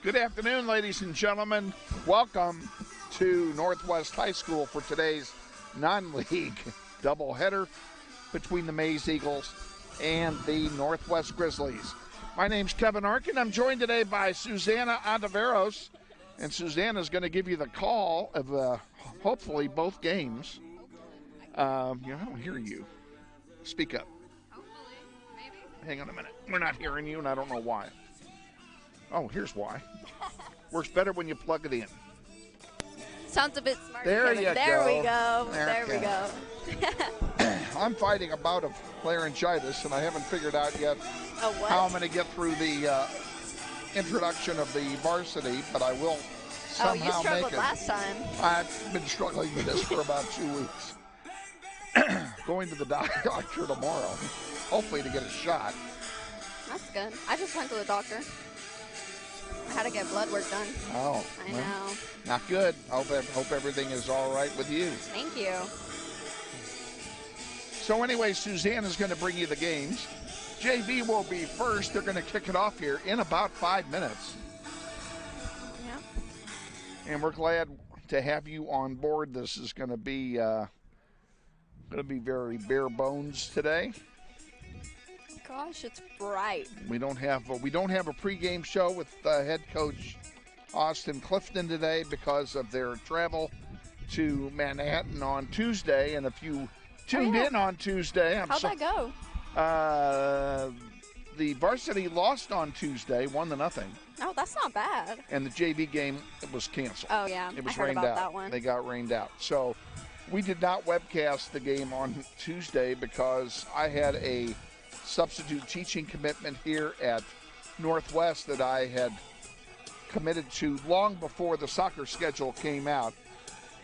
Good afternoon, ladies and gentlemen. Welcome to Northwest High School for today's non-league doubleheader between the Maize Eagles and the Northwest Grizzlies. My name's Kevin Arkin. I'm joined today by Susanna Ontiveros, and Susanna's going to give you the call of hopefully both games. I don't hear you. Speak up. Hopefully, maybe. Hang on a minute. We're not hearing you, and I don't know why. Oh, here's why. Works better when you plug it in. Sounds a bit smart. There you there go. We go. There we go. I'm fighting a bout of laryngitis, and I haven't figured out yet how I'm going to get through the introduction of the varsity, but I will somehow make it. You struggled last time. I've been struggling with this for about 2 weeks. Going to the doctor tomorrow, hopefully to get a shot. That's good. I just went to the doctor. I had to get blood work done. Oh. I know. Not good. I hope everything is all right with you. Thank you. So anyway, Suzanne is going to bring you the games. JV will be first. They're going to kick it off here in about 5 minutes. Yeah. And we're glad to have you on board. This is going to be very bare bones today. Gosh, it's bright. We don't have a pregame show with head coach Austin Clifton today because of their travel to Manhattan on Tuesday. And if you tuned in on Tuesday, how'd that go? The varsity lost on Tuesday, 1-0. Oh, that's not bad. And the JV game was canceled. Oh yeah, it was I heard rained about out. that one. They got rained out. So we did not webcast the game on Tuesday because I had a substitute teaching commitment here at Northwest that I had committed to long before the soccer schedule came out,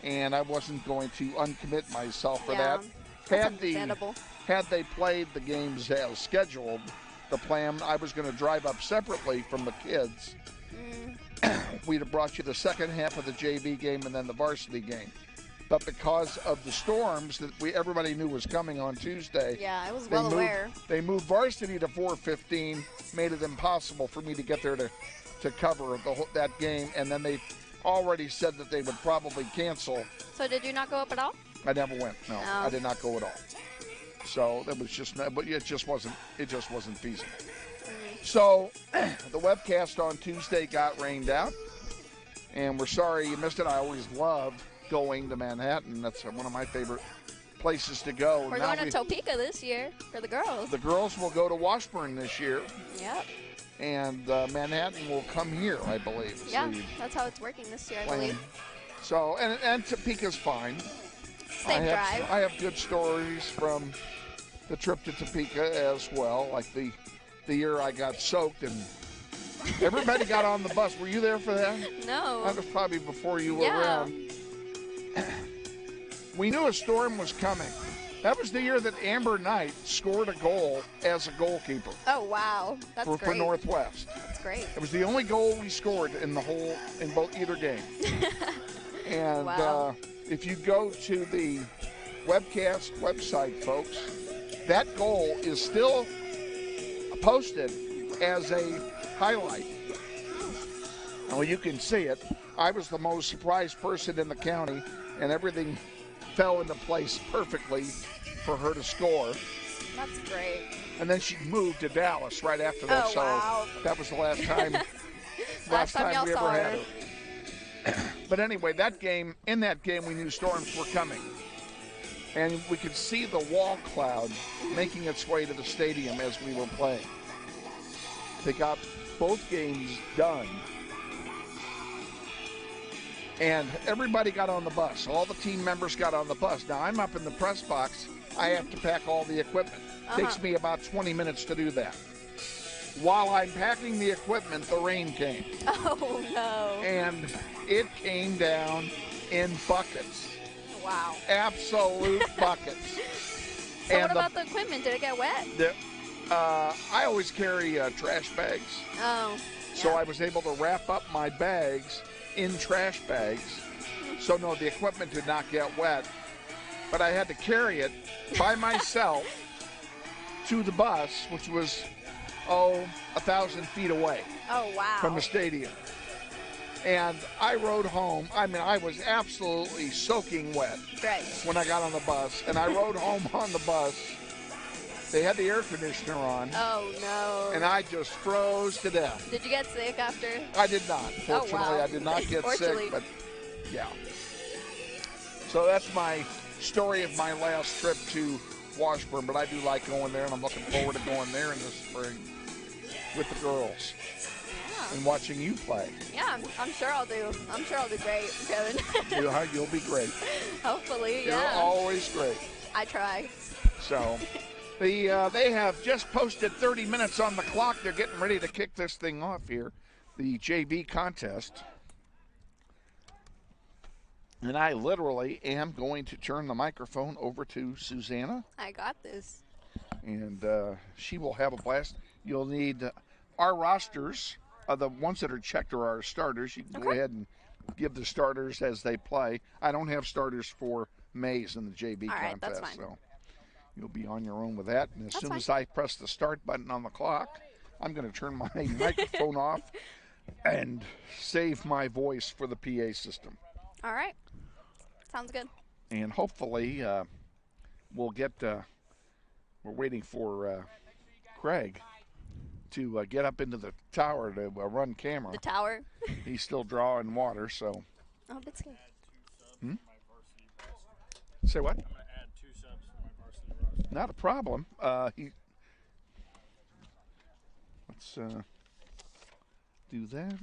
and I wasn't going to uncommit myself for that. That's understandable. Had they played the games as scheduled, the plan, I was going to drive up separately from the kids. We'd have brought you the second half of the JV game and then the varsity game. But because of the storms that everybody knew was coming on Tuesday, I was well aware. They moved varsity to 4:15, made it impossible for me to get there to cover that game, and then they already said that they would probably cancel. So did you not go up at all? I never went. No, I did not go at all. So that was but it just wasn't feasible. So the webcast on Tuesday got rained out, and we're sorry you missed it. I always love going to Manhattan. That's one of my favorite places to go. We're going to Topeka this year for the girls. The girls will go to Washburn this year. Yep. And Manhattan will come here, I believe. Yeah, that's how it's working this year, I believe. So, and Topeka's fine. Same drive. I have good stories from the trip to Topeka as well, like the year I got soaked and everybody got on the bus. Were you there for that? No. That was probably before you were around. We knew a storm was coming. That was the year that Amber Knight scored a goal as a goalkeeper. Oh, wow. That's great. For Northwest. That's great. It was the only goal we scored in either game. And if you go to the webcast website, folks, that goal is still posted as a highlight. Well, you can see it. I was the most surprised person in the county, and everything fell into place perfectly for her to score. That's great. And then she moved to Dallas right after that. Oh, wow. So that was the last time last time we ever had her. But anyway, in that game we knew storms were coming. And we could see the wall cloud making its way to the stadium as we were playing. They got both games done. And everybody got on the bus. All the team members got on the bus. Now, I'm up in the press box. I have to pack all the equipment. Takes me about 20 minutes to do that. While I'm packing the equipment, the rain came. Oh, no. And it came down in buckets. Wow. Absolute buckets. So what about the equipment? Did it get wet? I always carry trash bags. Oh, yeah. So I was able to wrap up my bags in trash bags. So no, the equipment did not get wet, but I had to carry it by myself to the bus, which was 1,000 feet away. Oh, wow. From the stadium. And I rode home. I mean, I was absolutely soaking wet Right. when I got on the bus. And I rode home on the bus. They had the air conditioner on. Oh, no. And I just froze to death. Did you get sick after? I did not. Fortunately, wow. I did not get Fortunately. sick. But, yeah. So that's my story of my last trip to Washburn. But I do like going there, and I'm looking forward to going there in the spring with the girls. And watching you play. Yeah, I'm sure I'll do. I'm sure I'll do great, Kevin. You'll be great. Hopefully, You're always great. I try. So, they have just posted 30 minutes on the clock. They're getting ready to kick this thing off here, the JV contest. And I literally am going to turn the microphone over to Susanna. I got this. And she will have a blast. You'll need our rosters. The ones that are checked are our starters. You can go ahead and give the starters as they play. I don't have starters for Maize in the JV contest, that's fine. so you'll be on your own with that. And as That's soon fine. as I press the start button on the clock, I'm going to turn my microphone off and save my voice for the PA system. All right. Sounds good. And hopefully we'll get we're waiting for Craig to get up into the tower to run camera. The tower. He's still drawing water, so. Oh, that's good. Say what? I'm going to add 2 subs to my varsity roster. Not a problem. Let's do that.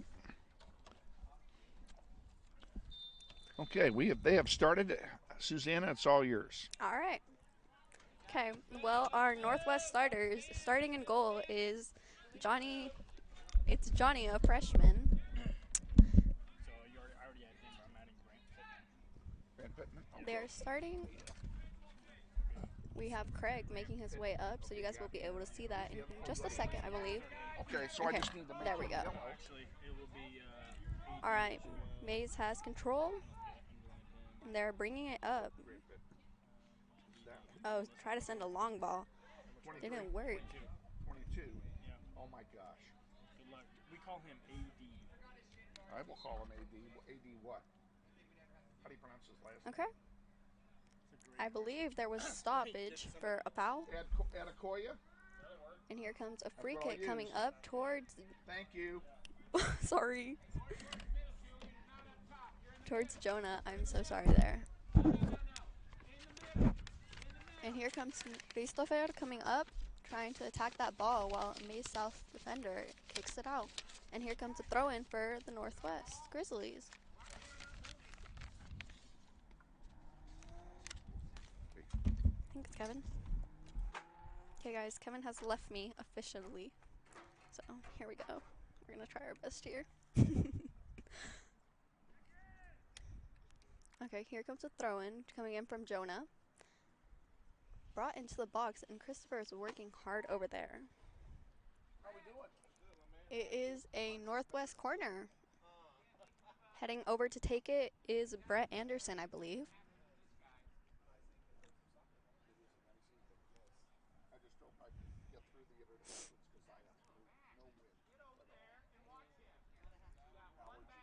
Okay, they have started. Susanna, it's all yours. All right. Okay. Well, our Northwest starters starting in goal is Johnny. It's Johnny, a freshman. So I already had him, but I'm adding Grant Pittman. They're starting. We have Craig making his way up, so you guys will be able to see that in just a second, I believe. Okay, so I just need to make There we go. Actually, it will be All right. Maize has control. And they're bringing it up. Oh, try to send a long ball. Didn't work. 22. Oh my gosh. good luck. We call him AD. I will call him AD. AD what? How do you pronounce his last name? Okay. I believe there was a stoppage for a foul. Adekoya? And here comes a free what I'll kick coming use. up towards. Thank you. Sorry. Towards Jonah. I'm so sorry there. And here comes Christopher coming up, trying to attack that ball while Maize South defender kicks it out. And here comes a throw in for the Northwest Grizzlies. I think it's Kevin. Okay guys, Kevin has left me officially. So here we go. We're gonna try our best here. Okay, here comes a throw-in coming in from Jonah. Brought into the box, and Christopher is working hard over there. How we doing? It is a Northwest corner. Heading over to take it is Brett Anderson, I believe. I just hope I can get through the introductions because I have no wind at all. Allergies.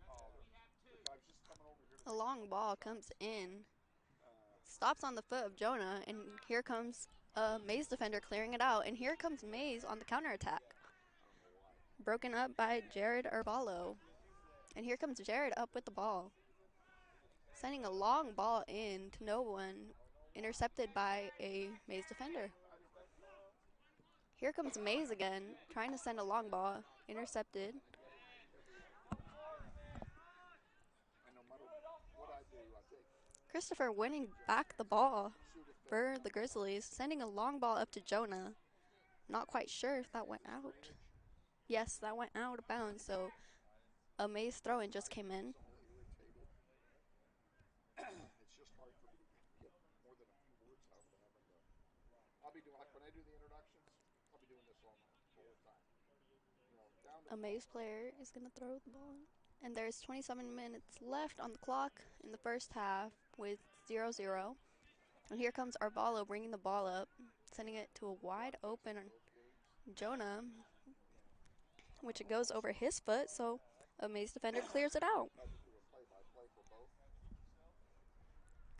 Oh, the guy's just coming over here. A long ball comes in. Stops on the foot of Jonah, and here comes a Maize defender clearing it out. And here comes Maize on the counterattack. Broken up by Jared Arballo. And here comes Jared up with the ball. Sending a long ball in to no one. Intercepted by a Maize defender. Here comes Maize again, trying to send a long ball. Intercepted. Christopher winning back the ball for the Grizzlies, sending a long ball up to Jonah. Not quite sure if that went out. Yes, that went out of bounds, so a Maize throw-in just came in. It's just hard for me to get more than a few words out when I'll be doing, like when I do the introductions, I'll be doing this all the whole time. Down to A Maize player is going to throw the ball. And there's 27 minutes left on the clock in the first half with 0-0. And here comes Arballo bringing the ball up, sending it to a wide open Jonah, which it goes over his foot. So A Maize defender clears it out.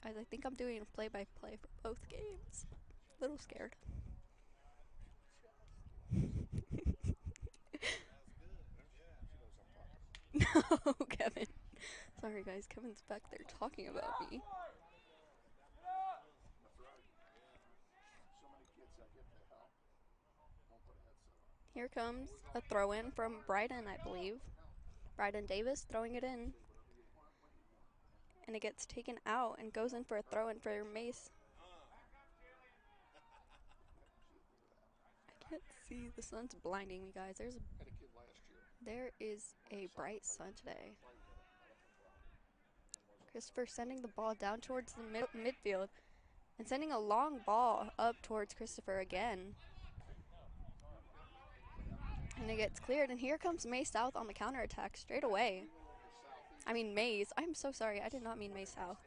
Guys, I think I'm doing a play-by-play for both games. A little scared. No, Kevin. Sorry, guys. Kevin's back there talking about me. Here comes a throw-in from Bryden, I believe. Bryden Davis throwing it in. And it gets taken out and goes in for a throw-in for Maize. I can't see. The sun's blinding me, guys. There is a bright sun today. Christopher sending the ball down towards the midfield and sending a long ball up towards Christopher again. And it gets cleared, and here comes Maize South on the counterattack straight away. I mean Maize. I'm so sorry. I did not mean Maize South.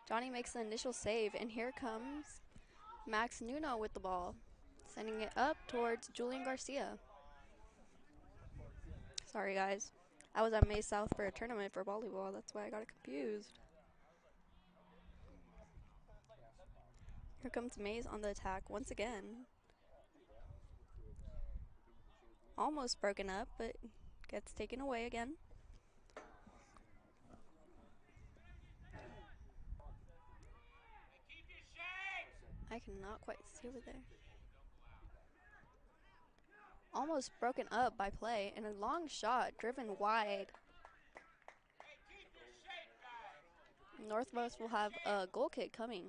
Johnny makes the initial save, and here comes Max Nuno with the ball, sending it up towards Julian Garcia. Sorry, guys. I was at Maize South for a tournament for volleyball. That's why I got confused. Here comes Maize on the attack once again. Almost broken up, but gets taken away again. I cannot quite see over there. Almost broken up by play, and a long shot driven wide. Northwest will have a goal kick coming.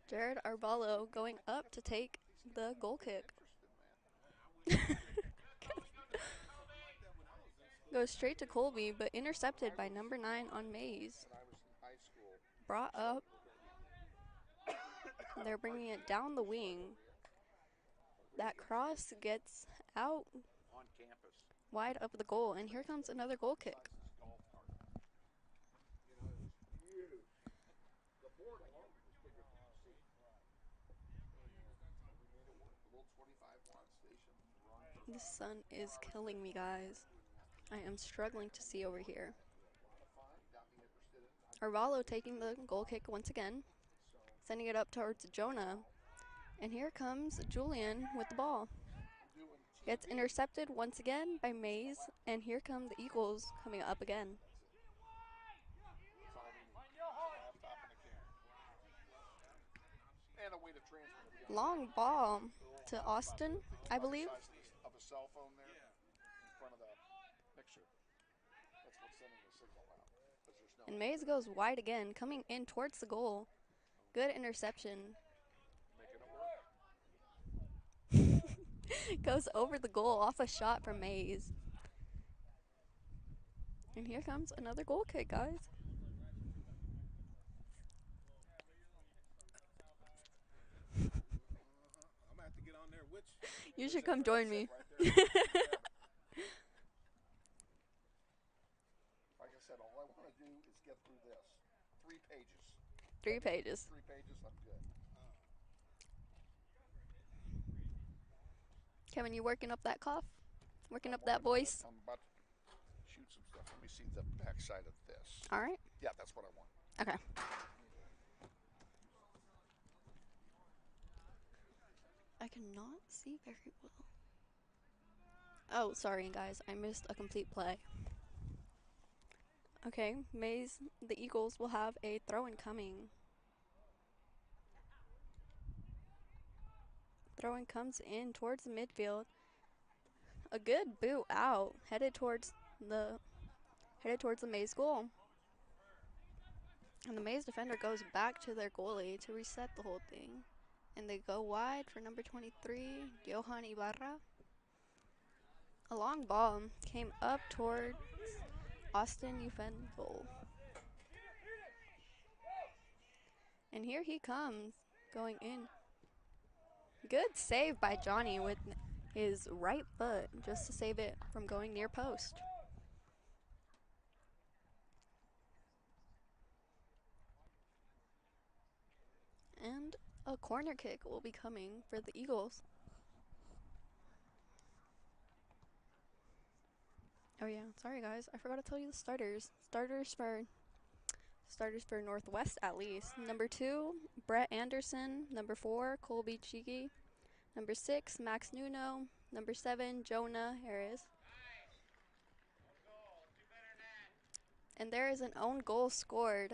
Jared Arballo going up to take the goal kick. Goes straight to Colby, but intercepted by number 9 on Maize. Brought up. They're bringing it down the wing. That cross gets out wide of the goal, and here comes another goal kick. The sun is killing me, guys. I am struggling to see over here. Arvallo taking the goal kick once again, sending it up towards Jonah. And here comes Julian with the ball. Gets intercepted once again by Maize, and here come the Eagles coming up again. Long ball to Austin, I believe. And Maize goes wide again, coming in towards the goal. Good interception. Goes over the goal off a shot from Maize. And here comes another goal kick, guys. I'm gonna have to get on there. You should come join me. Like I said, all I want to do is get through this. 3 pages. 3 pages. 3 pages, I'm good. Kevin, you working up that cough? Working up that voice? I'm about to shoot some stuff. Let me see the back side of this. All right. Yeah, that's what I want. Okay. I cannot see very well. Oh, sorry, guys. I missed a complete play. Okay, Maize, the Eagles will have a throw-in coming. Throw-in comes in towards the midfield. A good boot out, headed towards the Maize goal. And the Maize defender goes back to their goalie to reset the whole thing. And they go wide for number 23, Johan Ibarra. A long ball came up towards Austin Ufenville. And here he comes, going in. Good save by Johnny with his right foot just to save it from going near post. And a corner kick will be coming for the Eagles. Oh yeah, sorry guys, I forgot to tell you the starters. Starters for Northwest at least. Number 2, Brett Anderson. Number 4, Colby Cheeky. Number 6, Max Nuno. Number 7, Jonah Harris. And there is an own goal scored.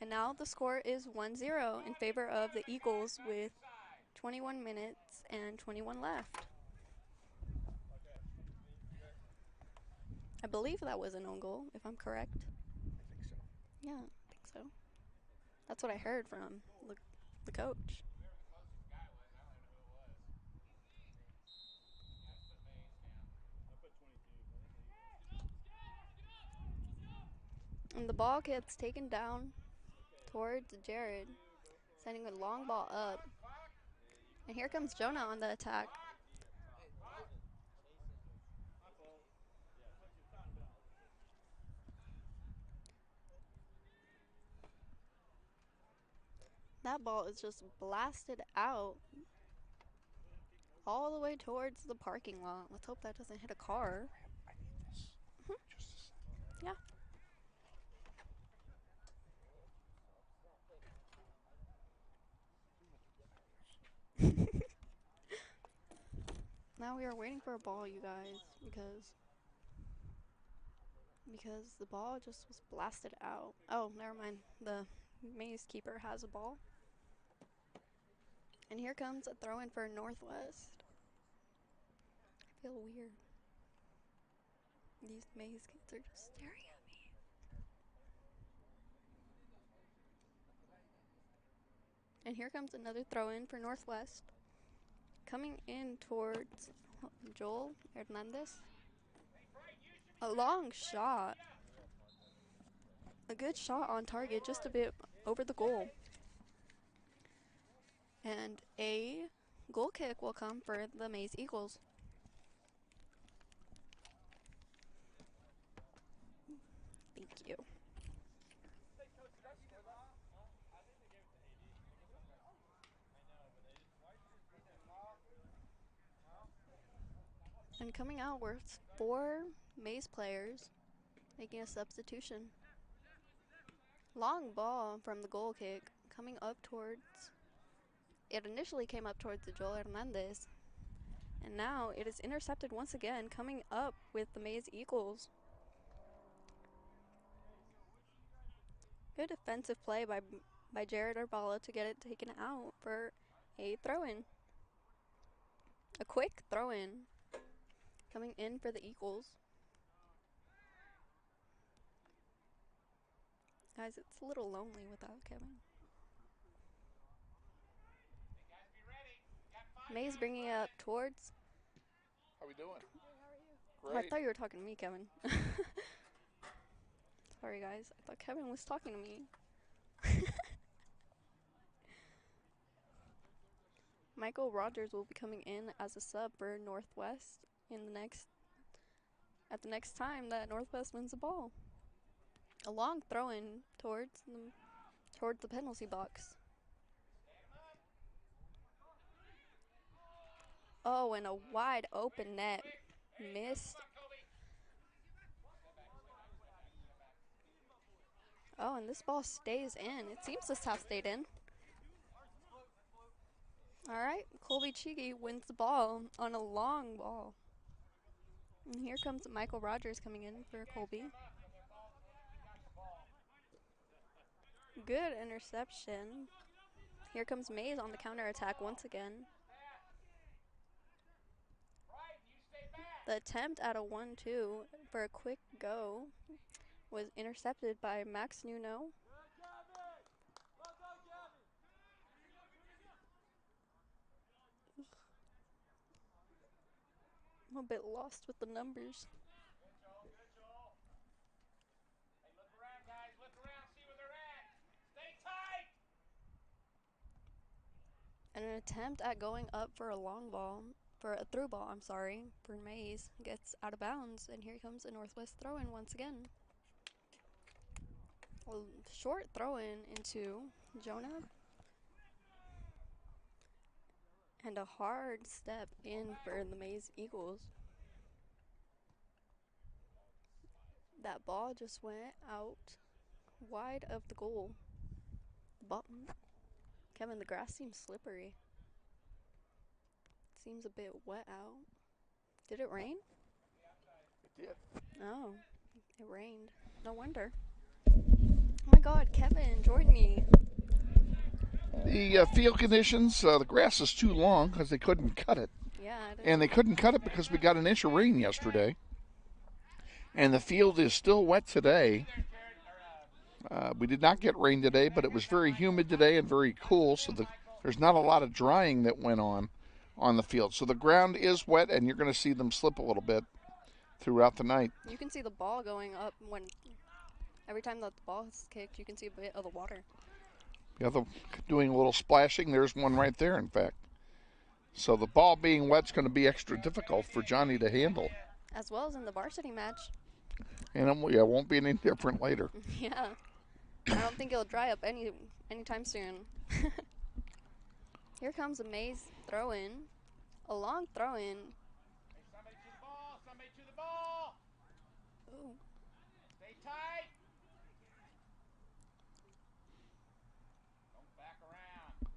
And now the score is 1-0 in favor of the Eagles with 21 minutes and 21 left. I believe that was an own goal, if I'm correct. I think so. Yeah, I think so. That's what I heard from the coach. And the ball gets taken down towards Jared, sending a long ball up. And here comes Jonah on the attack. That ball is just blasted out all the way towards the parking lot. Let's hope that doesn't hit a car. I need this. Just a second. Yeah. Now we are waiting for a ball, you guys, because the ball just was blasted out. Oh, never mind. The Maize keeper has a ball. And here comes a throw in for Northwest. I feel weird. These Maize kids are just staring at me. And here comes another throw in for Northwest. Coming in towards Joel Hernandez. A long shot. A good shot on target, just a bit over the goal. And a goal kick will come for the Maize Eagles. Thank you. And coming out were 4 Maize players making a substitution. Long ball from the goal kick coming up towards, it initially came up towards Joel Hernandez. And now it is intercepted once again, coming up with the Maize Eagles. Good defensive play by Jared Arbala to get it taken out for a throw-in. A quick throw-in coming in for the Eagles. Guys, it's a little lonely without Kevin. Maize bringing it up towards. How we doing? Oh, I thought you were talking to me, Kevin. Sorry, guys. I thought Kevin was talking to me. Michael Rogers will be coming in as a sub for Northwest in at the next time that Northwest wins the ball. A long throw-in towards the penalty box. Oh, and a wide open net. Missed. Oh, and this ball stays in. It seems this have stayed in. All right, Colby Cheeky wins the ball on a long ball. And here comes Michael Rogers coming in for Colby. Good interception. Here comes Maize on the counterattack once again. The attempt at a 1-2 for a quick go was intercepted by Max Nuno. I'm a bit lost with the numbers. And an attempt at going up for a long ball, for a through ball, I'm sorry, for Maize gets out of bounds. And here comes a Northwest throw-in once again. A short throw-in into Jonah. And a hard step in for the Maize Eagles. That ball just went out wide of the goal. Kevin, the grass seems slippery. Seems a bit wet out. Did it rain? It did. Oh, it rained. No wonder. Oh my God, Kevin, join me. The field conditions, the grass is too long because they couldn't cut it. Yeah, it is. And they couldn't cut it because we got an inch of rain yesterday. And the field is still wet today. We did not get rain today, but it was very humid today and very cool, so there's not a lot of drying that went on the field. So the ground is wet, and you're going to see them slip a little bit throughout the night. You can see the ball going up every time that the ball is kicked, you can see a bit of the water. Yeah, doing a little splashing. There's one right there, in fact. So the ball being wet's going to be extra difficult for Johnny to handle. As well as in the varsity match. And it won't be any different later. Yeah. I don't think it'll dry up anytime soon. Here comes a Maize throw-in. A long throw-in. Somebody to the ball. Somebody to the ball. Ooh. Stay tight. Don't back around.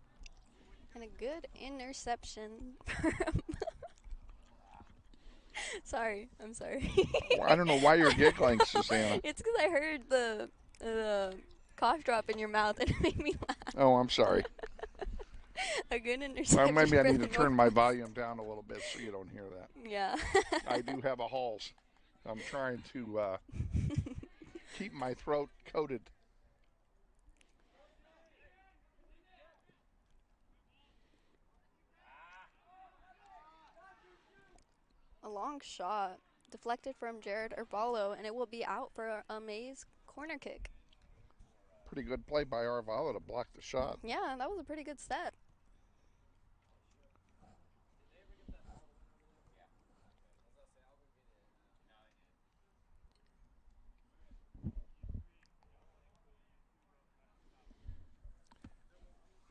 And a good interception. Sorry, I'm sorry. Well, I don't know why you're giggling, Susanna. It's because I heard the cough drop in your mouth and it made me laugh. Oh, I'm sorry. A good interception. Well, maybe I for need the to turn my North- volume down a little bit so you don't hear that. Yeah. I do have a Halls. I'm trying to keep my throat coated. A long shot deflected from Jared Arvalo, and it will be out for a Maize corner kick. Pretty good play by Arvalo to block the shot. Yeah, that was a pretty good step.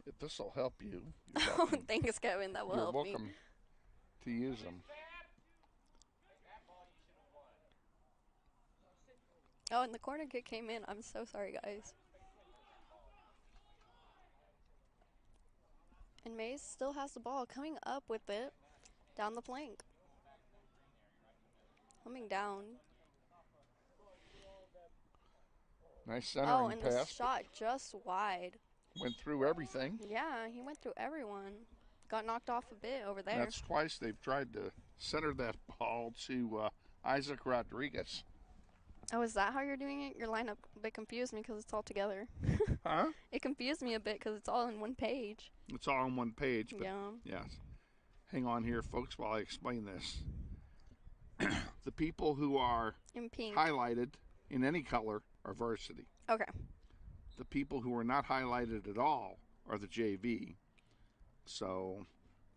If this will help you, Oh, thanks, Kevin. That will you're help welcome me. to use them. Oh, and the corner kick came in. I'm so sorry, guys. And Maize still has the ball coming up with it down the flank. Coming down. Nice centering Oh, and the pass. shot just wide. Went through everything. Yeah, he went through everyone. Got knocked off a bit over there. That's twice they've tried to center that ball to Isaac Rodriguez. Oh, is that how you're doing it? Your lineup a bit confused me because it's all together. Huh? It confused me a bit because it's all in one page. It's all on one page. But Yeah. yes. Hang on here, folks, while I explain this. The people who are In pink. highlighted in any color are varsity. Okay. The people who are not highlighted at all are the JV. So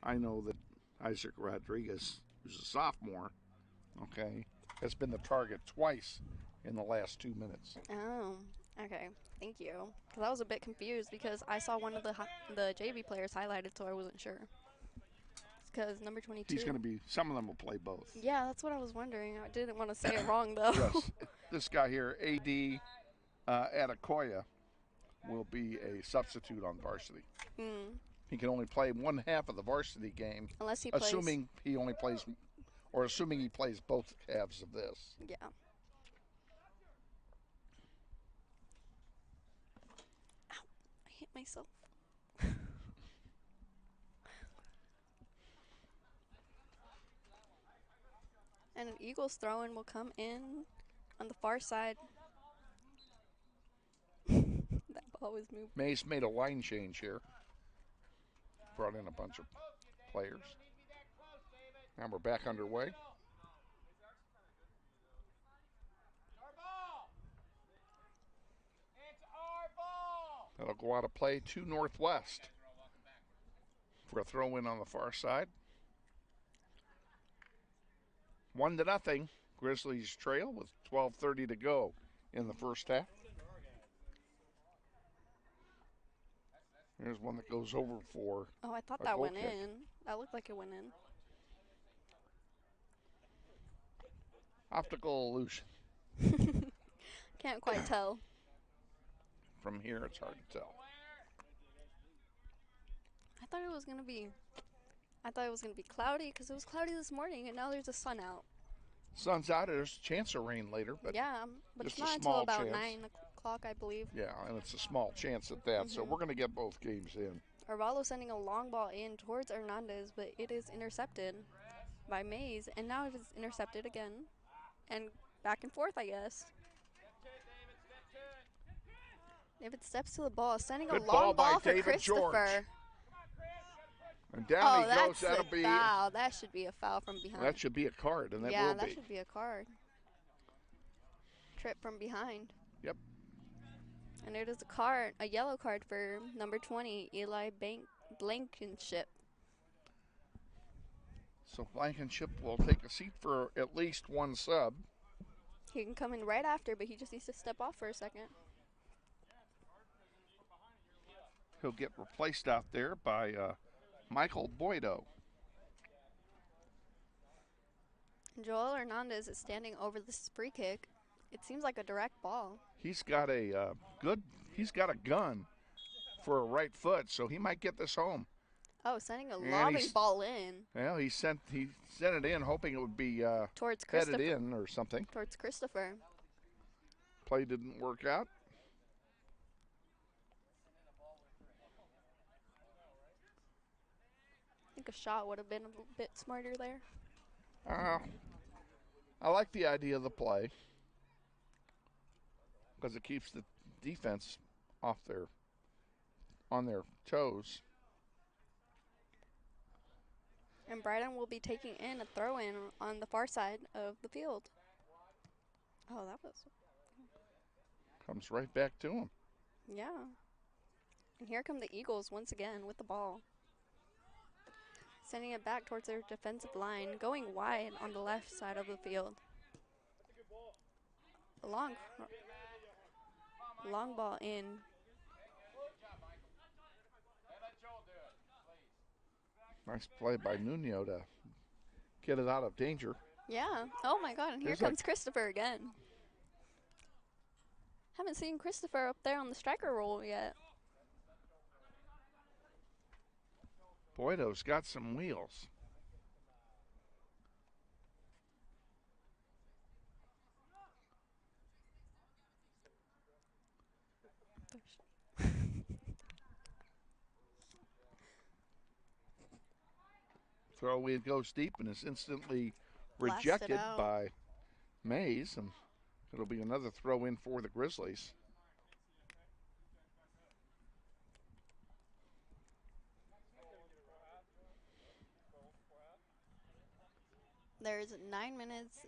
I know that Isaac Rodriguez, who's a sophomore, okay, has been the target twice in the last 2 minutes. Oh, okay. Thank you. Because I was a bit confused because I saw one of the JV players highlighted, so I wasn't sure. Because number 22. He's going to be, some of them will play both. Yeah, that's what I was wondering. I didn't want to say it wrong, though. Yes. This guy here, A.D. Adekoya, will be a substitute on varsity. Mm. He can only play one half of the varsity game, Unless he assuming he only plays, or assuming he plays both halves of this. Yeah. Ow. I hit myself. And an Eagles throw-in will come in on the far side. That ball was moved. Maize made a line change here. Brought in a bunch of players. Now we're back underway. That'll go out of play to Northwest for a throw-in on the far side. 1-0. Grizzlies trail with 12:30 to go in the first half. There's one that goes over for. Oh, I thought a that goal went kick. in. That looked like it went in. Optical illusion. Can't quite tell. From here, it's hard to tell. I thought it was gonna be cloudy because it was cloudy this morning, and now there's a sun out. Sun's out. There's a chance of rain later, but Yeah, but it's just a not until small about chance. 9 o'clock, I believe. Yeah, and it's a small chance at that. So we're going to get both games in. Arvalo sending a long ball in towards Hernandez, but it is intercepted by Maize, and now it is intercepted again, and back and forth, I guess. David steps to the ball, sending Good a ball long by ball for David George. Christopher. And down Oh, he goes. that's That'll a be foul. That should be a foul from behind. That should be a card, and that yeah, will that be. should be a card. Trip from behind. Yep. And it is a yellow card for number 20, Eli Blankenship. So Blankenship will take a seat for at least one sub. He can come in right after, but he just needs to step off for a second. He'll get replaced out there by Michael Boydo. Joel Hernandez is standing over this free kick. It seems like a direct ball. He's got a gun for a right foot, so he might get this home. Oh, sending a And lobbing ball in. Well, he sent it in, hoping it would be Towards headed Christopher. in or something. Towards Christopher. Play didn't work out. I think a shot would have been a bit smarter there. I like the idea of the play because it keeps the defense on their toes. And Bryden will be taking in a throw-in on the far side of the field. Oh, that was... Comes right back to him. Yeah. And here come the Eagles once again with the ball. Sending it back towards their defensive line, going wide on the left side of the field. A long ball in. Nice play by Nuno to get it out of danger. Yeah. Oh my God, and here comes Christopher again. Haven't seen Christopher up there on the striker role yet. Boydo's got some wheels. Throw in goes deep and is instantly rejected by Maize, and it'll be another throw in for the Grizzlies. There's 9 minutes.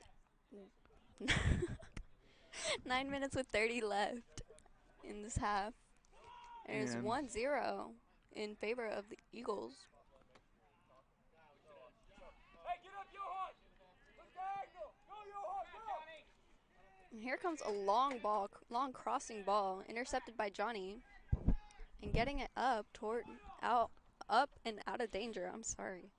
9 minutes with 30 left in this half. And it's 1-0 in favor of the Eagles. And here comes a long crossing ball, intercepted by Johnny, and getting it up and out of danger. I'm sorry.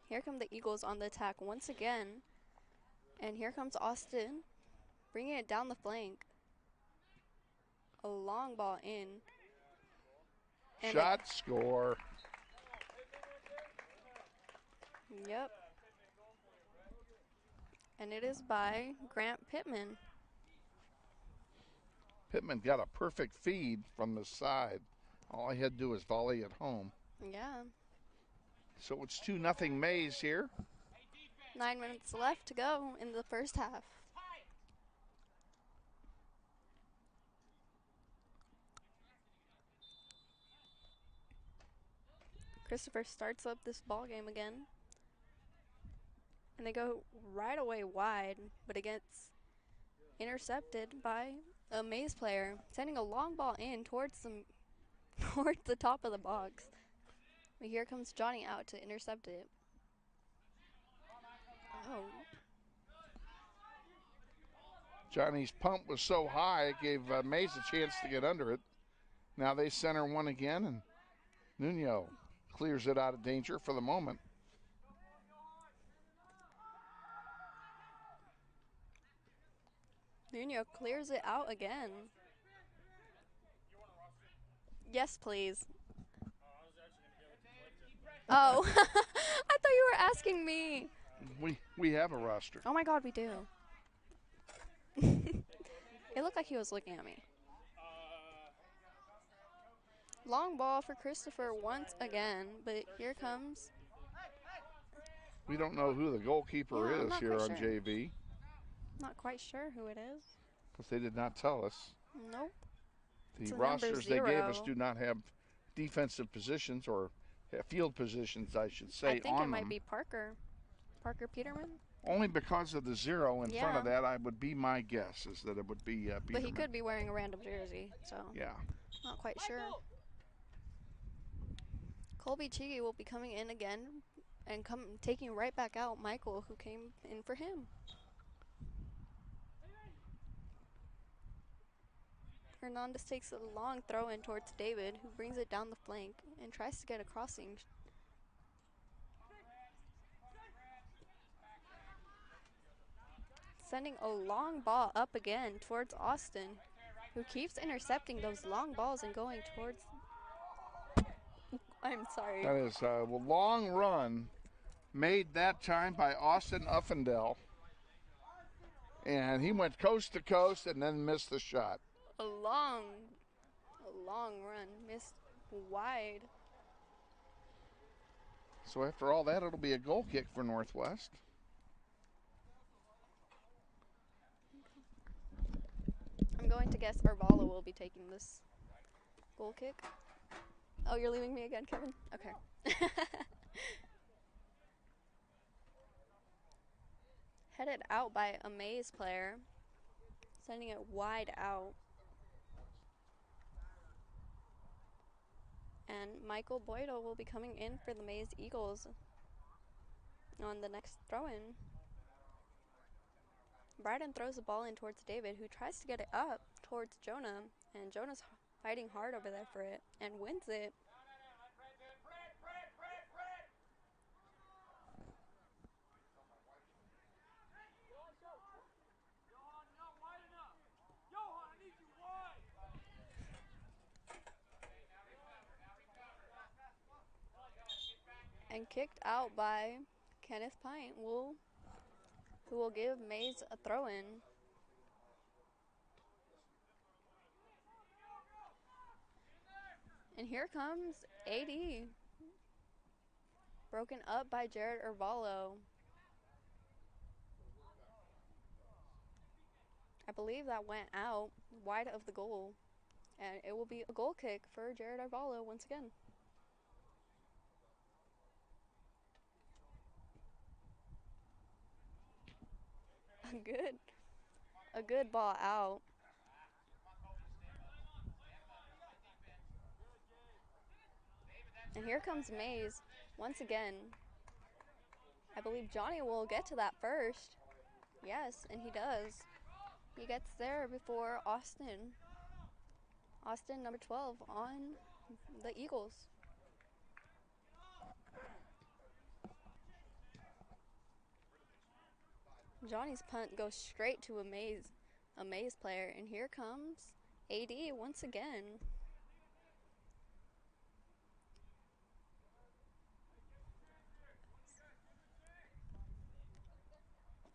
Here come the Eagles on the attack once again, and here comes Austin, bringing it down the flank. A long ball in. And Shot, score. Yep. And it is by Grant Pittman. Pittman got a perfect feed from the side. All he had to do was volley it home. Yeah. So it's 2-0 Maize here. 9 minutes left to go in the first half. Christopher starts up this ball game again. And they go right away wide, but it gets intercepted by a Maize player, sending a long ball in towards the top of the box. But here comes Johnny out to intercept it. Oh. Johnny's pump was so high it gave Maize a chance to get under it. Now they center one again, and Nuno clears it out of danger for the moment. Nuno clears it out again. Yes, please. Oh, I thought you were asking me. We have a roster. Oh my God, we do. It looked like he was looking at me. Long ball for Christopher once again, but here comes. We don't know who the goalkeeper is here on JV. Not quite sure who it is. Because they did not tell us. Nope. The rosters they gave us do not have defensive positions or field positions, I should say, on them. I think it might be Parker. Parker Peterman? Only because of the 0 in front of that, I would be my guess is that it would be Peterman. But he could be wearing a random jersey, so yeah, not quite sure. Colby Chigi will be coming in again and taking right back out Michael, who came in for him. Hernandez takes a long throw in towards David, who brings it down the flank and tries to get a crossing. Sending a long ball up again towards Austin, who keeps intercepting those long balls and going towards. I'm sorry. That is a long run made that time by Austin Uffendell. And he went coast to coast and then missed the shot. A long run, missed wide. So after all that, it'll be a goal kick for Northwest. I'm going to guess Arvala will be taking this goal kick. Oh, you're leaving me again, Kevin? Okay. Headed out by a Maize player, sending it wide out. And Michael Boydo will be coming in for the Maize Eagles on the next throw-in. Bryden throws the ball in towards David, who tries to get it up towards Jonah, and Jonah's fighting hard over there for it and wins it. And kicked out by Kenneth Pint, who will give Maize a throw-in. And here comes AD. Broken up by Jared Arvalo. I believe that went out wide of the goal. And it will be a goal kick for Jared Arvalo once again. A good ball out. And here comes Maize once again. I believe Johnny will get to that first. Yes, and he does. He gets there before Austin. Austin, number 12, on the Eagles. Johnny's punt goes straight to a Maize player, and here comes AD once again.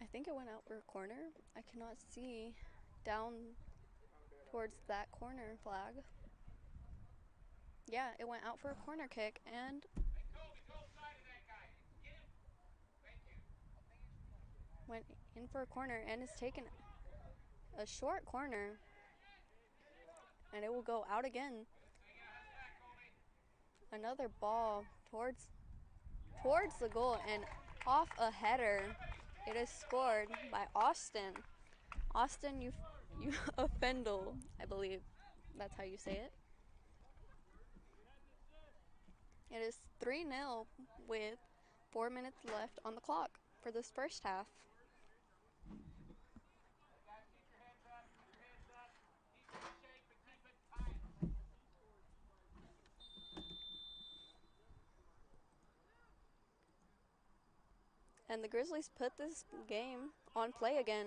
I think it went out for a corner. I cannot see down towards that corner flag. Yeah, it went out for a corner kick, and went in for a corner and is taken a short corner, and it will go out again. Another ball towards the goal and off a header. It is scored by Austin. Austin, you offendle, I believe that's how you say it. It is 3-0 with 4 minutes left on the clock for this first half. And the Grizzlies put this game on play again.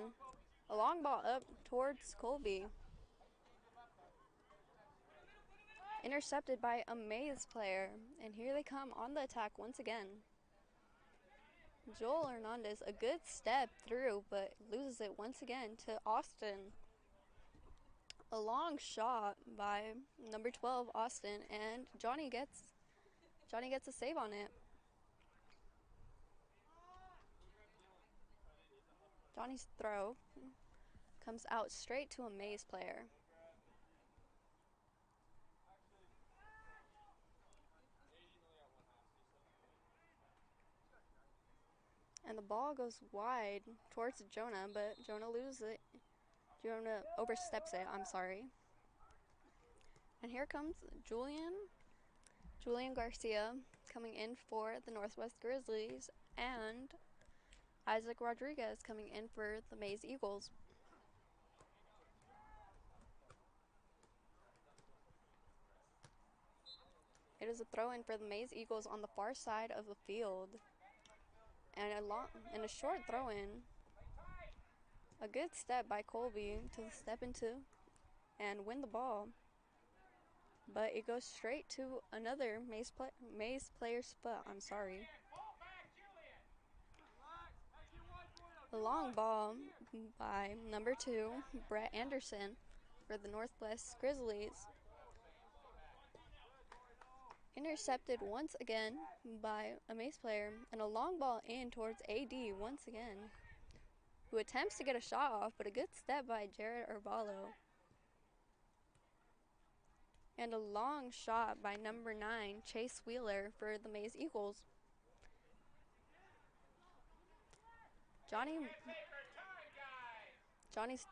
A long ball up towards Colby. Intercepted by a Maize player. And here they come on the attack once again. Joel Hernandez, a good step through, but loses it once again to Austin. A long shot by number 12, Austin, and Johnny gets a save on it. Johnny's throw comes out straight to a Maize player. And the ball goes wide towards Jonah, but Jonah loses it. Jonah oversteps it, I'm sorry. And here comes Julian Garcia coming in for the Northwest Grizzlies, and Isaac Rodriguez coming in for the Maize Eagles. It is a throw-in for the Maize Eagles on the far side of the field. And a short throw-in. A good step by Colby to step into and win the ball. But it goes straight to another Maize player's foot, I'm sorry. A long ball by number 2, Brett Anderson, for the Northwest Grizzlies. Intercepted once again by a Maize player, and a long ball in towards AD once again, who attempts to get a shot off, but a good step by Jared Urballo. And a long shot by number 9, Chase Wheeler, for the Maize Eagles. Johnny's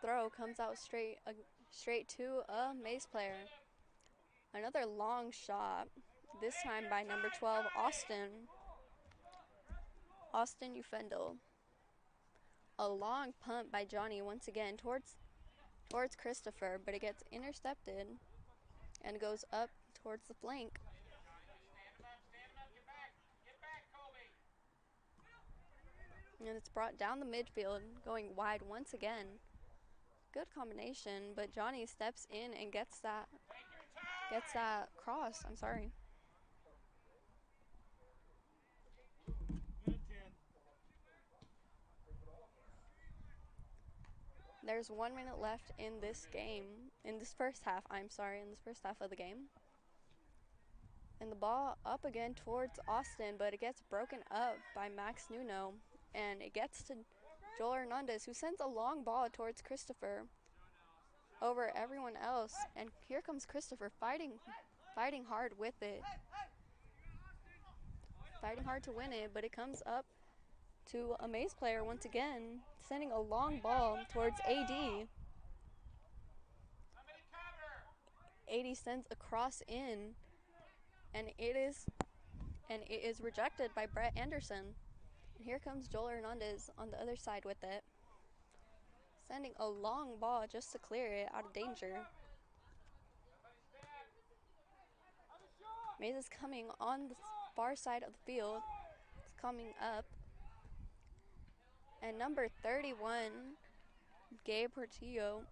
throw comes out straight to a Maize player. Another long shot, this time by number 12, Austin Ufendel. A long punt by Johnny once again towards Christopher, but it gets intercepted and goes up towards the flank. And it's brought down the midfield, going wide once again. Good combination, but Johnny steps in and gets that cross, I'm sorry. There's 1 minute left in this first half of the game. And the ball up again towards Austin, but it gets broken up by Max Nuno, and it gets to Joel Hernandez, who sends a long ball towards Christopher over everyone else. And here comes Christopher fighting hard with it. Fighting hard to win it, but it comes up to a Maize player once again, sending a long ball towards AD. AD sends a cross in, and it is rejected by Brett Anderson. And here comes Joel Hernandez on the other side with it, sending a long ball just to clear it out of danger. Maize is coming on the far side of the field. It's coming up. And number 31, Gabe Portillo,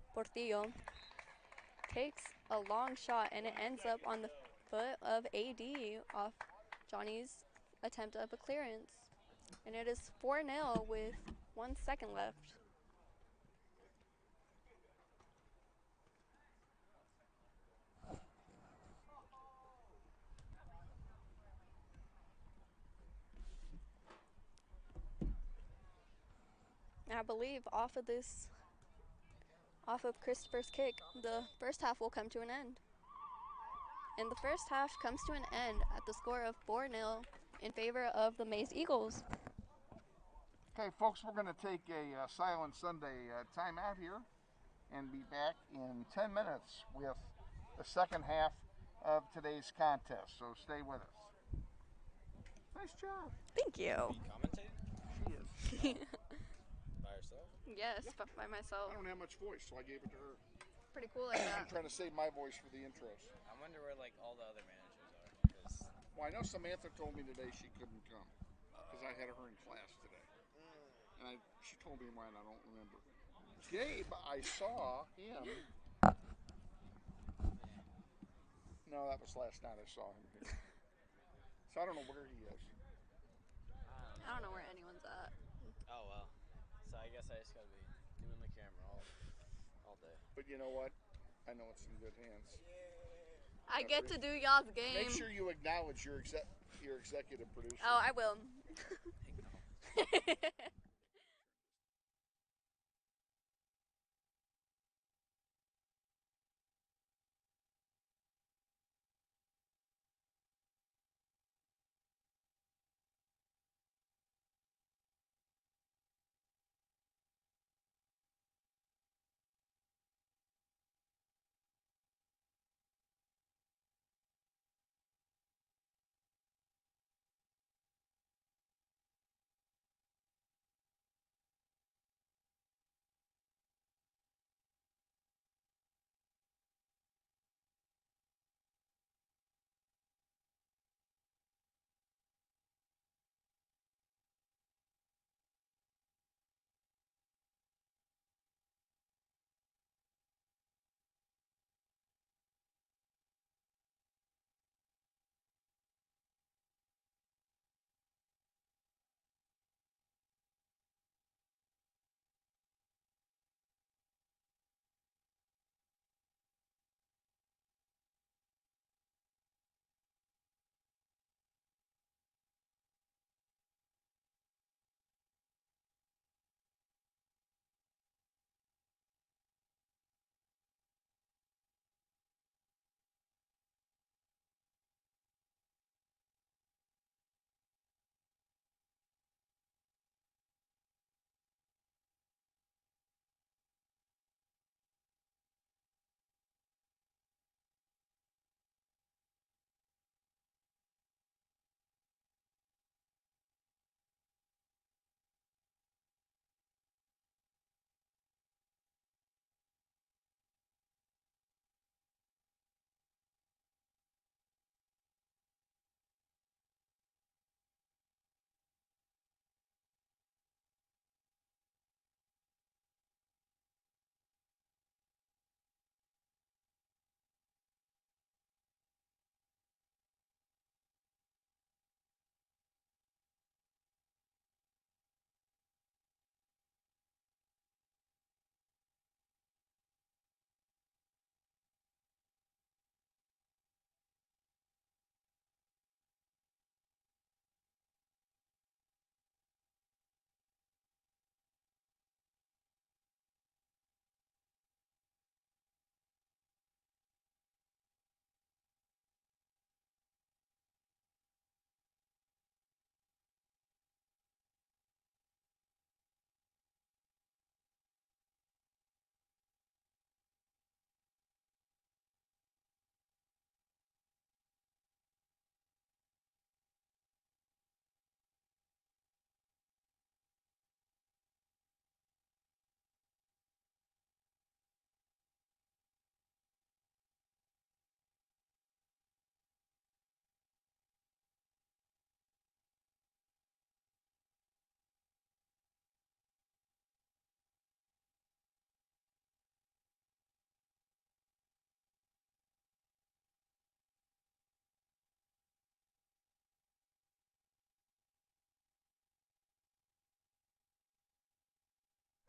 takes a long shot, and it ends up on the foot of AD off Johnny's attempt of a clearance. And it is 4-0 with 1 second left. I believe off of Christopher's kick, the first half will come to an end. And the first half comes to an end at the score of 4-0 in favor of the Maize Eagles. Okay, folks, we're going to take a Silent Sunday timeout here and be back in 10 minutes with the second half of today's contest. So stay with us. Nice job. Thank you. Are you commentating? She is. By herself? Yes, but by myself. I don't have much voice, so I gave it to her. Pretty cool like I'm that. trying to save my voice for the intros. I wonder where like all the other managers are. 'Cause Well, I know Samantha told me today she couldn't come because I had her in class today. And she told me when, I don't remember. Gabe, I saw him. No, that was last night I saw him here. So I don't know where he is. I don't know where anyone's at. Oh, well. So I guess I just gotta be doing the camera all day. But you know what? I know it's in good hands. I get to do y'all's game. Make sure you acknowledge your executive producer. Oh, I will.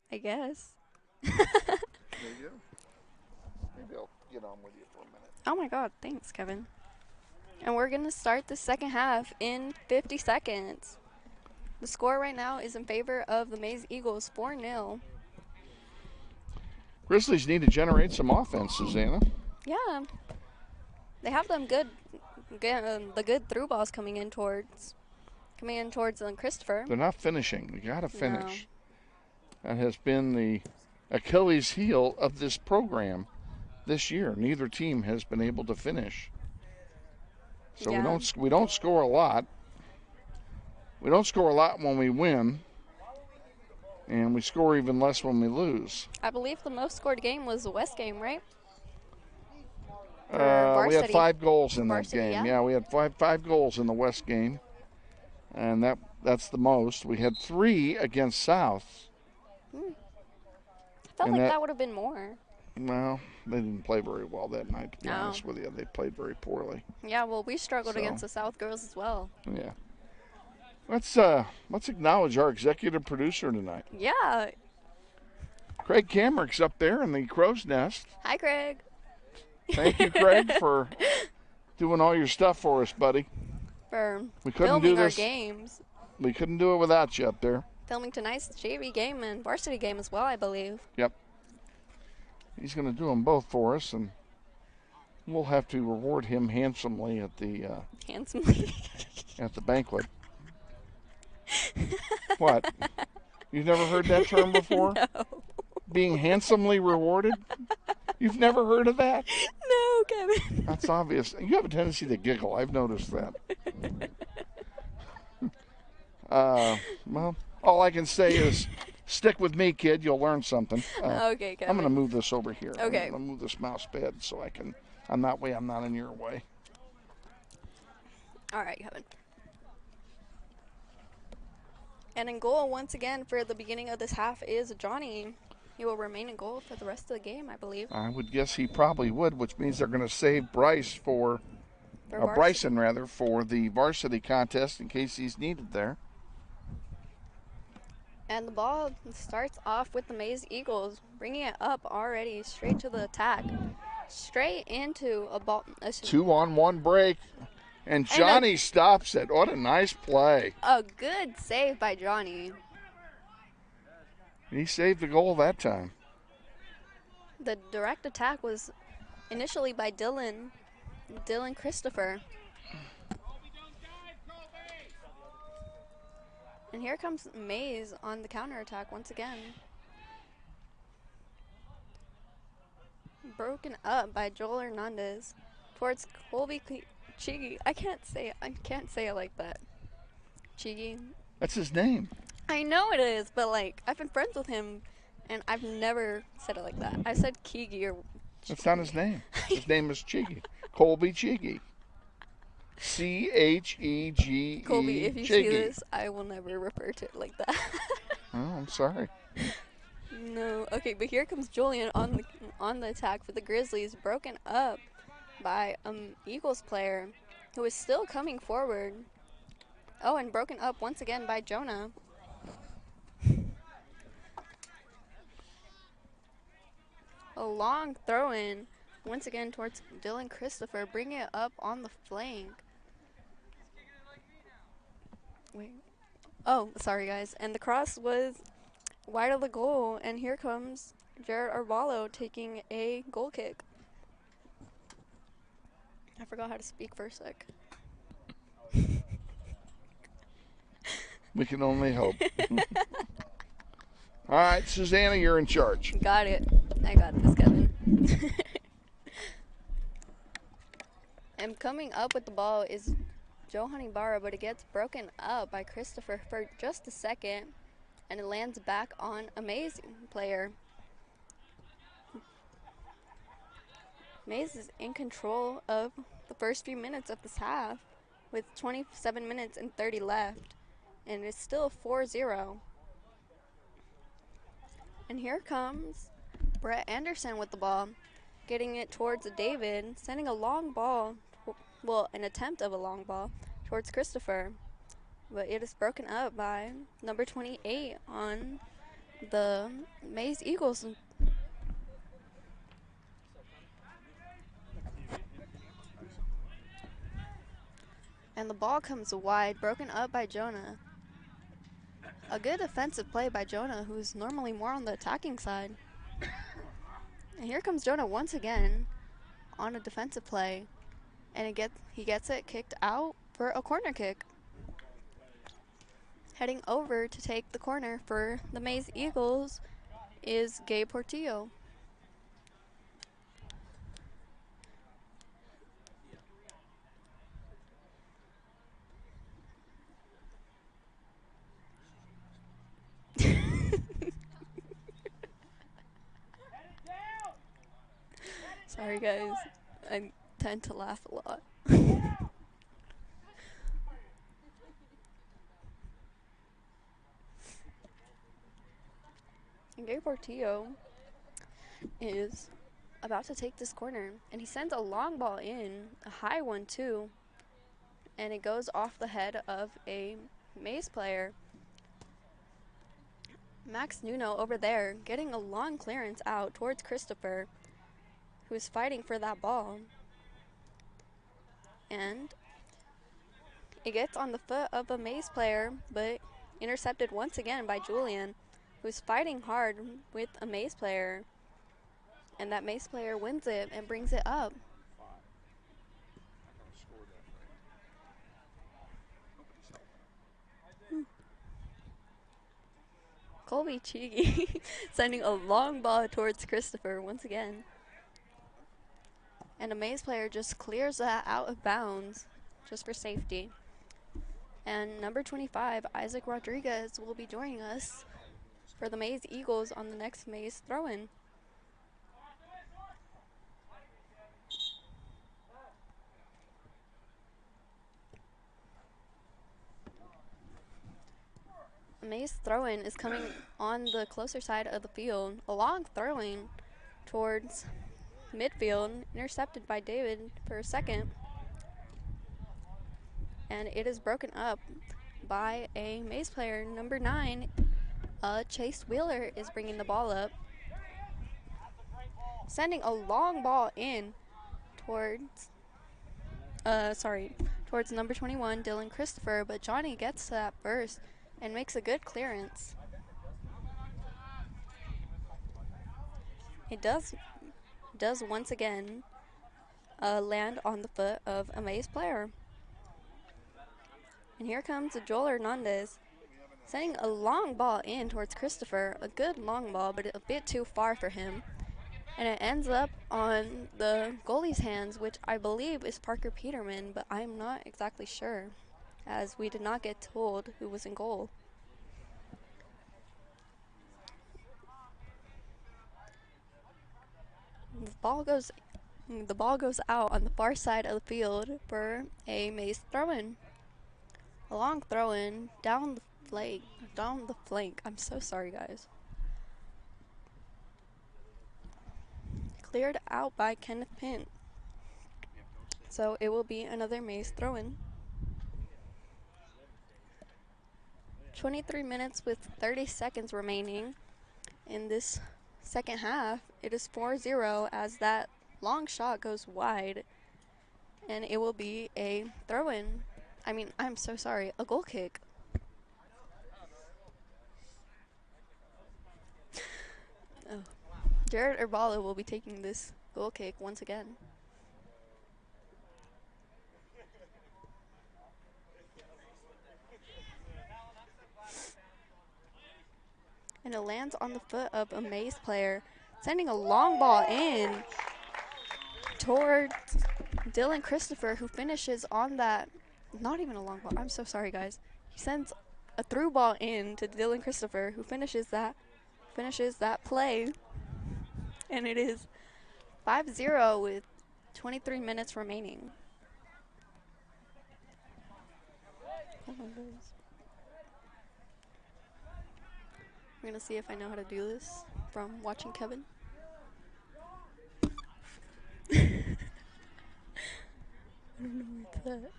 I guess. There you go. Maybe I'll get on with you for a minute. Oh my god, thanks, Kevin. And we're going to start the second half in 50 seconds. The score right now is in favor of the Maize Eagles, 4-0. Grizzlies need to generate some offense, Susanna. Yeah. They have them good the good through balls coming in towards Christopher. They're not finishing. You got to finish. No. That has been the Achilles heel of this program this year. Neither team has been able to finish. So yeah. we don't score a lot. We don't score a lot when we win, and we score even less when we lose. I believe the most scored game was the West game, right? We had 5 goals in Varsity, that game. Yeah, we had five goals in the West game, and that That's the most. We had 3 against South. I felt And like that- that would have been more. Well, they didn't play very well that night, to be No. honest with you. They played very poorly. Yeah, well, we struggled So- against the South girls as well. Yeah. Let's acknowledge our executive producer tonight. Yeah. Craig Camerick's up there in the crow's nest. Hi, Craig. Thank you, Craig, for doing all your stuff for us, buddy. For We couldn't filming do our this. games. We couldn't do it without you up there. Filming tonight's JV game and varsity game as well, I believe. Yep. He's going to do them both for us, and we'll have to reward him handsomely at the Handsomely. at the banquet. What? You've never heard that term before? No. Being handsomely rewarded? You've never heard of that? No, Kevin. That's obvious. You have a tendency to giggle. I've noticed that. Well, all I can say is stick with me, kid. You'll learn something. Okay, Kevin. I'm going to move this over here. Okay. I'm going to move this mouse pad so I can. I'm that way. I'm not in your way. All right, Kevin. And in goal once again for the beginning of this half is Johnny. He will remain in goal for the rest of the game, I believe. I would guess he probably would, which means they're going to save Bryce for For Bryson rather for the varsity contest in case he's needed there. And the ball starts off with the Maize Eagles, bringing it up already straight to the attack. Straight into a ball. 2-on-1 break. And Johnny stops it. What a nice play. A good save by Johnny. He saved the goal that time. The direct attack was initially by Dylan Christopher. And here comes Maize on the counterattack once again. Broken up by Joel Hernandez towards Colby Chigi. I can't say it like that. Chigi. That's his name. I know it is, but like I've been friends with him and I've never said it like that. I said Kigi or That's not his name. His name is Chigi. Colby Chigi. C-H-E-G-E. Colby, if you see this, I will never refer to it like that. Oh, I'm sorry. No. Okay, but here comes Julian on the attack for the Grizzlies, broken up by Eagles player who is still coming forward. Oh, and broken up once again by Jonah. A long throw in once again towards Dylan Christopher, bringing it up on the flank. Wait. Oh, sorry guys. And the cross was wide of the goal, and here comes Jared Arvalo taking a goal kick. I forgot how to speak for a sec. We can only hope. All right, Susanna, you're in charge. Got it. I got this, Kevin. And coming up with the ball is Joe Honeybarra, but it gets broken up by Christopher for just a second, and it lands back on a Maize player. Maize is in control of the first few minutes of this half with 27 minutes and 30 left, and it's still 4-0. And here comes Brett Anderson with the ball, getting it towards David, sending a long ball, well, an attempt of a long ball towards Christopher. But it is broken up by number 28 on the Maize Eagles. And the ball comes wide, broken up by Jonah. A good defensive play by Jonah, who's normally more on the attacking side. And here comes Jonah once again on a defensive play. And he gets it kicked out for a corner kick. Heading over to take the corner for the Maize Eagles is Gabe Portillo. Sorry guys, I tend to laugh a lot. And Gary Portillo is about to take this corner, and he sends a long ball in, a high one too, and it goes off the head of a Maize player. Max Nuno over there getting a long clearance out towards Christopher, who's fighting for that ball. And it gets on the foot of a Maize player, but intercepted once again by Julian, who's fighting hard with a Maize player. And that Maize player wins it and brings it up. Colby Cheeky sending a long ball towards Christopher once again. And a Maize player just clears that out of bounds just for safety. And number 25, Isaac Rodriguez, will be joining us for the Maize Eagles on the next Maize throw-in. Maize throw-in is coming on the closer side of the field. A long throwing towards midfield, intercepted by David for a second. And it is broken up by a Maize player. Number 9, Chase Wheeler is bringing the ball up. Sending a long ball in towards number 21, Dylan Christopher, but Johnny gets to that first and makes a good clearance. It does once again land on the foot of a Maize player. And here comes Joel Hernandez sending a long ball in towards Christopher. A good long ball, but a bit too far for him. And it ends up on the goalie's hands, which I believe is Parker Peterman, but I'm not exactly sure, as we did not get told who was in goal. The ball goes out on the far side of the field for a Maize throw-in. A long throw-in down the flank. I'm so sorry, guys. Cleared out by Kenneth Pint. So it will be another Maize throw-in. 23 minutes with 30 seconds remaining in this second half. It is 4-0 as that long shot goes wide, and it will be a throw-in. I'm so sorry, a goal kick. Oh. Jared Herbala will be taking this goal kick once again. And it lands on the foot of a Maize player, sending a long ball in towards Dylan Christopher, who finishes on that, not even a long ball, I'm so sorry, guys. He sends a through ball in to Dylan Christopher, who finishes that play. And it is 5-0 with 23 minutes remaining. Hold on, guys. We're gonna see if I know how to do this from watching Kevin. I don't know where it's at.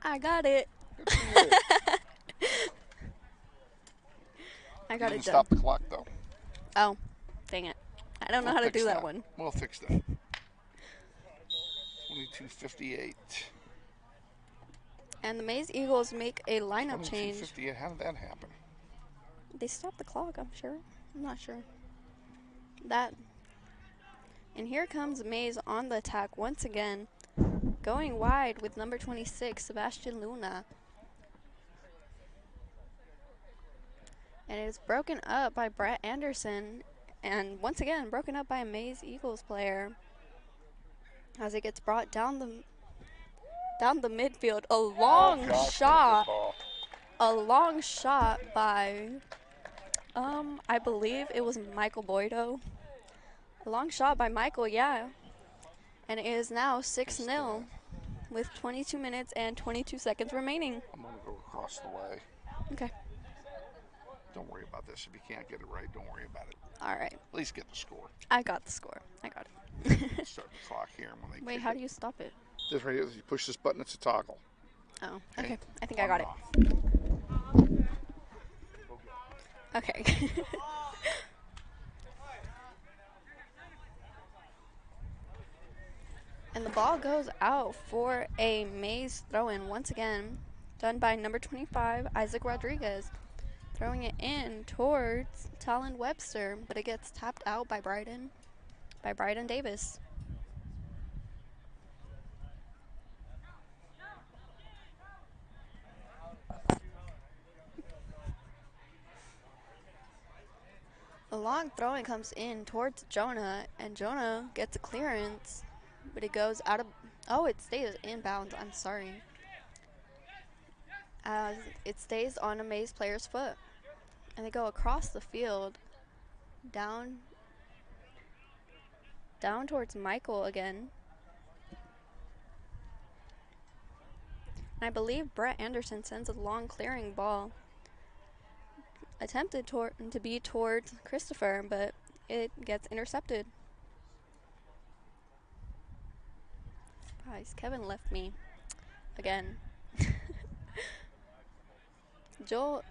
I got it. I got it done. Stop the clock, though. Oh, dang it. I don't know how to do that one. We'll fix that. 22:58. And the Maize Eagles make a lineup change. 22:58. How did that happen? They stopped the clock, I'm sure. I'm not sure. And here comes Maize on the attack once again, going wide with number 26, Sebastian Luna. And it is broken up by Brett Anderson, and once again broken up by a Maize Eagles player as it gets brought down the midfield. A long shot by I believe it was Michael Boydo. A long shot by Michael, yeah. And it is now 6-0 with 22 minutes and 22 seconds remaining. I'm gonna go across the way. Okay. Don't worry about this. If you can't get it right, don't worry about it. All right. At least get the score. I got the score. I got it. Start the clock here. When they Wait, how do you stop it? This right here, you push this button, it's a toggle. Oh, okay. I think I got it. Okay. And the ball goes out for a Maize throw-in once again, done by number 25, Isaac Rodriguez. Throwing it in towards Talon Webster, but it gets tapped out by Bryden Davis. The long throwing comes in towards Jonah, and Jonah gets a clearance, but it goes out of, oh, it stays inbounds, I'm sorry. As it stays on a Maize player's foot. And they go across the field, down towards Michael again. And I believe Brett Anderson sends a long clearing ball. Attempted to be towards Christopher, but it gets intercepted. Guys, Kevin left me again. Joel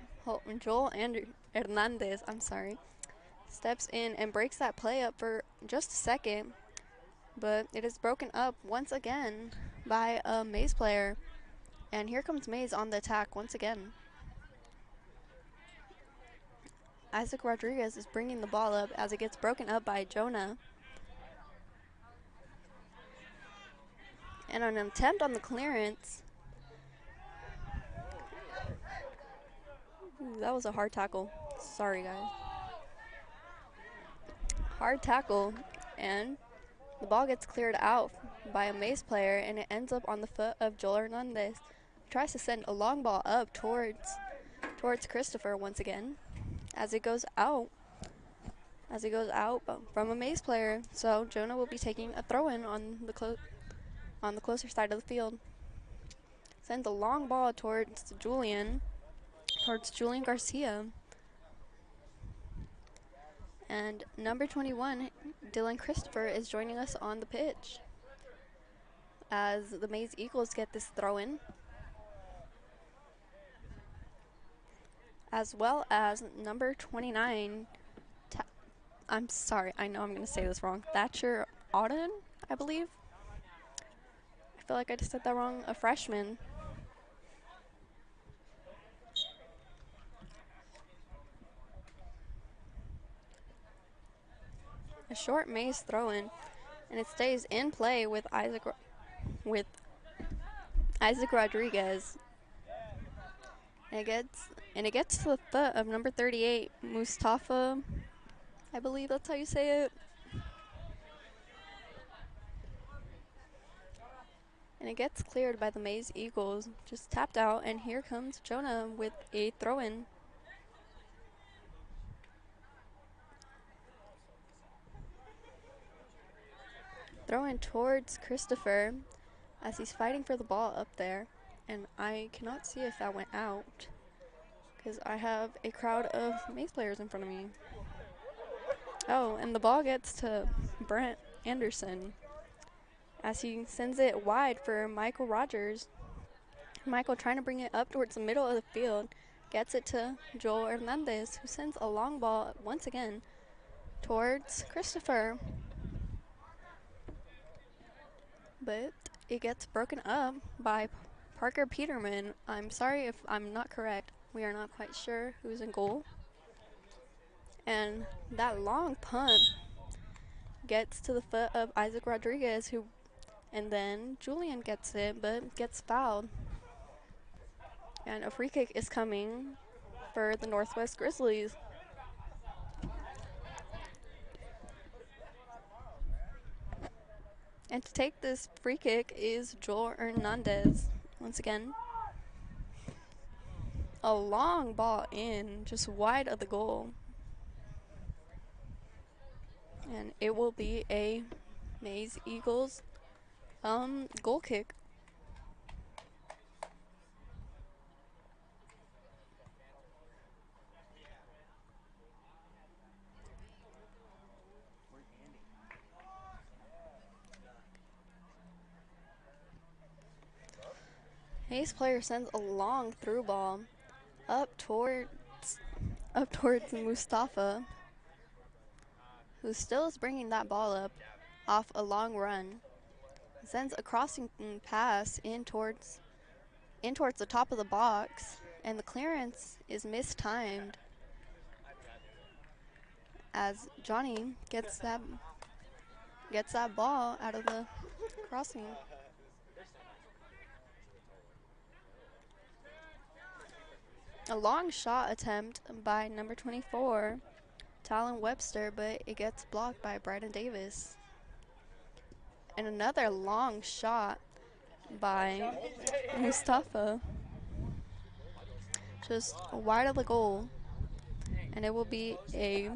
Hernandez, I'm sorry, steps in and breaks that play up for just a second, but it is broken up once again by a Maize player. And here comes Maize on the attack once again. Isaac Rodriguez is bringing the ball up as it gets broken up by Jonah. And an attempt on the clearance. Ooh, that was a hard tackle. Sorry, guys. Hard tackle, and the ball gets cleared out by a Maize player, and it ends up on the foot of Joel Hernandez. Tries to send a long ball up towards Christopher once again, as it goes out from a Maize player. So Jonah will be taking a throw-in on the closer side of the field. Sends a long ball towards Julian Garcia. And number 21, Dylan Christopher, is joining us on the pitch as the Maize Eagles get this throw-in, as well as number 29, I'm sorry, I know I'm going to say this wrong, Thatcher Auden, I believe. I feel like I just said that wrong, a freshman. A short Maize throw-in, and it stays in play with Isaac Rodriguez. And it gets to the foot of number 38, Mustafa. I believe that's how you say it. And it gets cleared by the Maize Eagles, just tapped out, and here comes Jonah with a throw-in. Throwing towards Christopher as he's fighting for the ball up there. And I cannot see if that went out because I have a crowd of Maize players in front of me. Oh, and the ball gets to Brent Anderson as he sends it wide for Michael Rogers. Michael trying to bring it up towards the middle of the field. Gets it to Joel Hernandez, who sends a long ball once again towards Christopher. But it gets broken up by Parker Peterman. I'm sorry if I'm not correct. We are not quite sure who's in goal. And that long punt gets to the foot of Isaac Rodriguez, and then Julian gets it, but gets fouled. And a free kick is coming for the Northwest Grizzlies. And to take this free kick is Joel Hernandez. Once again, a long ball in, just wide of the goal. And it will be a Maize Eagles goal kick. Maize player sends a long through ball up towards Mustafa, who still is bringing that ball up off a long run. Sends a crossing pass in towards the top of the box, and the clearance is mistimed as Johnny gets that ball out of the crossing. A long shot attempt by number 24, Talon Webster, but it gets blocked by Bryden Davis. And another long shot by Mustafa, just wide of the goal, and it will be a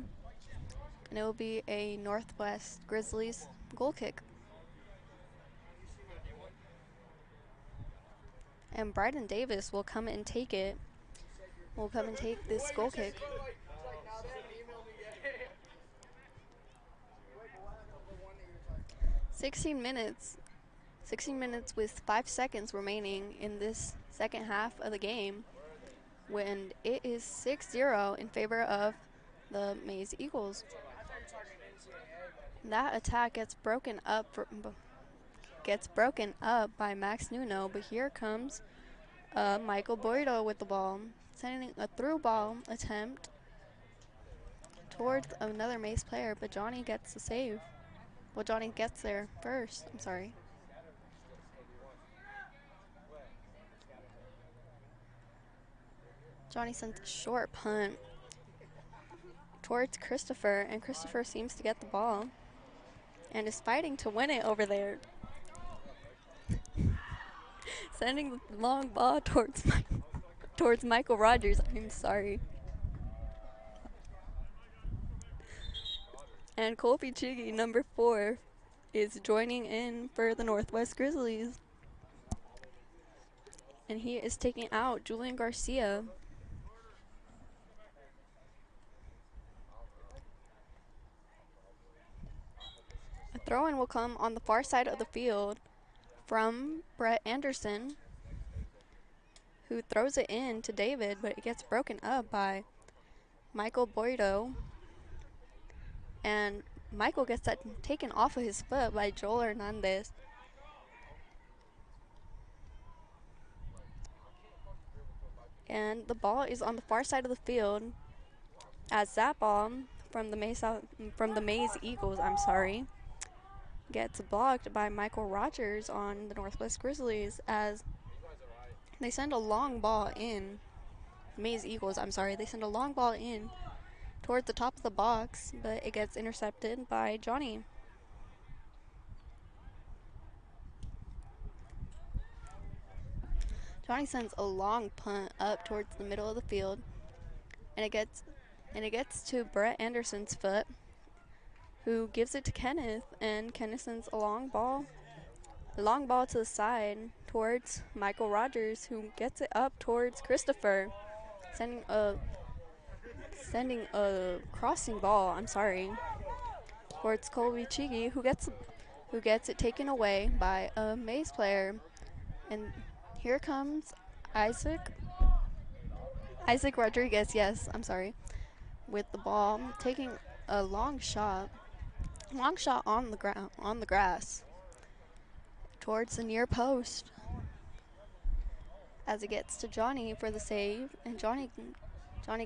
Northwest Grizzlies goal kick. And Bryden Davis will come and take it. Will come and take this goal kick. 16 minutes with 5 seconds remaining in this second half of the game, when it is 6-0 in favor of the Maize Eagles. That attack gets broken up by Max Nuno, but here comes Michael Boydo with the ball, sending a through ball attempt towards another Maize player, but Johnny gets the save. Well, Johnny gets there first, I'm sorry. Johnny sends a short punt towards Christopher, and Christopher seems to get the ball and is fighting to win it over there. Sending the long ball towards Michael Rogers, I'm sorry. And Colby Chigi, number 4, is joining in for the Northwest Grizzlies. And he is taking out Julian Garcia. A throw-in will come on the far side of the field from Brett Anderson, who throws it in to David, but it gets broken up by Michael Boydo. And Michael gets that taken off of his foot by Joel Hernandez. And the ball is on the far side of the field as that ball from the Maize Eagles, gets blocked by Michael Rogers on the Northwest Grizzlies as they send a long ball in. Maize Eagles, they send a long ball in towards the top of the box, but it gets intercepted by Johnny. Johnny sends a long punt up towards the middle of the field, and it gets to Brett Anderson's foot, who gives it to Kenneth, and Kenneth sends a long ball to the side towards Michael Rogers, who gets it up towards Christopher, sending a crossing ball, towards Colby Chigi, who gets it taken away by a Maize player. And here comes Isaac Rodriguez, with the ball, taking a long shot on the grass towards the near post as it gets to Johnny for the save, and Johnny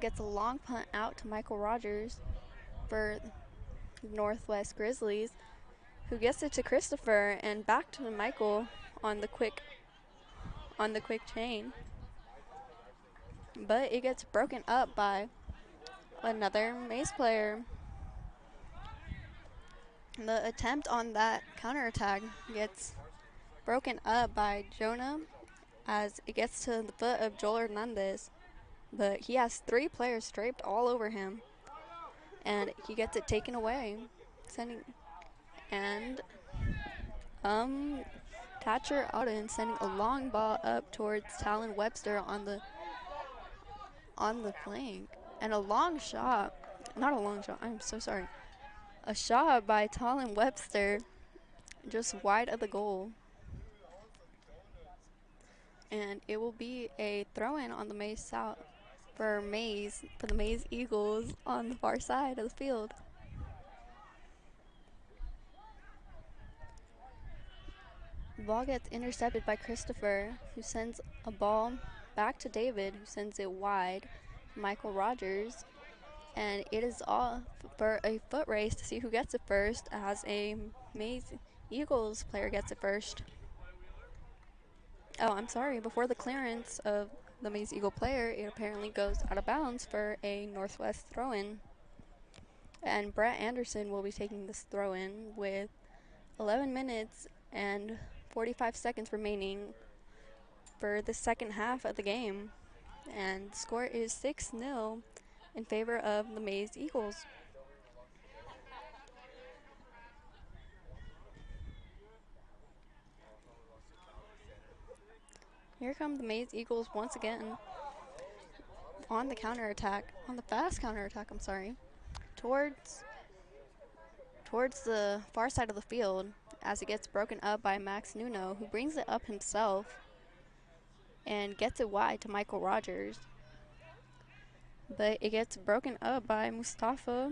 gets a long punt out to Michael Rogers for Northwest Grizzlies, who gets it to Christopher and back to Michael on the quick chain. But it gets broken up by another Maize player. The attempt on that counterattack gets broken up by Jonah as it gets to the foot of Joel Hernandez. But he has 3 players draped all over him, and he gets it taken away. Thatcher Alden sending a long ball up towards Talon Webster on the flank, and a shot by Talon Webster just wide of the goal. and it will be a throw-in on the Maize South for the Maize Eagles on the far side of the field. The ball gets intercepted by Christopher, who sends a ball back to David, who sends it wide to Michael Rogers. And it is all for a foot race to see who gets it first, as a Maize Eagles player gets it first. Oh, I'm sorry. Before the clearance of the Maize Eagle player, it apparently goes out of bounds for a Northwest throw-in. And Brett Anderson will be taking this throw-in with 11 minutes and 45 seconds remaining for the second half of the game. And the score is 6-0 in favor of the Maize Eagles. Here come the Maize Eagles once again on the fast counterattack, I'm sorry, towards the far side of the field, as it gets broken up by Max Nuno, who brings it up himself and gets it wide to Michael Rogers. But it gets broken up by Mustafa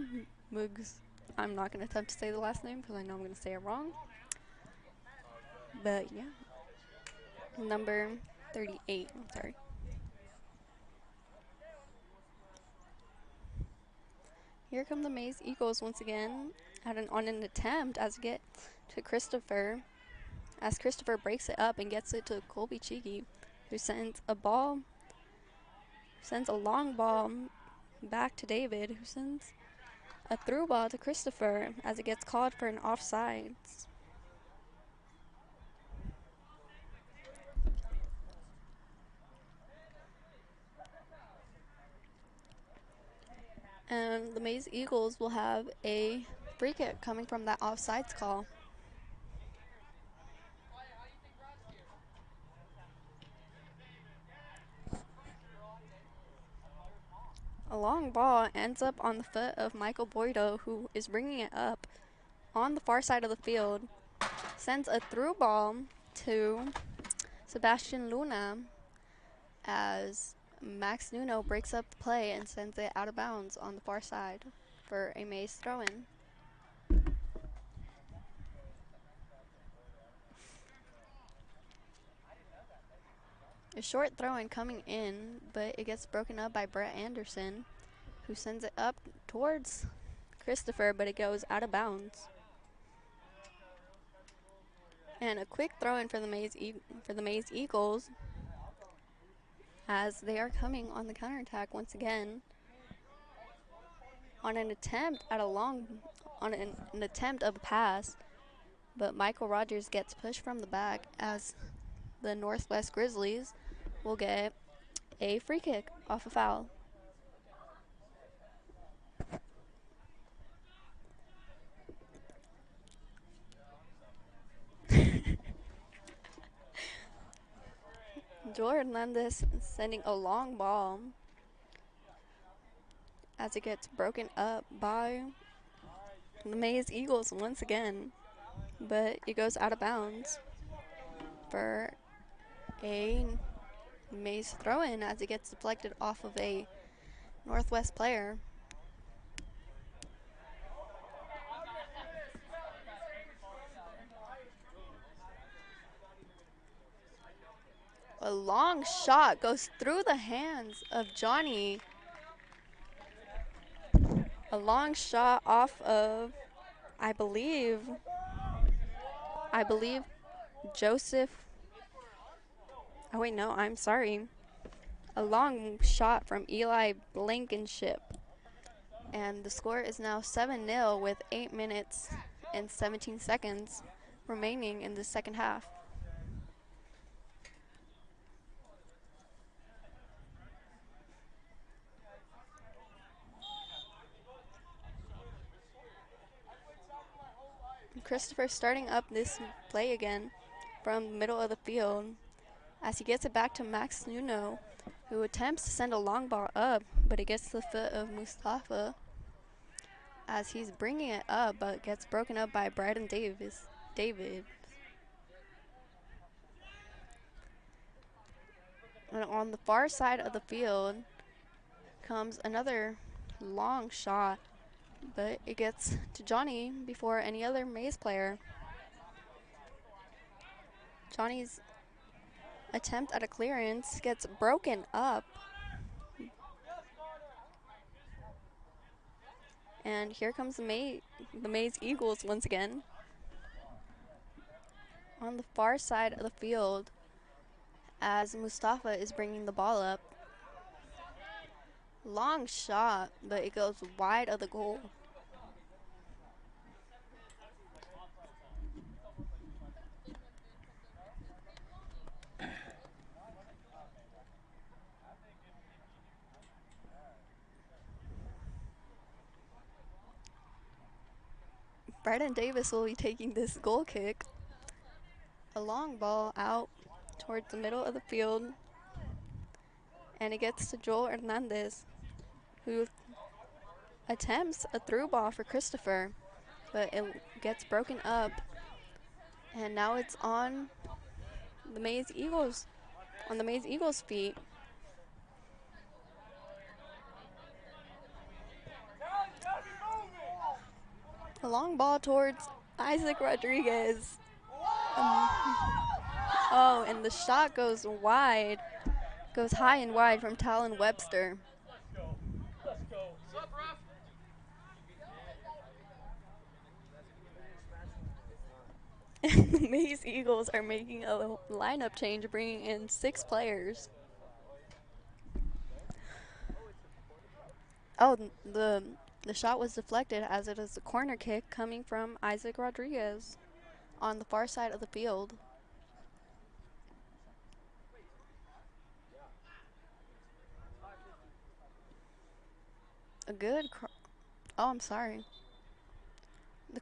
Mugs. I'm not going to attempt to say the last name because I know I'm going to say it wrong. But yeah, number 38, I'm sorry. Here come the Maize Eagles once again on an attempt as it gets to Christopher, as Christopher breaks it up and gets it to Colby Cheeky, who sends a long ball back to David, who sends a through ball to Christopher as it gets called for an offsides. And the Maize Eagles will have a free kick coming from that offsides call. A long ball ends up on the foot of Michael Boydo, who is bringing it up on the far side of the field, sends a through ball to Sebastian Luna as Max Nuno breaks up the play and sends it out of bounds on the far side for a Maize throw-in. A short throw-in coming in, but it gets broken up by Brett Anderson, who sends it up towards Christopher, but it goes out of bounds. And a quick throw-in for the Maize Eagles, as they are coming on the counterattack once again on an attempt at an attempt of a pass, but Michael Rogers gets pushed from the back as the Northwest Grizzlies will get a free kick off a foul. Joel Hernandez sending a long ball as it gets broken up by the Maize Eagles once again, but it goes out of bounds for a Maize throw-in as it gets deflected off of a Northwest player. A long shot goes through the hands of Johnny. A long shot off of, I believe Joseph. Oh wait, no, I'm sorry. A long shot from Eli Blankenship. And the score is now 7-0 with 8 minutes and 17 seconds remaining in the second half. Christopher starting up this play again from the middle of the field as he gets it back to Max Nuno, who attempts to send a long ball up, but it gets to the foot of Mustafa as he's bringing it up, but gets broken up by Bryden David. And on the far side of the field comes another long shot, but it gets to Johnny before any other Maize player. Johnny's attempt at a clearance gets broken up. And here comes the Maize Eagles once again. On the far side of the field, as Mustafa is bringing the ball up. Long shot, but it goes wide of the goal. Bryden Davis will be taking this goal kick. A long ball out towards the middle of the field. And it gets to Joel Hernandez, who attempts a through ball for Christopher, but it gets broken up. And now it's on the Maize Eagles, feet. A long ball towards Isaac Rodriguez. Oh, and the shot goes wide, goes high and wide from Talon Webster. Let's go. The Maize Eagles are making a lineup change, bringing in 6 players. Oh, the shot was deflected as it is a corner kick coming from Isaac Rodriguez on the far side of the field. A good oh, I'm sorry. The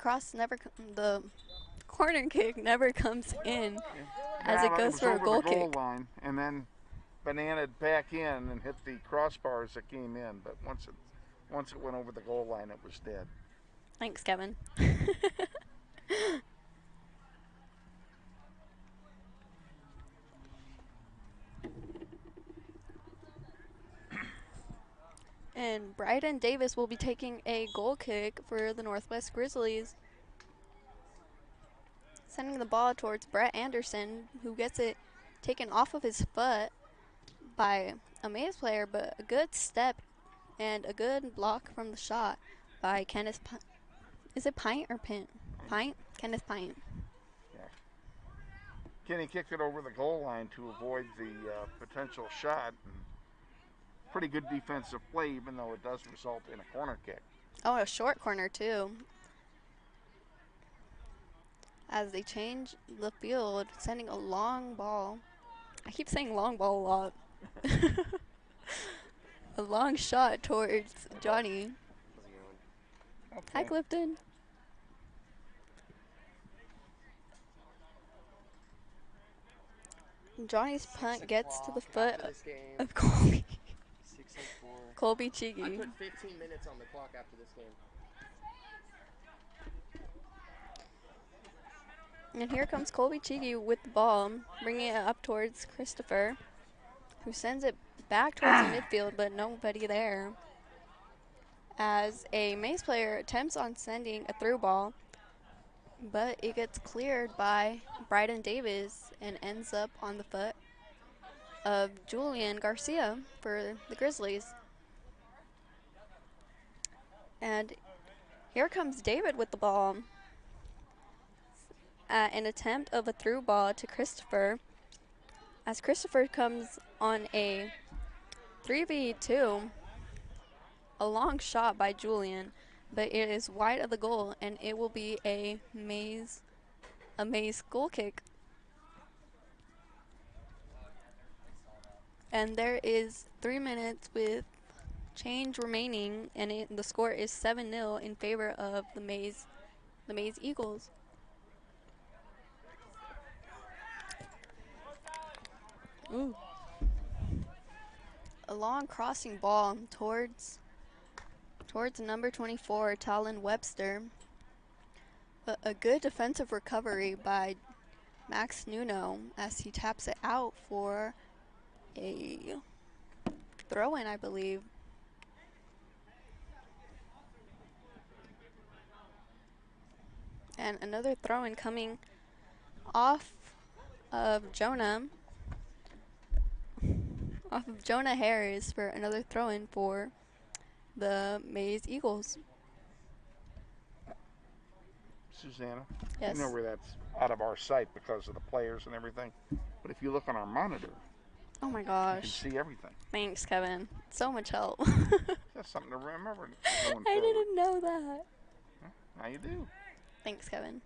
corner kick never comes in as it goes for a goal kick. Line and then bananaed back in and hit the crossbars that came in, but once it went over the goal line, it was dead. Thanks, Kevin. And Bryden Davis will be taking a goal kick for the Northwest Grizzlies. Sending the ball towards Brett Anderson, who gets it taken off of his foot by a Maize player, but a good step and a good block from the shot by Kenneth. Is it Pint or Pint? Pint? Kenneth Pint. Yeah. Kenny kicked it over the goal line to avoid the potential shot. And pretty good defensive play, even though it does result in a corner kick. Oh, a short corner too. As they change the field, sending a long ball. I keep saying long ball a lot. A long shot towards Johnny. Okay. Hi, Clifton. Johnny's punt gets to the foot of Colby. 6:04. Colby I Chigi. put 15 minutes on the clock after this game. And here comes Colby Chigi with the ball, bringing it up towards Christopher, who sends it back towards the midfield, but nobody there. As a Maize player attempts on sending a through ball, but it gets cleared by Bryden Davis and ends up on the foot of Julian Garcia for the Grizzlies. And here comes David with the ball. An attempt of a through ball to Christopher, as Christopher comes on a 3v2, a long shot by Julian, but it is wide of the goal, and it will be a Maize goal kick. And there is 3 minutes with change remaining, and the score is 7-0 in favor of the Maize Eagles. Ooh. A long crossing ball towards number 24, Talon Webster. A good defensive recovery by Max Nuno as he taps it out for a throw-in, I believe. And another throw-in coming off of Jonah. Off of Jonah Harris for another throw-in for the Maize Eagles. Susanna, Yes. you know where that's out of our sight because of the players and everything. But if you look on our monitor, Oh my you gosh. can see everything. Thanks, Kevin. So much help. That's something to remember going I forward. didn't know that. Now you do. Thanks, Kevin.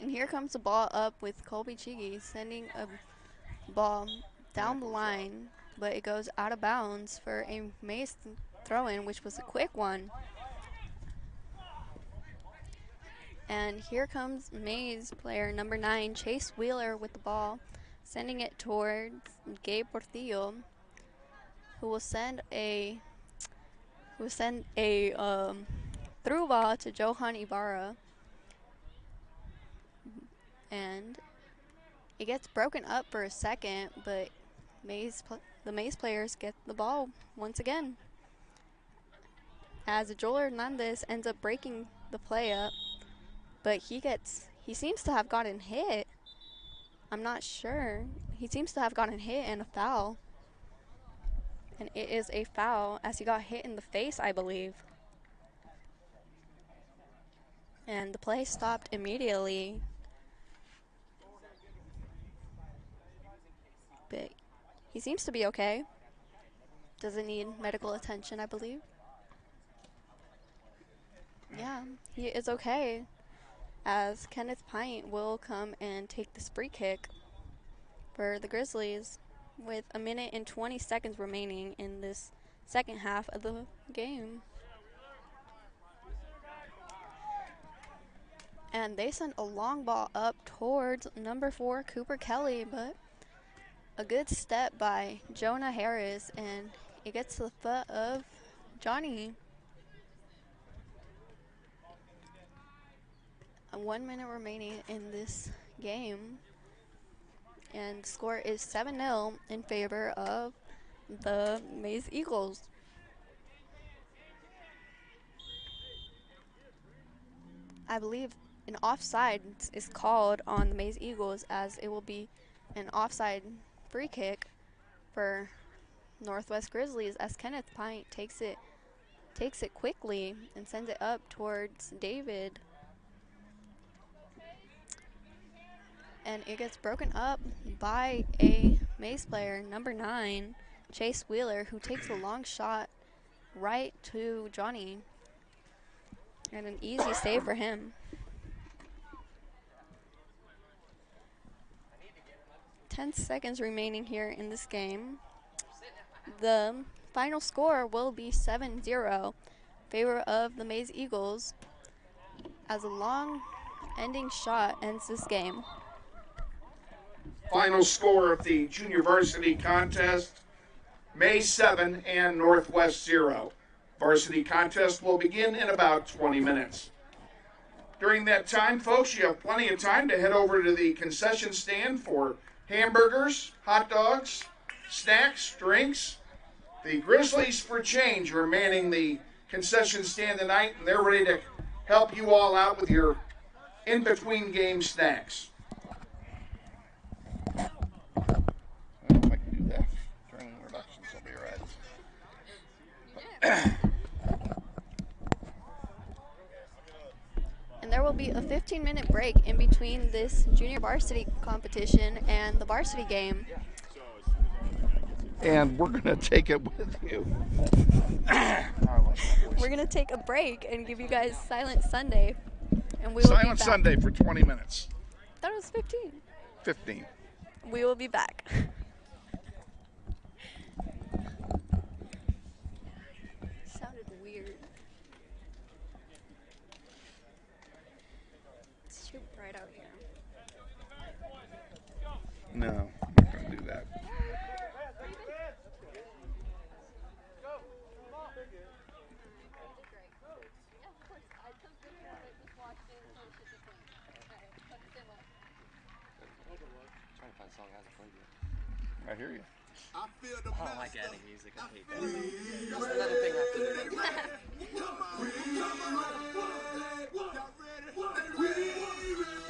And here comes the ball up with Colby Chigi sending a ball down the line, but it goes out of bounds for a Maize throw-in, which was a quick one. And here comes Maize player number 9, Chase Wheeler, with the ball, sending it towards Gabe Portillo, who will send a through ball to Johan Ibarra. And it gets broken up for a second, but the Maize players get the ball once again, as Joel Hernandez ends up breaking the play up, but he seems to have gotten hit. I'm not sure. He seems to have gotten hit and a foul. And it is a foul as he got hit in the face, I believe. And the play stopped immediately. But he seems to be okay. Doesn't need medical attention, I believe. Yeah, he is okay, as Kenneth Pint will come and take the free kick for the Grizzlies with 1 minute and 20 seconds remaining in this second half of the game. And they send a long ball up towards number 4, Cooper Kelly, but a good step by Jonah Harris, and it gets to the foot of Johnny. 1 minute remaining in this game, and the score is 7-0 in favor of the Maize Eagles. I believe an offside is called on the Maize Eagles, as it will be an offside free kick for Northwest Grizzlies, as Kenneth Pint takes it quickly and sends it up towards David. And it gets broken up by a Maize player, number 9, Chase Wheeler, who takes a long shot right to Johnny. And an easy save for him. 10 seconds remaining here in this game. The final score will be 7-0 in favor of the Maize Eagles, as a long ending shot ends this game. Final score of the junior varsity contest, Maize 7 and Northwest 0. Varsity contest will begin in about 20 minutes. During that time, folks, you have plenty of time to head over to the concession stand for hamburgers, hot dogs, snacks, drinks. The Grizzlies for Change are manning the concession stand tonight, and they're ready to help you all out with your in-between game snacks. If I can do that during introductions, I'll be right. And there will be a 15-minute break in between this junior varsity competition and the varsity game. And we're going to take it with you. We're going to take a break and give you guys Silent Sunday. And we will be Silent back. Sunday for 20 minutes. That was 15. 15. We will be back. Sounded weird. It's too bright out here. No, I'm not going to do that. I hear you. I feel the I don't like adding music. I hate that. That's another thing I have to do.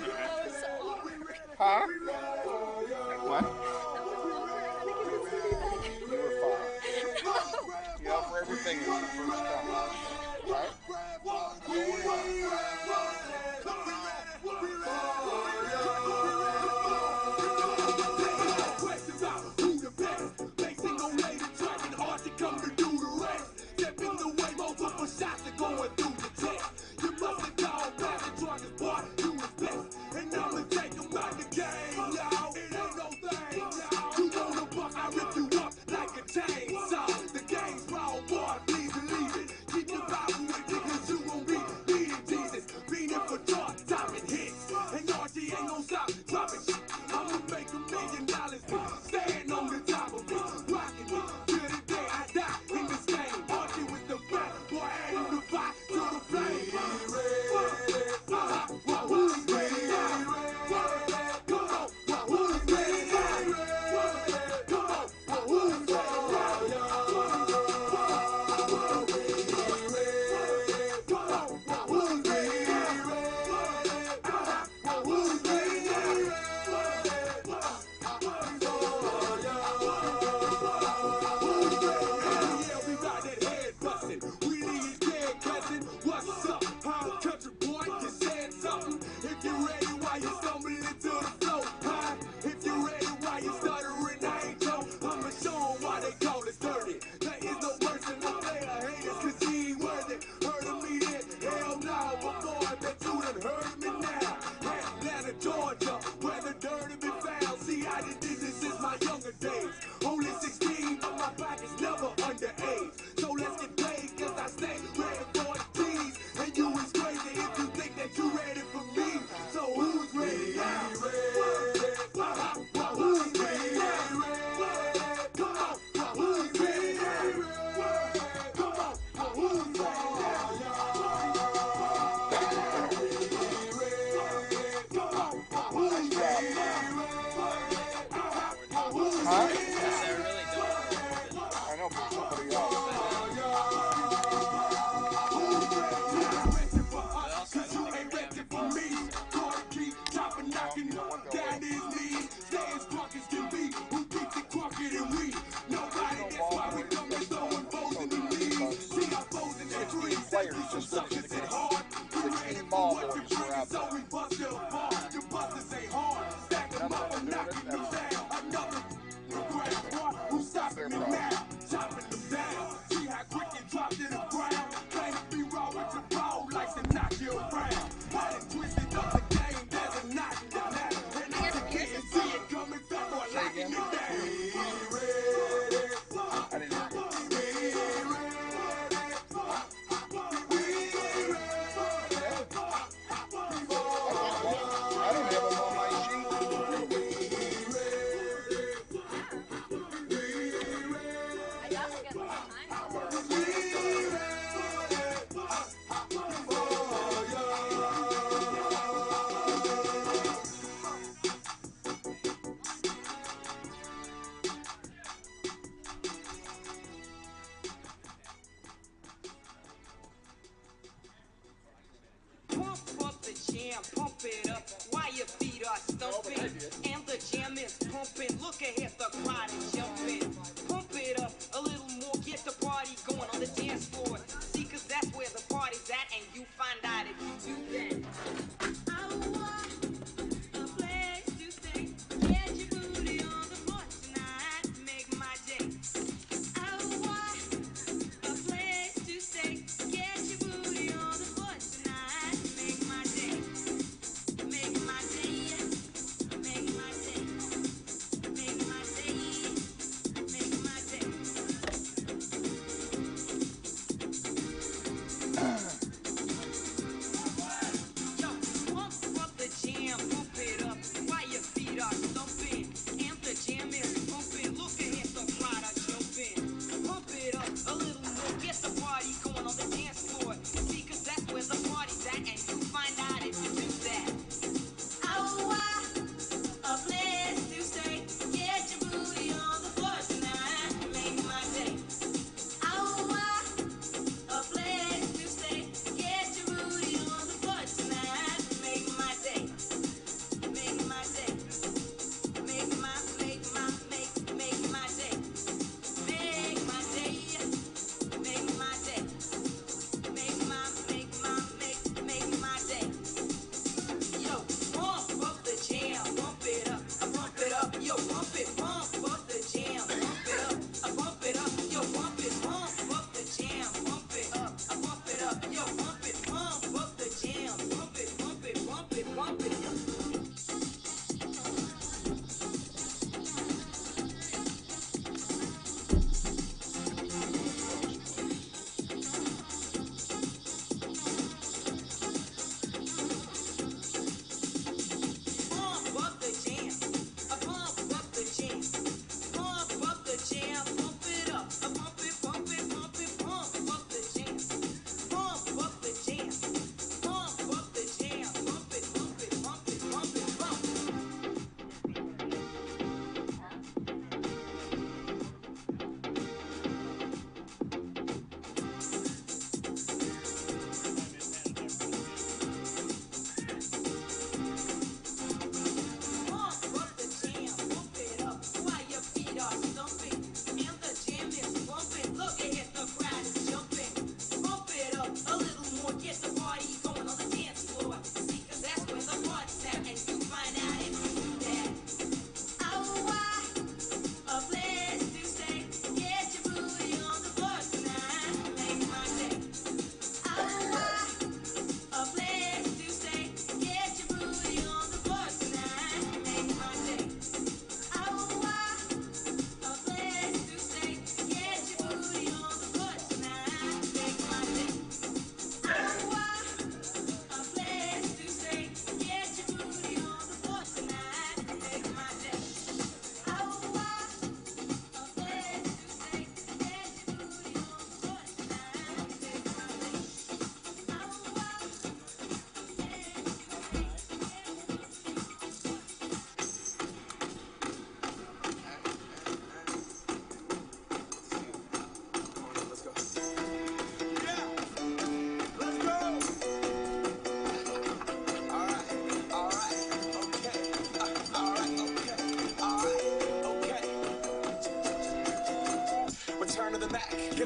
That was so awkward. Huh? What? That was awkward. I had to give this baby back. You were fine. You know, for everything, it's the first time. Right? Huh? I know, but somebody else. Players just finished the game. 16 ball boys were out there. None of them are doing it. That's their problem. Say again? I didn't hear you. I don't have them on my sheet. I got to get the time. Pump up the jam, pump it up while your feet are stumping. And the jam is pumping. Look ahead, the crowd is jumping. Pump it up a little more, get the party going on the dance floor. See, cause that's where the party's at, and you find out if you do that. I want a place to stay. Get your booty on the floor tonight, make my day. I want a place to stay. Get your booty on the floor tonight, make my day. Make my day. Make my day.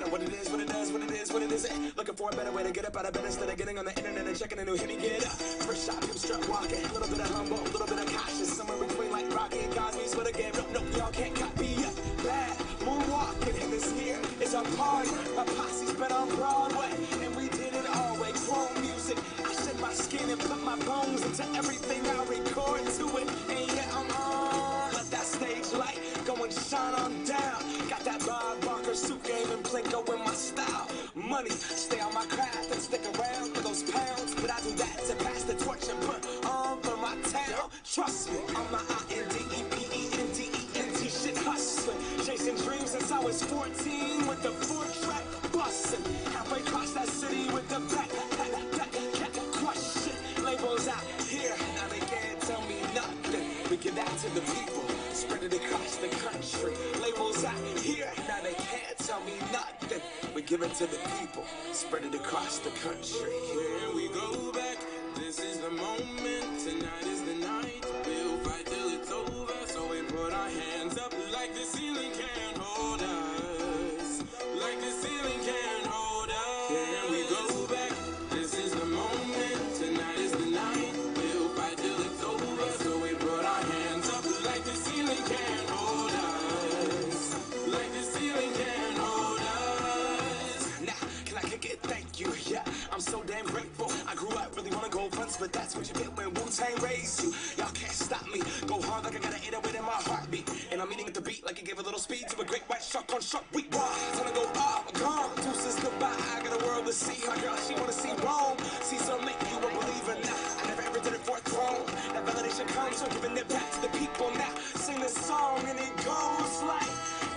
You know what it is, what it does, what it is, what it isn't. Looking for a better way to get up out of bed instead of getting on the internet and checking a new hit. Me get up. First shot, people strut walking. A little bit of humble, a little bit of cautious. Somewhere between like Rocky and Cosby's for the game. No, y'all can't copy up. Bad moonwalking. And this here is a party. My posse's been on Broadway. And we did it all way. Chrome music. I shed my skin and put my bones into everything I record to it. And yeah, I'm on. Let that stage light go and shine on down. Got that Bob Barker suit game and Plinko in my style. Money, stay on my craft and stick around for those pounds. But I do that to pass the torch and put on for my town. Trust me, I'm my INDEPENDENT shit hustling. Chasing dreams since I was 14 with the 4-track bustin'. Halfway across that city with the back crush shit. Labels out here, now they can't tell me nothing. We give that to the people, spread it across the country. Labels out here, now they can't tell me nothing. We give it to the people, spread it across the country. Here we go back, this is the moment, tonight is the night. We'll fight till it's over, so we put our hands up like the ceiling can't hold us. Like the ceiling can't hold us. Here we go back, this is the moment, tonight is the night. We'll fight till it's over, so we put our hands up like the ceiling can't hold us. Like the ceiling can't hold us. Now, can I kick it? Thank you, yeah, I'm so damn grateful. I grew up really wanna go fronts, but that's what you get when Wu-Tang raised you. Y'all can't stop me, go hard like I got an 808 in my heartbeat. And I'm eating at the beat like it gave a little speed to a great white shark on shark week. Time to go up, gone, deuces goodbye. I got a world to see, my girl, she wanna see Rome. See, so make you a believer now. I never ever did it for a throne. That validation comes, so giving it back to the people now. Sing this song and it goes like,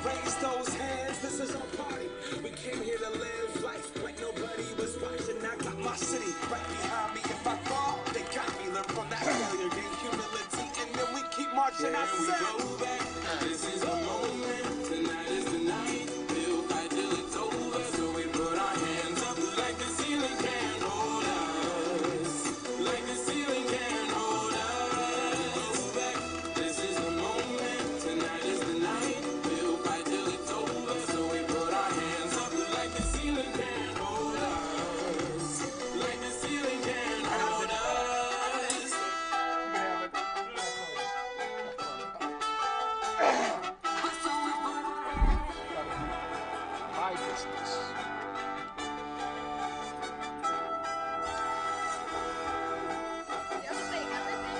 raise those hands, this is our party. We came here to live life like nobody was watching. I got my city right behind me. If I fall, they got me. Learn from that failure, gain humility, and then we keep marching. I we go back. This is the moment. Tonight is the night. We'll fight till it's over. So we put our hands up like the ceiling can't hold us. Like the ceiling can't hold us. Go back. This is the moment. Tonight is the night. We'll fight till it's over. So we put our hands up like the ceiling can't hold us. Like the ceiling can't hold us. My business. You have to say everything.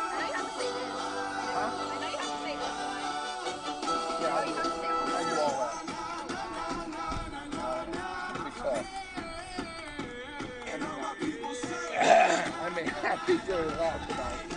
I know you have to say this. Huh? I know you have to say this one. Yeah, Oh, you have to say all I of do it. all that. I may have to be very loud tonight.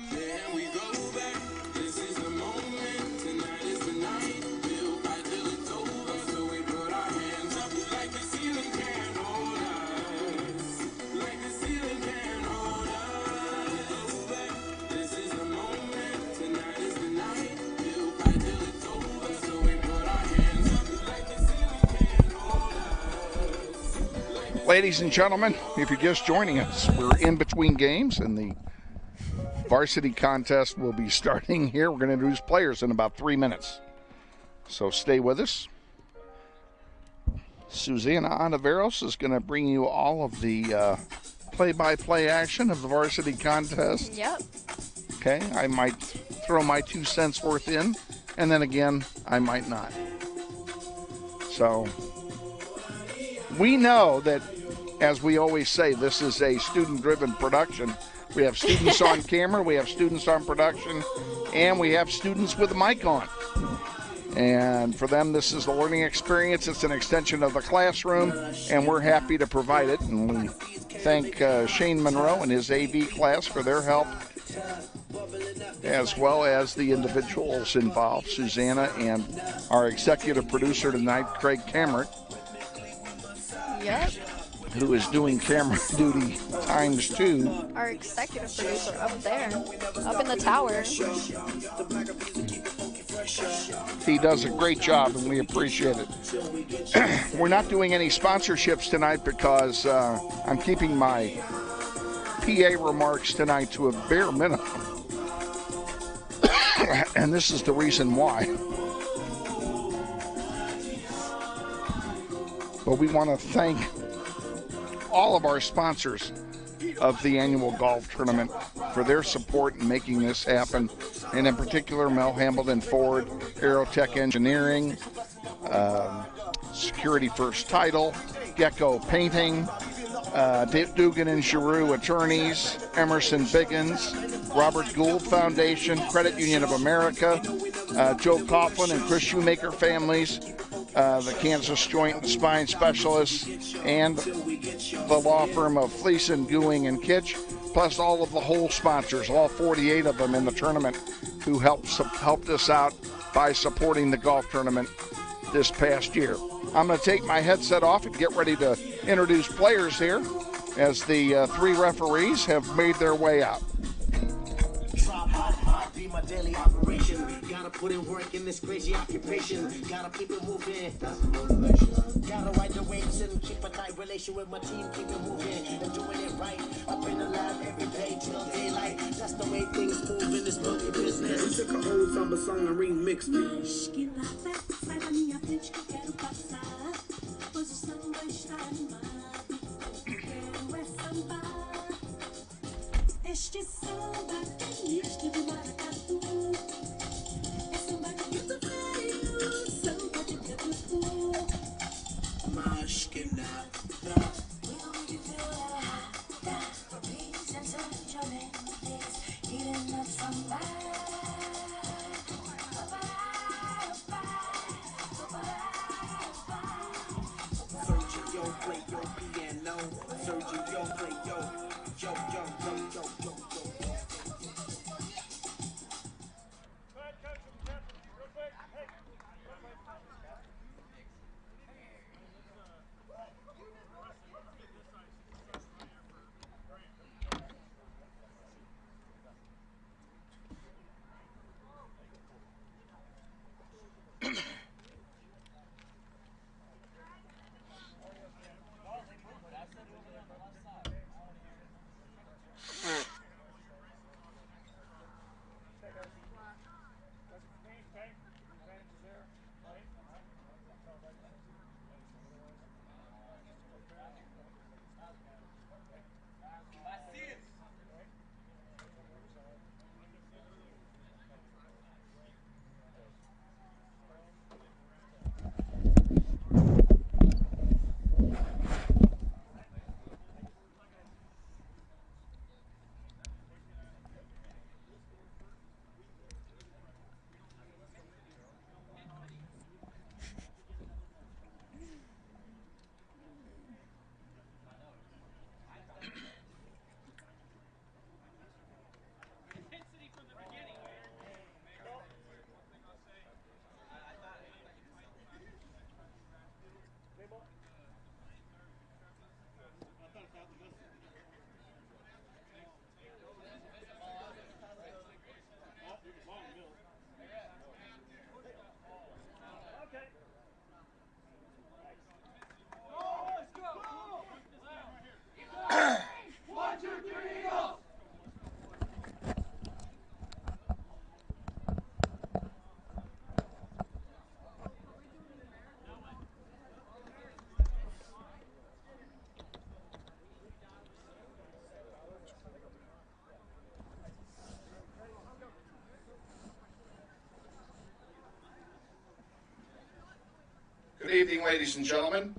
Here we go back. This is the moment. Tonight is the night. We'll fight till it's over. So we put our hands up like the ceiling can't hold us. Like the ceiling can't hold us. Go back. This is the moment. Tonight is the night. We'll fight till it's over. So we put our hands up like the ceiling can't hold us. Ladies and gentlemen, if you're just joining us, we're in between games, and the varsity contest will be starting here. We're going to introduce players in about 3 minutes, so stay with us. Susanna Ontiveros is going to bring you all of the play-by-play action of the varsity contest. Yep. Okay, I might throw my 2 cents worth in, and then again, I might not. So we know that, as we always say, this is a student-driven production. We have students on camera, we have students on production, and we have students with a mic on. And for them, this is the learning experience. It's an extension of the classroom, and we're happy to provide it. And we thank Shane Monroe and his AV class for their help, as well as the individuals involved, Susanna and our executive producer tonight, Craig Cameron. Yep. who is doing camera duty times 2. Our executive producer up there, up in the tower. He does a great job, and we appreciate it. We're not doing any sponsorships tonight because I'm keeping my PA remarks tonight to a bare minimum. And this is the reason why. But we want to thank all of our sponsors of the annual golf tournament for their support in making this happen, and in particular Mel Hambledon Ford, Aerotech Engineering, Security First Title, Gecko Painting, Dugan and Giroux Attorneys, Emerson Biggins, Robert Gould Foundation, Credit Union of America, Joe Coughlin and Chris Shoemaker Families, the Kansas Joint and Spine Specialists, and the law firm of Fleeson, Gooing, and Kitch, plus all of the whole sponsors, all 48 of them in the tournament, who helped us out by supporting the golf tournament this past year. I'm going to take my headset off and get ready to introduce players here as the 3 referees have made their way out. Be my daily operation. Gotta put in work in this crazy occupation. Gotta keep it moving. That's the motivation. Gotta ride the waves and keep a tight relation with my team. Keep it moving and doing it right. Up in the lab every day till daylight. That's the way things move in this monkey business. We took an old samba song and remixed it. Este samba tem misto de maracatu. É samba de preto velho, samba de preto escuro. Mas que nada. We don't need to for peace and sunshine and peace. Eating that samba. Sergio, play your piano. Sergio, play yo. Yo, yo, yo, yo, yo, yo. Good evening, ladies and gentlemen.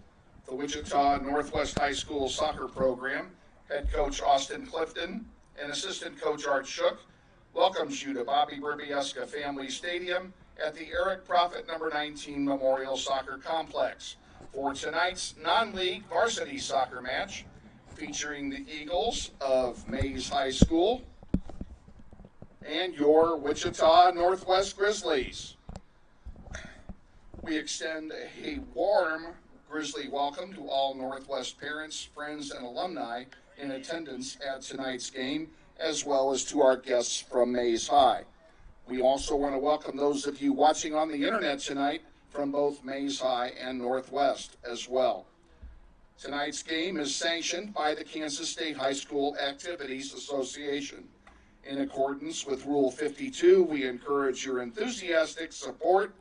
The Wichita Northwest High School soccer program, head coach Austin Clifton and assistant coach Art Shook welcomes you to Bobby Bribiesca Family Stadium at the Eric Prophet No. 19 Memorial Soccer Complex for tonight's non-league varsity soccer match featuring the Eagles of Maize High School and your Wichita Northwest Grizzlies. We extend a warm Grizzly welcome to all Northwest parents, friends, and alumni in attendance at tonight's game, as well as to our guests from Maize High. We also want to welcome those of you watching on the internet tonight from both Maize High and Northwest as well. Tonight's game is sanctioned by the Kansas State High School Activities Association. In accordance with Rule 52, we encourage your enthusiastic support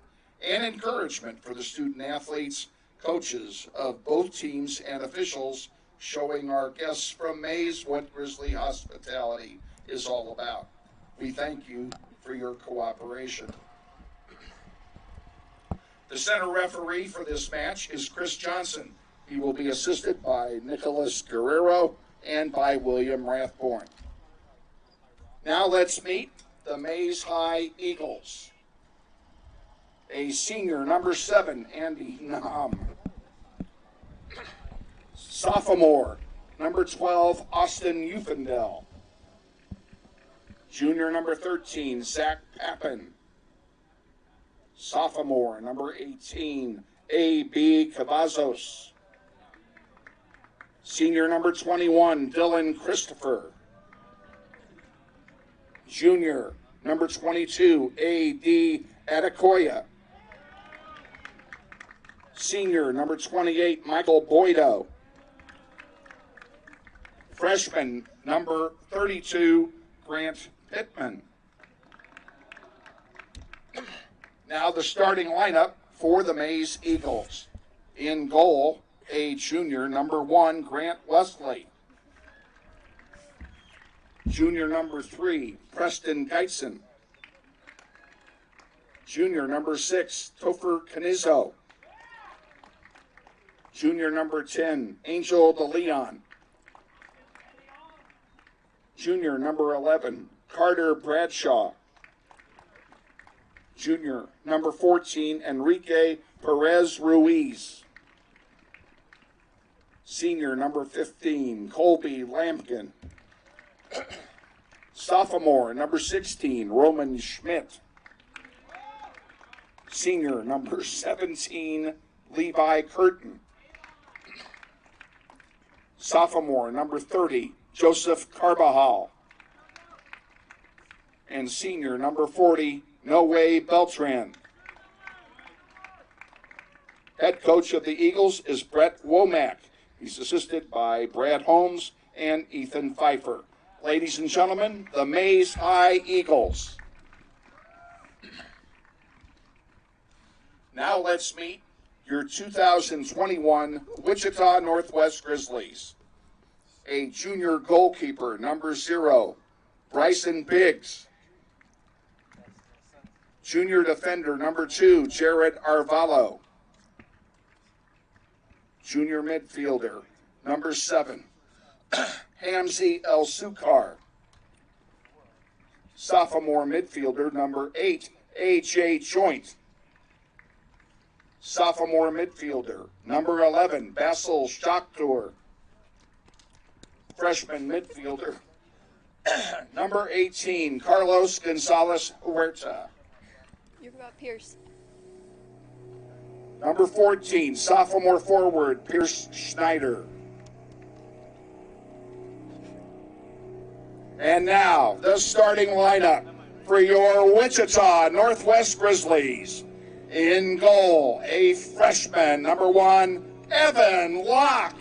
and encouragement for the student athletes, coaches of both teams, and officials, showing our guests from Maize what Grizzly hospitality is all about. We thank you for your cooperation. The center referee for this match is Chris Johnson. He will be assisted by Nicholas Guerrero and by William Rathborn. Now let's meet the Maize High Eagles. A senior, number 7, Andy Nam. Sophomore, number 12, Austin Ufendel. Junior, number 13, Zach Pappin. Sophomore, number 18, A.B. Cavazos. Senior, number 21, Dylan Christopher. Junior, number 22, A.D. Adekoya. Senior, number 28, Michael Boydo. Freshman, number 32, Grant Pittman. Now the starting lineup for the Maize Eagles. In goal, a junior, number 1, Grant Wesley. Junior, number 3, Preston Geitzen. Junior, number 6, Topher Canizo. Junior, number 10, Angel DeLeon. Junior, number 11, Carter Bradshaw. Junior, number 14, Enrique Perez Ruiz. Senior, number 15, Colby Lampkin. Sophomore, number 16, Roman Schmidt. Senior, number 17, Levi Curtin. Sophomore, number 30, Joseph Carbajal. And senior, number 40, Noe Beltran. Head coach of the Eagles is Brett Womack. He's assisted by Brad Holmes and Ethan Pfeiffer. Ladies and gentlemen, the Maize High Eagles. Now let's meet your 2021 Wichita Northwest Grizzlies. A junior goalkeeper, number 0, Bryson Biggs. Junior defender, number 2, Jared Arvalo. Junior midfielder, number 7, Hamzi El Sukar. Sophomore midfielder, number 8, A.J. Joint. Sophomore midfielder, number 11, Basil Shaktur. Freshman midfielder, number 18, Carlos Gonzalez Huerta. You forgot Pierce. Number 14, sophomore forward, Pierce Schneider. And now, the starting lineup for your Wichita Northwest Grizzlies. In goal, a freshman, number 1, Evan Locke.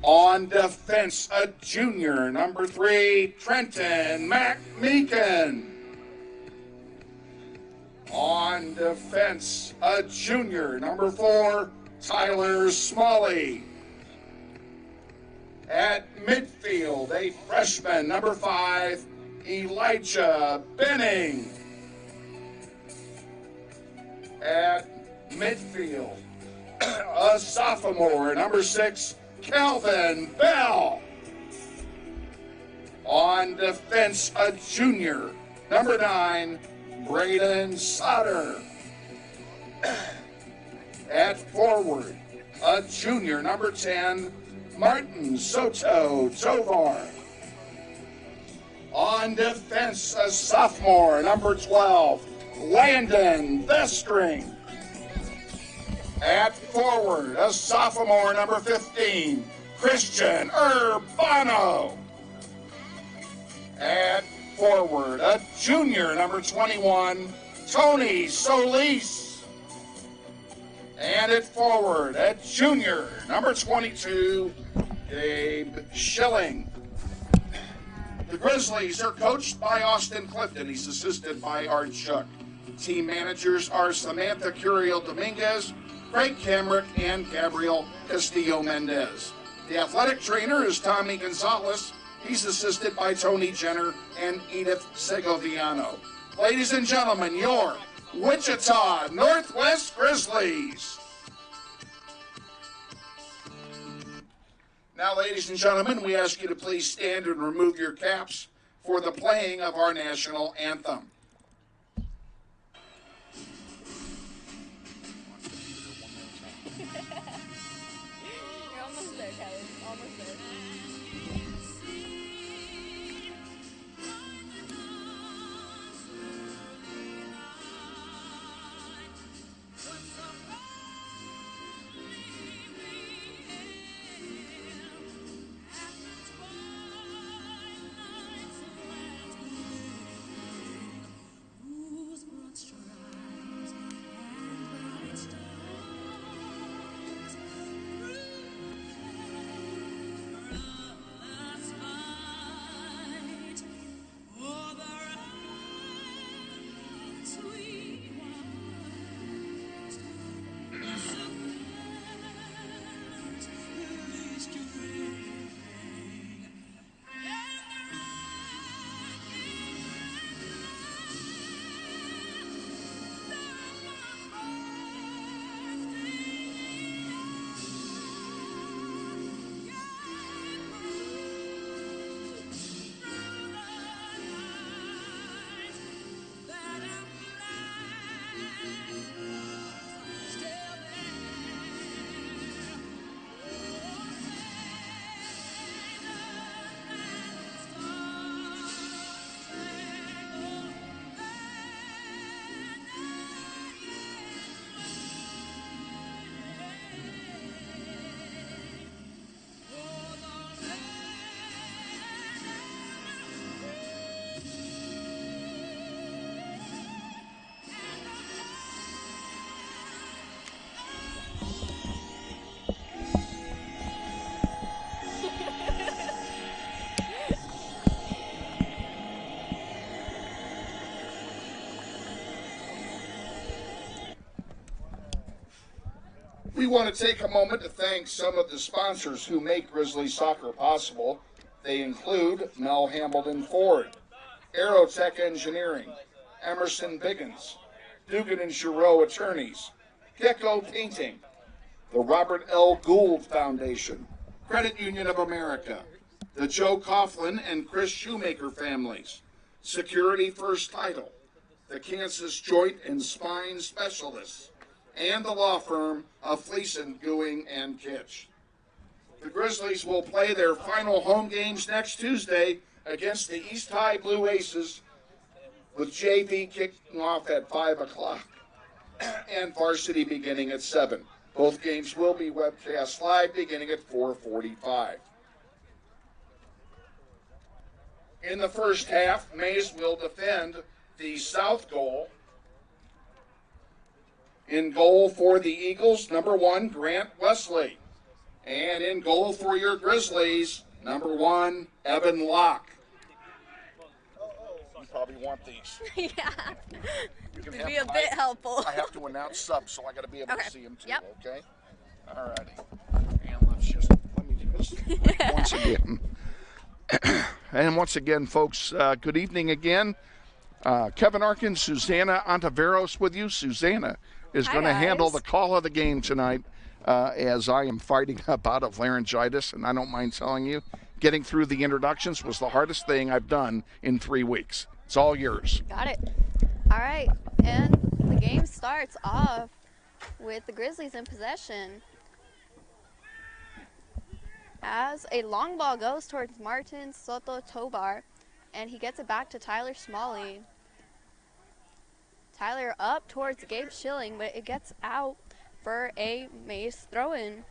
On defense, a junior, number 3, Trenton McMeekin. On defense, a junior, number 4, Tyler Smalley. At midfield, a freshman, number 5, Elijah Benning. At midfield, a sophomore, number 6, Calvin Bell. On defense, a junior, number 9, Braden Sutter. At forward, a junior, number 10, Martin Soto Tovar. On defense, a sophomore, number 12, Landon Vestring. At forward, a sophomore, number 15, Christian Urbano. At forward, a junior, number 21, Tony Solis. And at forward, a junior, number 22, Gabe Schilling. The Grizzlies are coached by Austin Clifton. He's assisted by Art Shuck. Team managers are Samantha Curiel Dominguez, Craig Camrick, and Gabriel Castillo Mendez. The athletic trainer is Tommy Gonzalez. He's assisted by Tony Jenner and Edith Segoviano. Ladies and gentlemen, your Wichita Northwest Grizzlies. Now, ladies and gentlemen, we ask you to please stand and remove your caps for the playing of our national anthem. You're almost there, Kelly. Almost there. We want to take a moment to thank some of the sponsors who make Grizzly Soccer possible. They include Mel Hambledon Ford, Aerotech Engineering, Emerson Biggins, Dugan and Giroux Attorneys, Gecko Painting, the Robert L. Gould Foundation, Credit Union of America, the Joe Coughlin and Chris Shoemaker families, Security First Title, the Kansas Joint and Spine Specialists, and the law firm of Fleeson, Gooing, and Kitch. The Grizzlies will play their final home games next Tuesday against the East High Blue Aces, with JV kicking off at 5 o'clock and Varsity beginning at 7. Both games will be webcast live beginning at 4:45. In the first half, Maize will defend the south goal. In goal for the Eagles, number 1, Grant Wesley. And in goal for your Grizzlies, number 1, Evan Locke. You probably want these. Yeah. You can Be a bit helpful. I have to announce subs, so I got to be able to see them too, Yep. okay? All righty. And let me just once again. And once again, folks, good evening again. Kevin Arkin, Susanna Ontiveros with you. Susanna is going to handle the call of the game tonight as I am fighting a bout of laryngitis, and I don't mind telling you, getting through the introductions was the hardest thing I've done in 3 weeks. It's all yours. Got it. All right, and the game starts off with the Grizzlies in possession as a long ball goes towards Martin Soto Tobar, and he gets it back to Tyler Smalley. Tyler up towards Gabe Schilling, but it gets out for a Maize throw-in.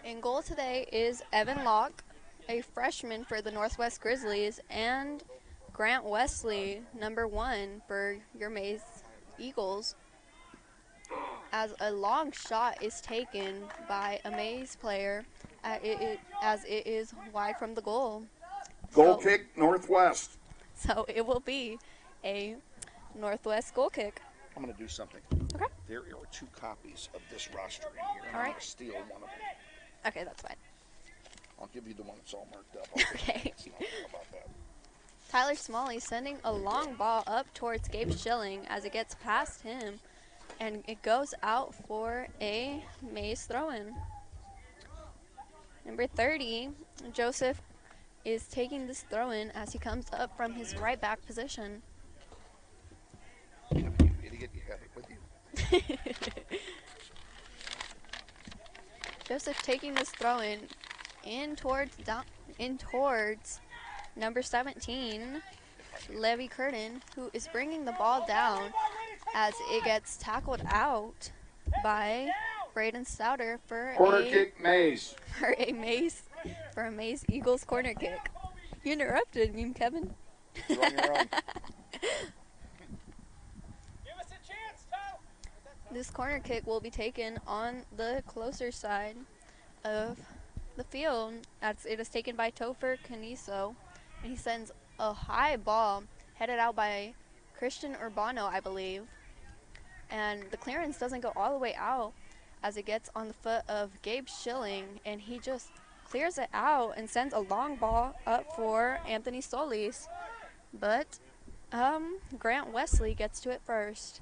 In goal today is Evan Locke, a freshman for the Northwest Grizzlies, and Grant Wesley, number 1 for your Maize Eagles, as a long shot is taken by a Maize player as it is wide from the goal. Goal kick, Northwest. So it will be a Northwest goal kick. I'm going to do something. Okay. There are 2 copies of this roster in here, and All I'm right. going to steal one of them. Okay, that's fine. I'll give you the one that's all marked up. Okay. So how about that? Tyler Smalley sending a long ball up towards Gabe Schilling as it gets past him, and it goes out for a Maize throw-in. Number 30, Joseph is taking this throw-in as he comes up from his right back position. You idiot, you have it with you. Joseph taking this throw-in in towards number 17, Levy Curtin, who is bringing the ball down as it gets tackled out by Braden Souter for Corner kick, Maize. for a Maize Eagles corner kick. You interrupted me, Kevin. You're on your own. This corner kick will be taken on the closer side of the field as it is taken by Topher Caniso, and he sends a high ball headed out by Christian Urbano, I believe, and the clearance doesn't go all the way out as it gets on the foot of Gabe Schilling, and he just clears it out and sends a long ball up for Anthony Solis, but Grant Wesley gets to it first.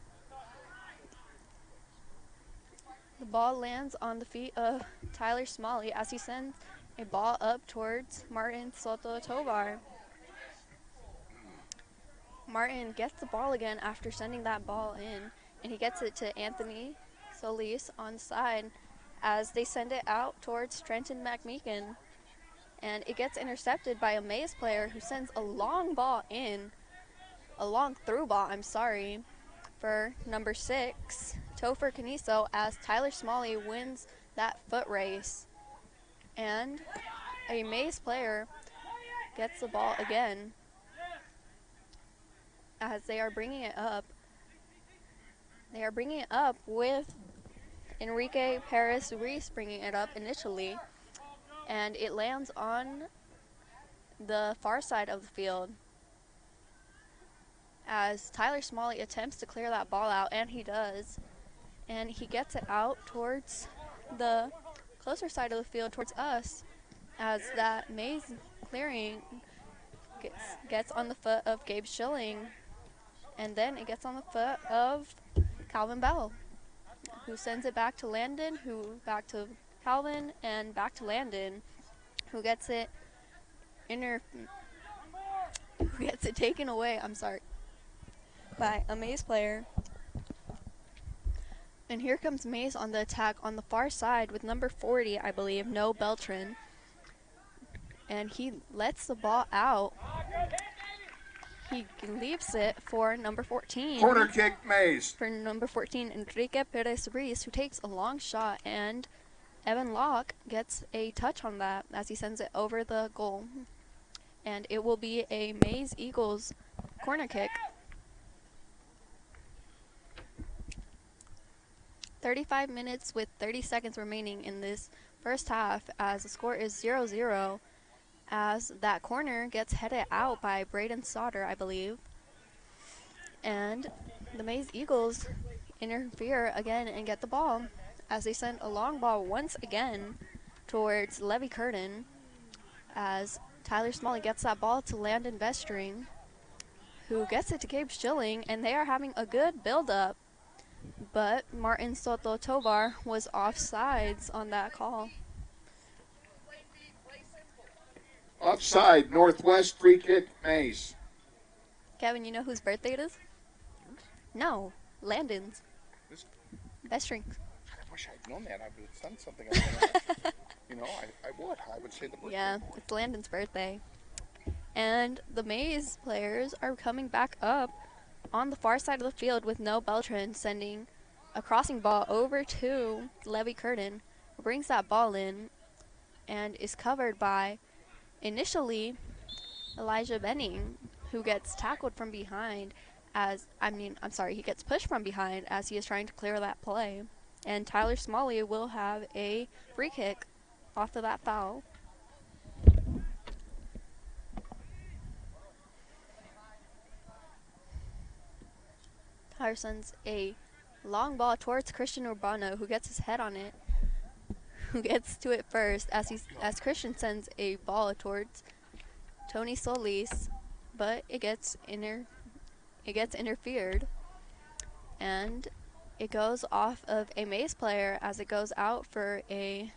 The ball lands on the feet of Tyler Smalley as he sends a ball up towards Martin Soto Tovar. Martin gets the ball again after sending that ball in, and he gets it to Anthony Solis on the side as they send it out towards Trenton McMeekin. And it gets intercepted by a Maize player who sends a long ball in, a long through ball, for number 6, Topher Caniso, as Tyler Smalley wins that foot race. And a Maize player gets the ball again as they are bringing it up. They are bringing it up with Enrique Perez Ruiz bringing it up initially, and it lands on the far side of the field as Tyler Smalley attempts to clear that ball out, and he does. And he gets it out towards the closer side of the field, towards us, as that Maize clearing gets on the foot of Gabe Schilling, and then it gets on the foot of Calvin Bell, who sends it back to Landon, who back to Calvin, and back to Landon, who gets it taken away, by a Maize player. And here comes Maize on the attack on the far side with number 40, I believe, No Beltran. And he lets the ball out. He leaves it for number 14. Corner kick, Maize. For number 14, Enrique Perez Ruiz, who takes a long shot, and Evan Locke gets a touch on that as he sends it over the goal. And it will be a Maize Eagles corner kick. 35 minutes with 30 seconds remaining in this first half as the score is 0-0 as that corner gets headed out by Braden Sauter, I believe. And the Maize Eagles interfere again and get the ball as they send a long ball once again towards Levy Curtin as Tyler Smalley gets that ball to Landon Vestring, who gets it to Gabe Schilling, and they are having a good build-up. But Martin Soto Tovar was offsides on that call. Offside, Northwest, free kick, Maize. Kevin, you know whose birthday it is? No, Landon's. Vestring. I wish I'd known that. I would have done something. I would say the birthday. Yeah, it's Landon's birthday. And the Maize players are coming back up on the far side of the field with No Beltran sending a crossing ball over to Levy Curtin, who brings that ball in and is covered by initially Elijah Benning, who gets tackled from behind he gets pushed from behind as he is trying to clear that play. And Tyler Smalley will have a free kick off of that foul. Tyler sends a long ball towards Christian Urbano, who gets his head on it, who gets to it first as Christian sends a ball towards Tony Solis, but it gets interfered, and it goes off of a Maize player as it goes out for a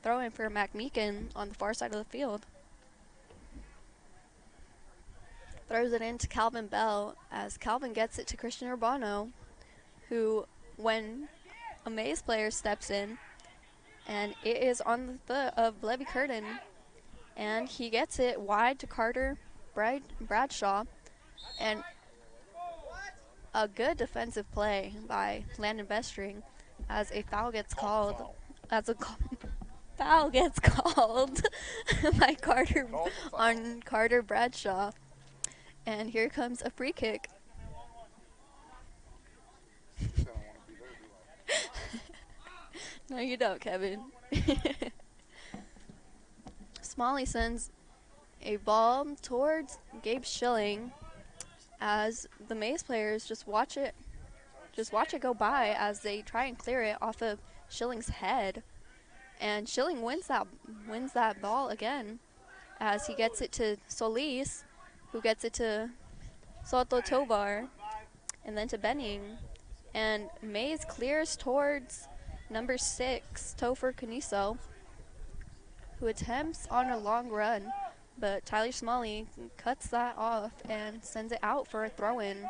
throw-in for Mac Meekin on the far side of the field. Throws it into Calvin Bell as Calvin gets it to Christian Urbano, who, when a Maize player steps in, and it is on the foot of Levy Curtin, and he gets it wide to Carter Bradshaw, and a good defensive play by Landon Bestring as a foul gets called. Foul gets called by Carter on Carter Bradshaw. And here comes a free kick. No, you don't, Kevin. Smalley sends a ball towards Gabe Schilling as the Maize players just watch it go by as they try and clear it off of Schilling's head. And Schilling wins that ball again as he gets it to Solis, who gets it to Soto Tovar, and then to Benning. And Maize clears towards number 6, Topher Caniso, who attempts on a long run, but Tyler Smalley cuts that off and sends it out for a throw-in.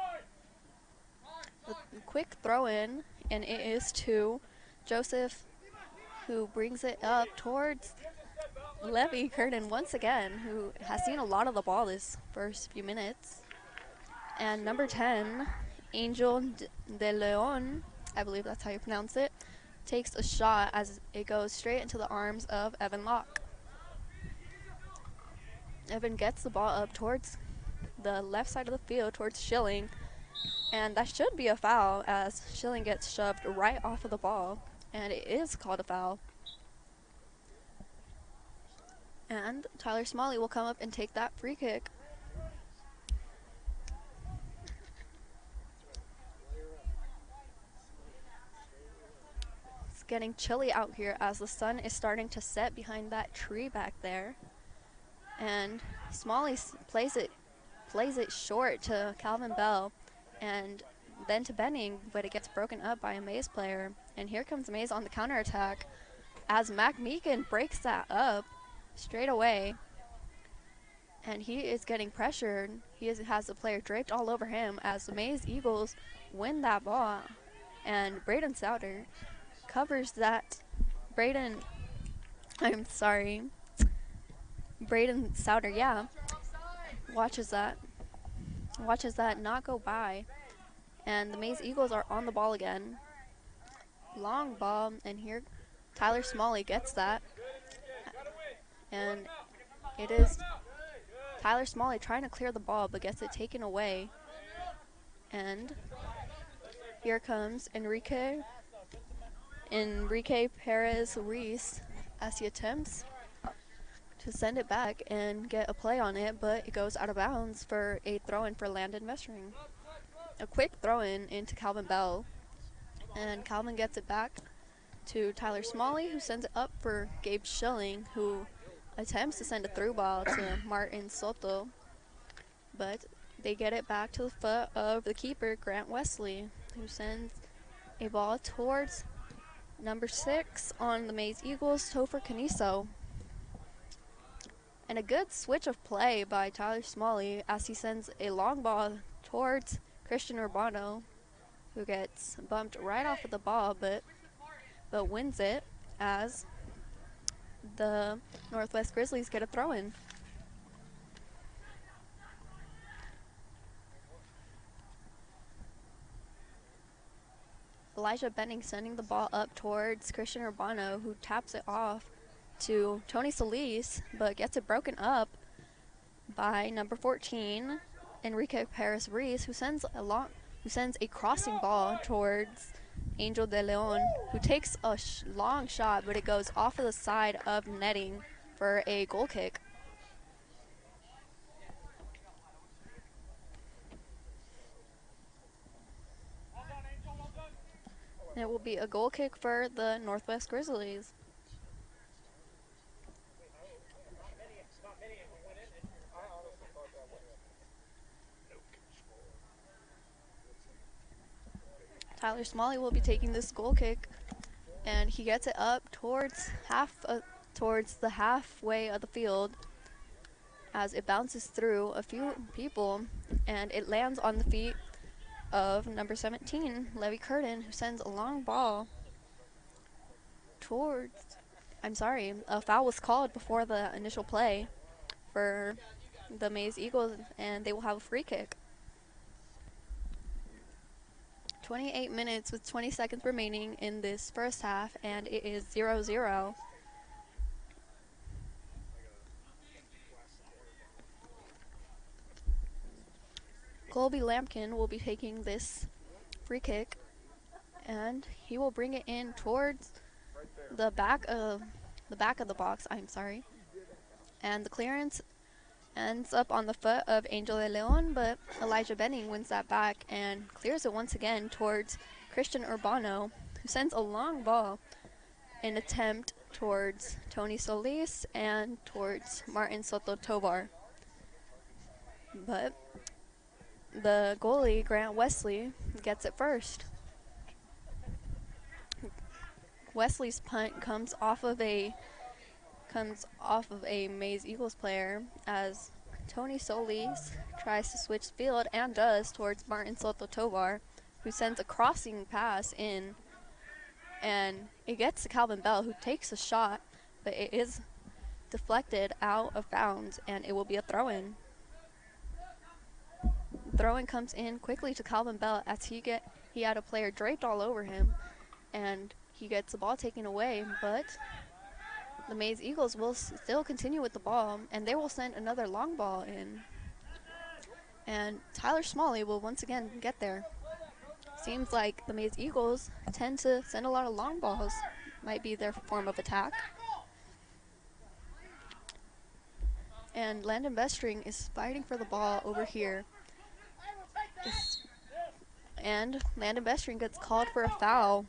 A quick throw-in, and it is to Joseph, who brings it up towards Levy Curtin once again, who has seen a lot of the ball this first few minutes. And number 10, Angel de Leon, I believe that's how you pronounce it, takes a shot as it goes straight into the arms of Evan Locke. Evan gets the ball up towards the left side of the field, towards Schilling, and that should be a foul as Schilling gets shoved right off of the ball, and it is called a foul. And Tyler Smalley will come up and take that free kick. It's getting chilly out here as the sun is starting to set behind that tree back there. And Smalley plays it short to Calvin Bell and then to Benning, but it gets broken up by a Maize player. And here comes Maize on the counterattack as Mac Meekin breaks that up straight away. And he is getting pressured. He has the player draped all over him as the Maize Eagles win that ball. And Braden Souter covers that. Braden Souter, watches that not go by. And the Maize Eagles are on the ball again. Long ball, and here Tyler Smalley gets that. And it is Tyler Smalley trying to clear the ball, but gets it taken away. And here comes Enrique Perez Ruiz as he attempts to send it back and get a play on it, but it goes out of bounds for a throw-in for Landon Mestring. A quick throw-in into Calvin Bell, and Calvin gets it back to Tyler Smalley, who sends it up for Gabe Schilling, who attempts to send a through ball to Martin Soto, but they get it back to the foot of the keeper, Grant Wesley, who sends a ball towards number 6 on the Maize Eagles, Topher Caniso. And a good switch of play by Tyler Smalley as he sends a long ball towards Christian Urbano, who gets bumped right off of the ball, but wins it as the Northwest Grizzlies get a throw-in. Elijah Benning sending the ball up towards Christian Urbano, who taps it off to Tony Solis, but gets it broken up by number 14, Enrique Perez-Reese, who sends a crossing ball towards Angel de Leon, who takes a long shot, but it goes off of the side of netting for a goal kick. And it will be a goal kick for the Northwest Grizzlies. Tyler Smalley will be taking this goal kick, and he gets it up towards the halfway of the field as it bounces through a few people, and it lands on the feet of number 17, Levy Curtin, who sends a long ball towards, a foul was called before the initial play for the Maize Eagles, and they will have a free kick. 28 minutes with 20 seconds remaining in this first half, and it is 0-0. Colby Lampkin will be taking this free kick, and he will bring it in towards the back of the box, and the clearance ends up on the foot of Angel de Leon, but Elijah Benning wins that back and clears it once again towards Christian Urbano, who sends a long ball in attempt towards Tony Solis and towards Martin Soto Tovar. But the goalie, Grant Wesley, gets it first. Wesley's punt comes off of a Maize Eagles player as Tony Solis tries to switch field and does towards Martin Soto Tovar, who sends a crossing pass in, and it gets to Calvin Bell, who takes a shot, but it is deflected out of bounds, and it will be a throw-in. Throw-in comes in quickly to Calvin Bell as he had a player draped all over him, and he gets the ball taken away, but the Maize Eagles will still continue with the ball, and they will send another long ball in. And Tyler Smalley will once again get there. Seems like the Maize Eagles tend to send a lot of long balls. Might be their form of attack. And Landon Bestring is fighting for the ball over here. And Landon Bestring gets called for a foul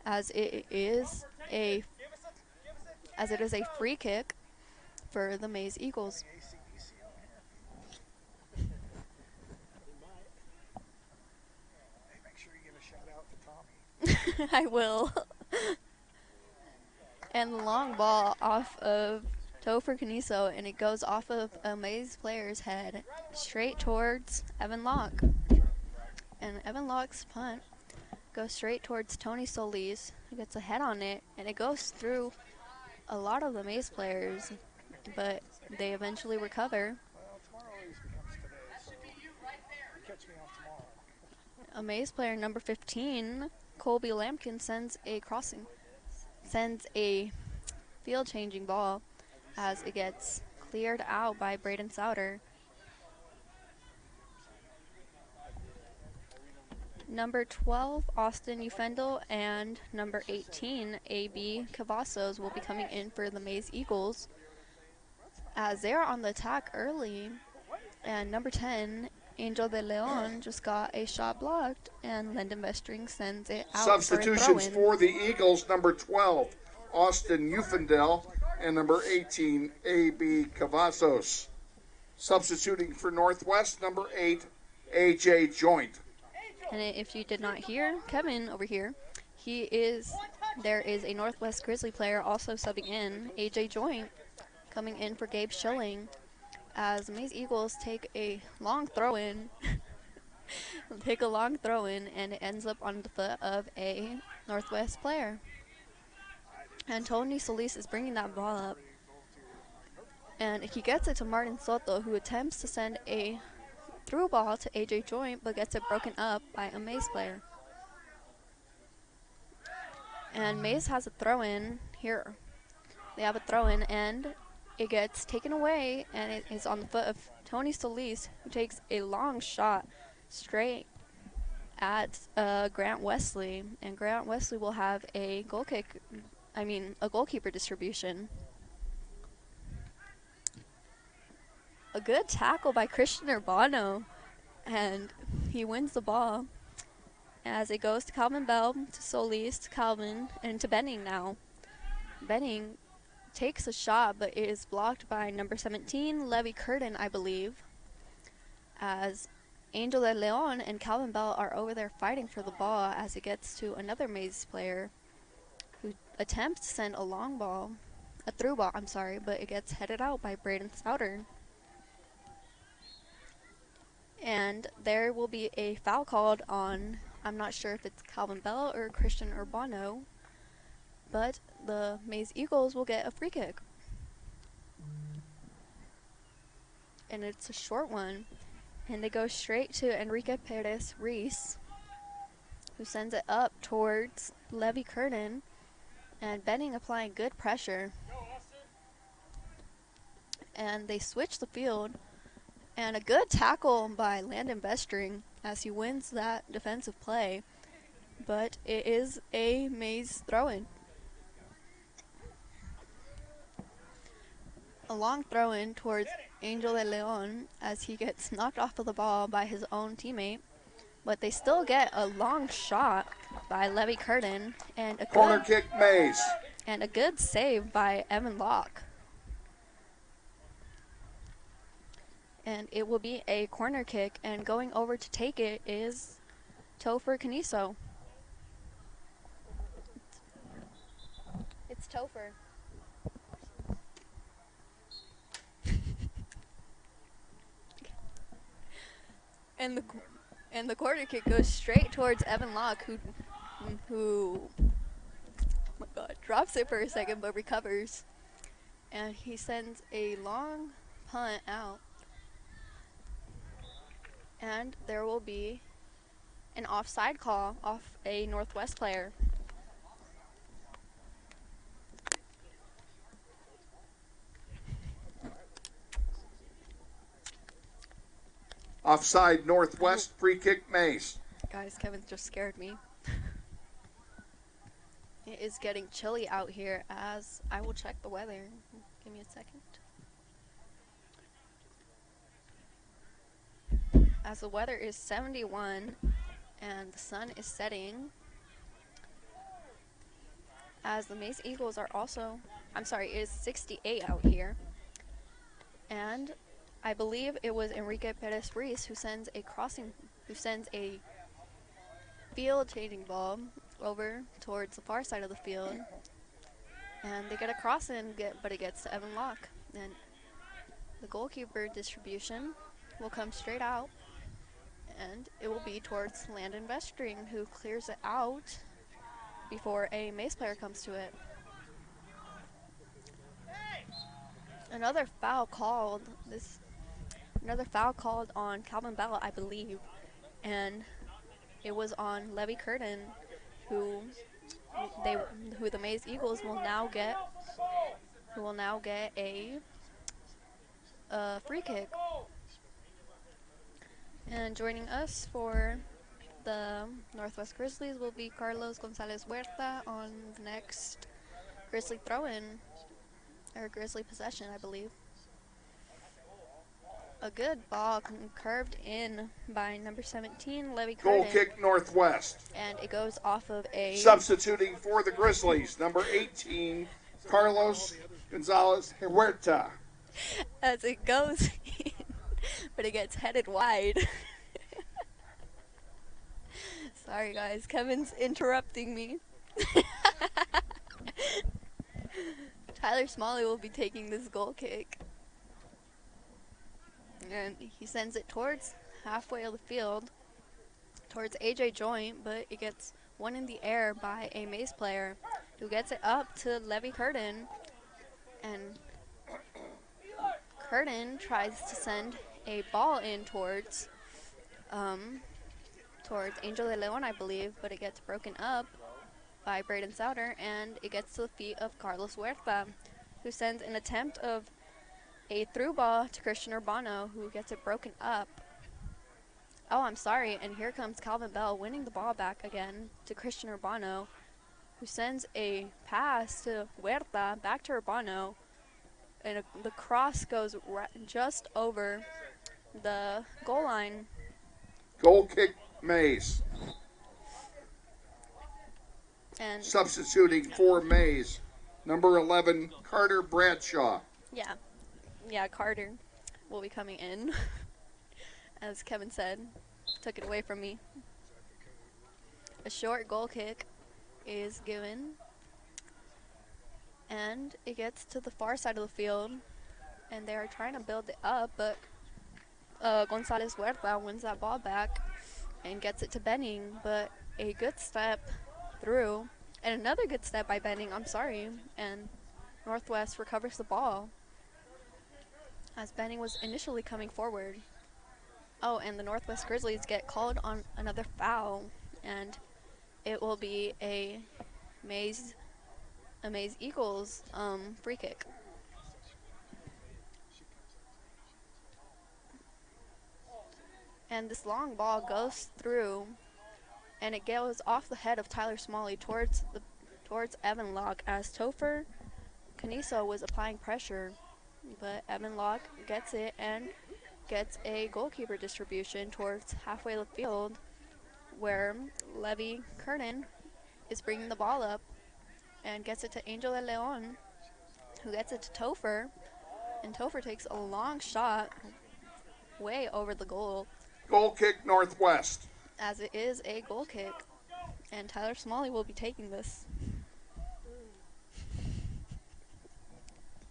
as it is a free kick for the Maize Eagles. Hey, make sure you give a shout out to Tommy. I will. And the long ball off of Topher Caniso, and it goes off of a Maize player's head straight towards Evan Locke. And Evan Locke's punt goes straight towards Tony Solis, who gets a head on it, and it goes through a lot of the Maize players, but they eventually recover. Well, tomorrow always becomes today, so catch me off tomorrow. A Maize player, number 15, Colby Lampkin, sends a field-changing ball as it gets cleared out by Braden Souter. Number 12, Austin Ufendel, and number 18, A.B. Cavazos, will be coming in for the Maize Eagles as they're on the attack early. And number 10, Angel de Leon, just got a shot blocked, and Lyndon Bestring sends it out. Substitutions for the Eagles: number 12, Austin Ufendel, and number 18, A.B. Cavazos. Substituting for Northwest, number 8, A.J. Joint. And if you did not hear Kevin over here, there is a Northwest Grizzly player also subbing in, A.J. Joint, coming in for Gabe Schilling, as the Maize Eagles take a long throw-in, and it ends up on the foot of a Northwest player. And Tony Solis is bringing that ball up, and he gets it to Martin Soto, who attempts to send a through ball to AJ Joint, but gets it broken up by a Maize player. And Maize has a throw-in here. They have a throw-in, and it gets taken away, and it is on the foot of Tony Solis, who takes a long shot straight at Grant Wesley. And Grant Wesley will have a a goalkeeper distribution. A good tackle by Christian Urbano, and he wins the ball as it goes to Calvin Bell, to Solis, to Calvin, and to Benning now. Benning takes a shot, but it is blocked by number 17, Levy Curtin, I believe, as Angel de Leon and Calvin Bell are over there fighting for the ball as it gets to another Maize player who attempts to send a through ball, but it gets headed out by Braden Souter. And there will be a foul called on, I'm not sure if it's Calvin Bell or Christian Urbano, but the Maize Eagles will get a free kick. And it's a short one. And they go straight to Enrique Perez Reese, who sends it up towards Levy Curtin, and Benning applying good pressure. And they switch the field. And a good tackle by Landon Bestring as he wins that defensive play. But it is a Maize throw-in. A long throw-in towards Angel de Leon as he gets knocked off of the ball by his own teammate. But they still get a long shot by Levy Curtin and a corner kick Maize. And a good save by Evan Locke. And it will be a corner kick, and going over to take it is Topher Caniso. It's Topher. And the corner kick goes straight towards Evan Locke, who oh my God, drops it for a second but recovers. And he sends a long punt out. And there will be an offside call off a Northwest player. Offside Northwest, free kick Maize. Guys, Kevin just scared me. It is getting chilly out here as I will check the weather. Give me a second. As the weather is 71 and the sun is setting, as the Maize Eagles are also, it is 68 out here. And I believe it was Enrique Perez Reese who sends a field changing ball over towards the far side of the field. And they get a cross in, but it gets to Evan Locke. And the goalkeeper distribution will come straight out. And it will be towards Landon Bestring, who clears it out before a Maize player comes to it. Another foul called on Calvin Bell, I believe, and it was on Levy Curtin, who the Maize Eagles will now get a free kick. And joining us for the Northwest Grizzlies will be Carlos Gonzalez Huerta on the next Grizzly throw-in, or Grizzly possession, I believe. A good ball curved in by number 17, Levy Curtin. Goal kick Northwest. And it goes off of a... Substituting for the Grizzlies, number 18, Carlos Gonzalez Huerta. As it goes in, but it gets headed wide. Sorry guys, Kevin's interrupting me. Tyler Smalley will be taking this goal kick. And he sends it towards halfway of the field, towards AJ Joint, but it gets one in the air by a Maize player who gets it up to Levy Curtin. And Curtin tries to send a ball in towards Angel de Leon, I believe, but it gets broken up by Braden Souter, and it gets to the feet of Carlos Huerta, who sends an attempt of a through ball to Christian Urbano, who gets it broken up. Oh, I'm sorry, and here comes Calvin Bell winning the ball back again to Christian Urbano, who sends a pass to Huerta, back to Urbano, and the cross goes just over the goal line. Goal kick, Maize. And substituting for Maize, number 11, Carter Bradshaw. Yeah, Carter will be coming in, as Kevin said. Took it away from me. A short goal kick is given, and it gets to the far side of the field, and they are trying to build it up, but Gonzalez Huerta wins that ball back and gets it to Benning, but a good step through, and another good step by Benning, and Northwest recovers the ball as Benning was initially coming forward. Oh, and the Northwest Grizzlies get called on another foul, and it will be a Maize Eagles free kick. And this long ball goes through, and it goes off the head of Tyler Smalley towards Evan Locke, as Topher Caniso was applying pressure, but Evan Locke gets it and gets a goalkeeper distribution towards halfway the field, where Levy Kernan is bringing the ball up and gets it to Angel de Leon, who gets it to Topher, and Topher takes a long shot way over the goal. Goal kick, Northwest. As it is a goal kick, and Tyler Smalley will be taking this.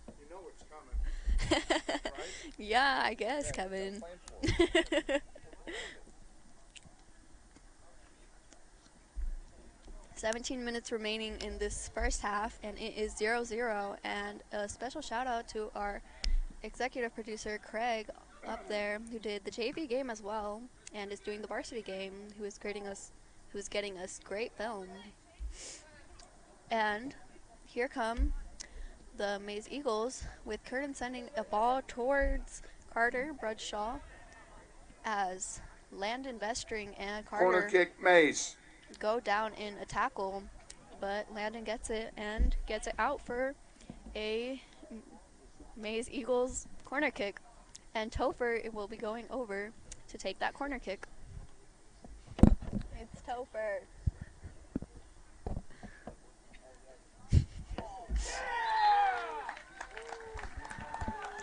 You know it's coming, right? Yeah, I guess, Kevin. 17 minutes remaining in this first half, and it is 0-0. And a special shout out to our executive producer, Craig, up there, who did the JV game as well, and is doing the varsity game, who is getting us great film. And here come the Maize Eagles, with Curtin sending a ball towards Carter Bradshaw, as Landon Vestring and Carter corner kick, Maize. go down in a tackle, but Landon gets it and gets it out for a Maize Eagles corner kick, and Topher will be going over to take that corner kick. It's Topher.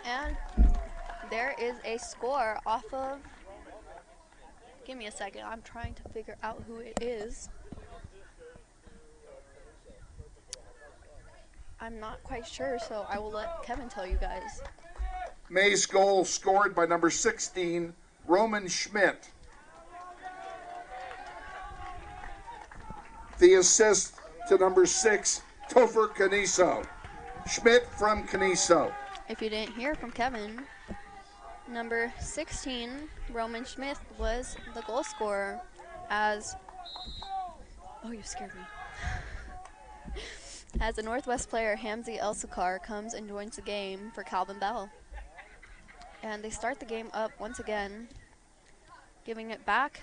And there is a score off of, give me a second, I'm trying to figure out who it is. I'm not quite sure, so I will let Kevin tell you guys. Maize goal scored by number 16, Roman Schmidt. The assist to number 6, Topher Caniso. Schmidt from Caniso. If you didn't hear from Kevin, number 16, Roman Schmidt, was the goal scorer, as, oh, you scared me. As the Northwest player, Hamzi El-Sakar, comes and joins the game for Calvin Bell. And they start the game up once again, giving it back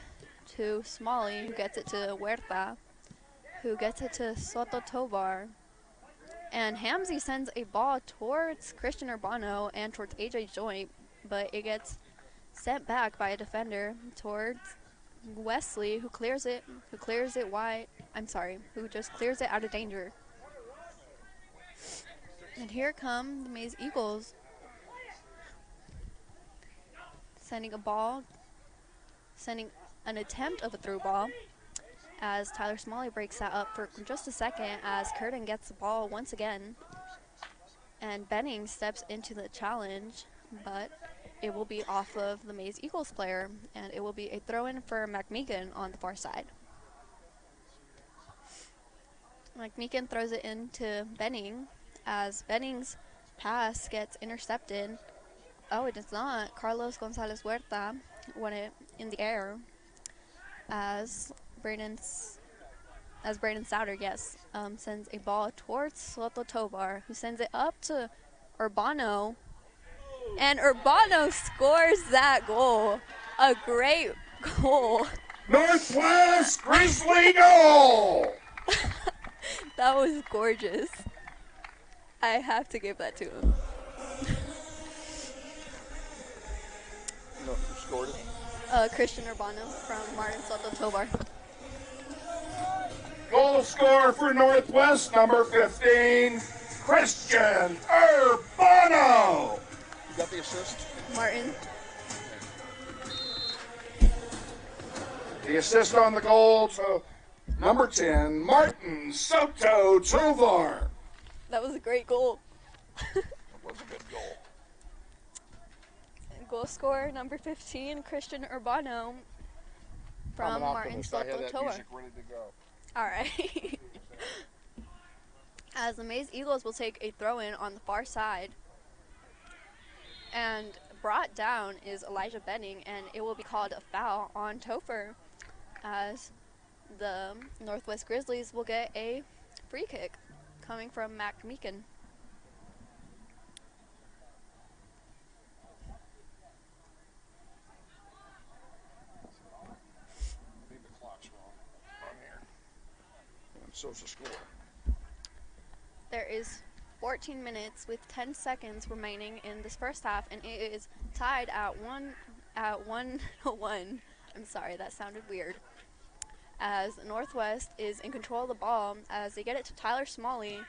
to Smalley, who gets it to Huerta, who gets it to Soto Tovar. And Hamzi sends a ball towards Christian Urbano and towards AJ Joint, but it gets sent back by a defender towards Wesley, who just clears it out of danger. And here come the Maize Eagles, sending an attempt of a through ball, as Tyler Smalley breaks that up for just a second, as Curtin gets the ball once again, and Benning steps into the challenge, but it will be off of the Maize Eagles player, and it will be a throw-in for McMeekin on the far side. McMeekin throws it into Benning, as Benning's pass gets intercepted. Oh, it does not. Carlos Gonzalez Huerta won it in the air, as Braden as Braden Souter, yes, sends a ball towards Soto Tovar, who sends it up to Urbano, and Urbano scores that goal. A great goal. Northwest Grizzly goal! That was gorgeous. I have to give that to him. No, who scored it? Christian Urbano from Martin Soto Tovar. Goal scorer for Northwest, number 15, Christian Urbano. You got the assist? Martin. The assist on the goal to number 10, Martin Soto Tovar. That was a great goal. That was a good goal. Goal scorer number 15, Christian Urbano from I'm an Martin optimist. I had Soto that Tovar. music ready to go. All right. As the Maize Eagles will take a throw-in on the far side. And brought down is Elijah Benning, and it will be called a foul on Topher, as the Northwest Grizzlies will get a free kick coming from Mac Meekin. I think the clock's wrong on here. And so's the score. There is 14 minutes with 10 seconds remaining in this first half, and it is tied at 1-1. I'm sorry, that sounded weird. As Northwest is in control of the ball as they get it to Tyler Smalley,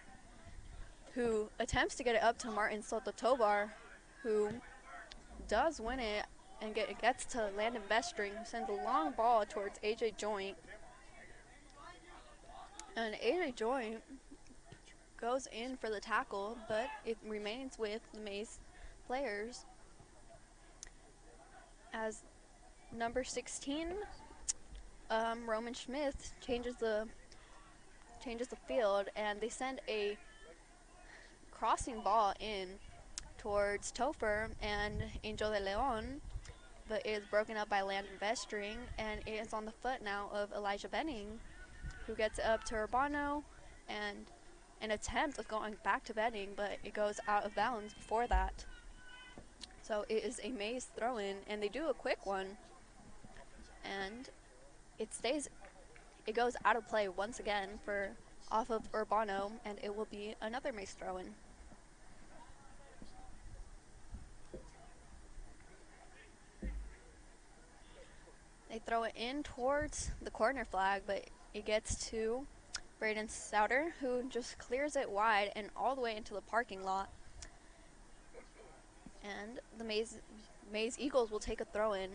who attempts to get it up to Martin Soto Tovar, who does win it and gets to Landon Bestring, who sends a long ball towards AJ Joint. And AJ Joint goes in for the tackle, but it remains with the Maize players. As number 16, Roman Smith changes the field, and they send a crossing ball in towards Topher and Angel de Leon, but it is broken up by Landon Bestring, and it is on the foot now of Elijah Benning, who gets it up to Urbano, and an attempt of going back to Benning, but it goes out of bounds before that. So it is a Maize throw-in, and they do a quick one, and it goes out of play once again off of Urbano, and it will be another Maize throw-in. They throw it in towards the corner flag, but it gets to Braden Souter, who just clears it wide and all the way into the parking lot. And the Maize Eagles will take a throw-in.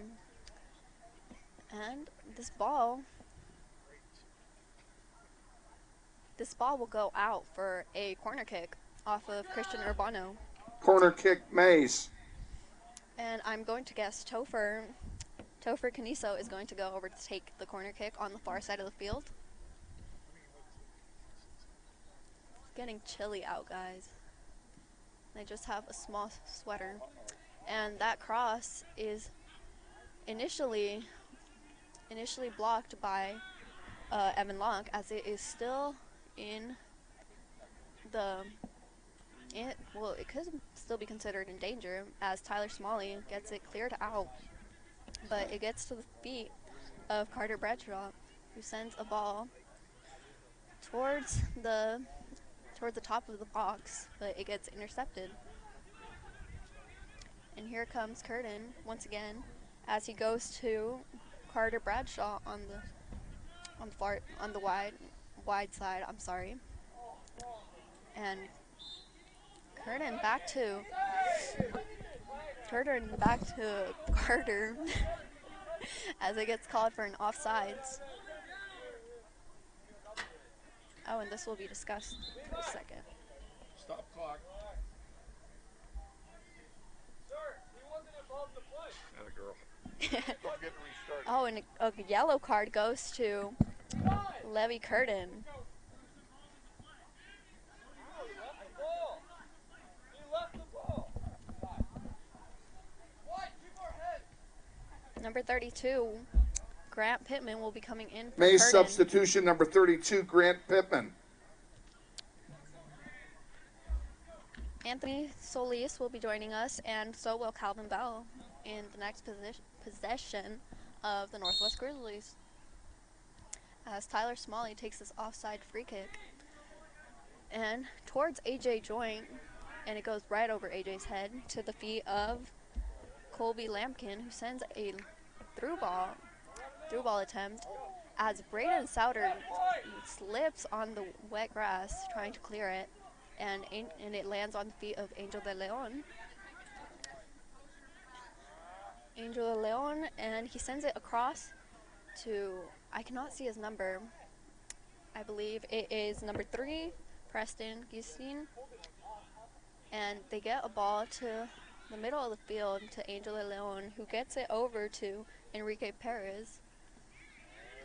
And this ball will go out for a corner kick off of Christian Urbano. Corner kick, Maize. And I'm going to guess Topher Caniso is going to go over to take the corner kick on the far side of the field. It's getting chilly out, guys. I just have a small sweater. And that cross is initially blocked by Evan Locke, as it is still it could still be considered in danger, as Tyler Smalley gets it cleared out, but it gets to the feet of Carter Bradshaw, who sends a ball towards the top of the box, but it gets intercepted. And here comes Curtin once again, as he goes to Carter Bradshaw on the wide side. I'm sorry. And Curtin back to Carter as it gets called for an offsides. Oh, and this will be discussed for a second. Stop clock. Atta girl. Don't get restarted. Oh, and a yellow card goes to Levy Curtin. Number 32, Grant Pittman will be coming in for Maize Curtin. substitution number 32, Grant Pittman. Anthony Solis will be joining us, and so will Calvin Bell in the next possession of the Northwest Grizzlies. As Tyler Smalley takes this offside free kick and towards AJ Joint, and it goes right over AJ's head to the feet of Colby Lampkin, who sends a through ball attempt as Braden Souter slips on the wet grass trying to clear it, and it lands on the feet of Angel de Leon. Angel de Leon, and he sends it across to, I cannot see his number, I believe it is number 3, Preston Gistin, and they get a ball to the middle of the field to Angel de Leon, who gets it over to Enrique Perez,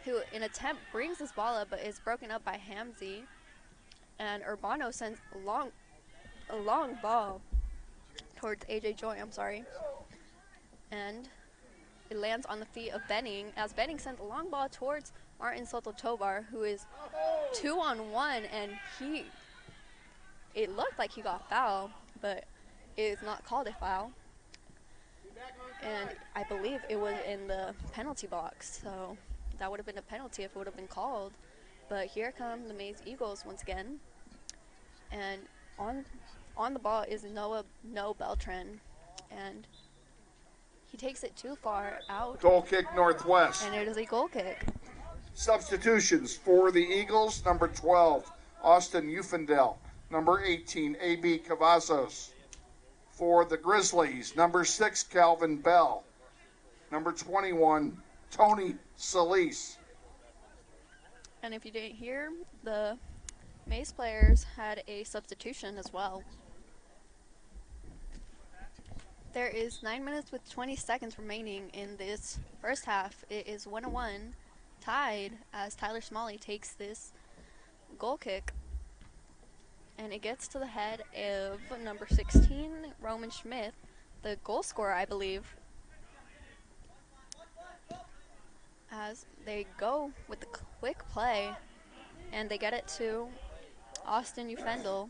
who in attempt brings this ball up but is broken up by Hamzy, and Urbano sends a long ball towards AJ Joy, and it lands on the feet of Benning, as Benning sends a long ball towards Martin Soto Tovar, who is 2-on-1, and it looked like he got fouled, but it is not called a foul. And I believe it was in the penalty box, so that would have been a penalty if it would have been called. But here come the Maize Eagles once again, and on the ball is Noah Beltran, and he takes it too far out. Goal kick Northwest. And it is a goal kick. Substitutions for the Eagles, number 12, Austin Ufendel. Number 18, A.B. Cavazos. For the Grizzlies, number 6, Calvin Bell. Number 21, Tony Solis. And if you didn't hear, the Maize players had a substitution as well. There is 9 minutes with 20 seconds remaining in this first half. It is 1-1, tied, as Tyler Smalley takes this goal kick. And it gets to the head of number 16, Roman Schmidt, the goal scorer, I believe. As they go with the quick play, and they get it to Austin Ufendel,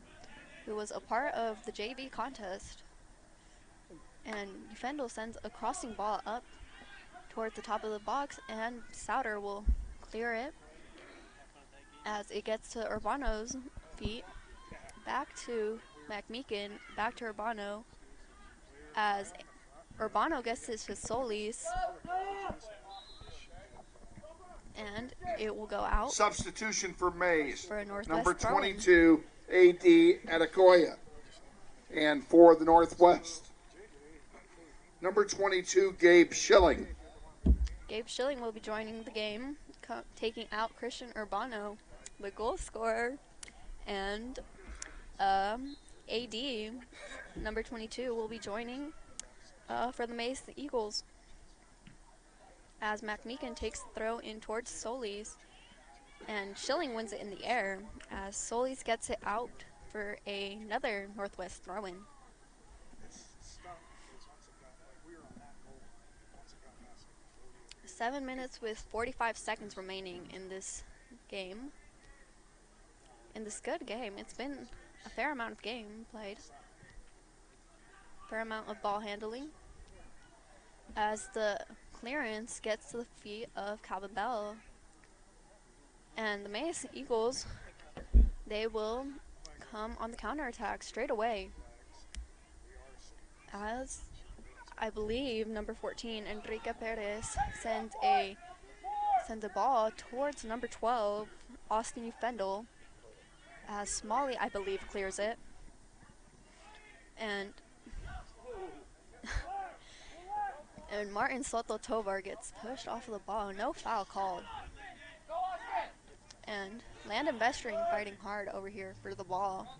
who was a part of the JV contest. And Ufendel sends a crossing ball up towards the top of the box, and Souter will clear it as it gets to Urbano's feet. Back to McMeekin, back to Urbano, as Urbano gets this to Solis, and it will go out. Substitution for Maize, for a Northwest number throw-in. 22, A.D. Adekoya. And for the Northwest, number 22, Gabe Schilling. Gabe Schilling will be joining the game, taking out Christian Urbano, the goal scorer, and A.D., number 22, will be joining for the Maize Eagles, as McMeekin takes the throw in towards Solis, and Schilling wins it in the air, as Solis gets it out for another Northwest throw-in. 7 minutes with 45 seconds remaining in this game. In this good game, it's been a fair amount of game played. Fair amount of ball handling. As the clearance gets to the feet of Calvin Bell. And the Maize Eagles, they will come on the counterattack straight away. As I believe number 14, Enrique Perez, sends a ball towards number 12, Austin Ufendel, as Smalley, I believe, clears it. And and Martin Soto Tovar gets pushed off of the ball. No foul called. And Landon Bestring fighting hard over here for the ball.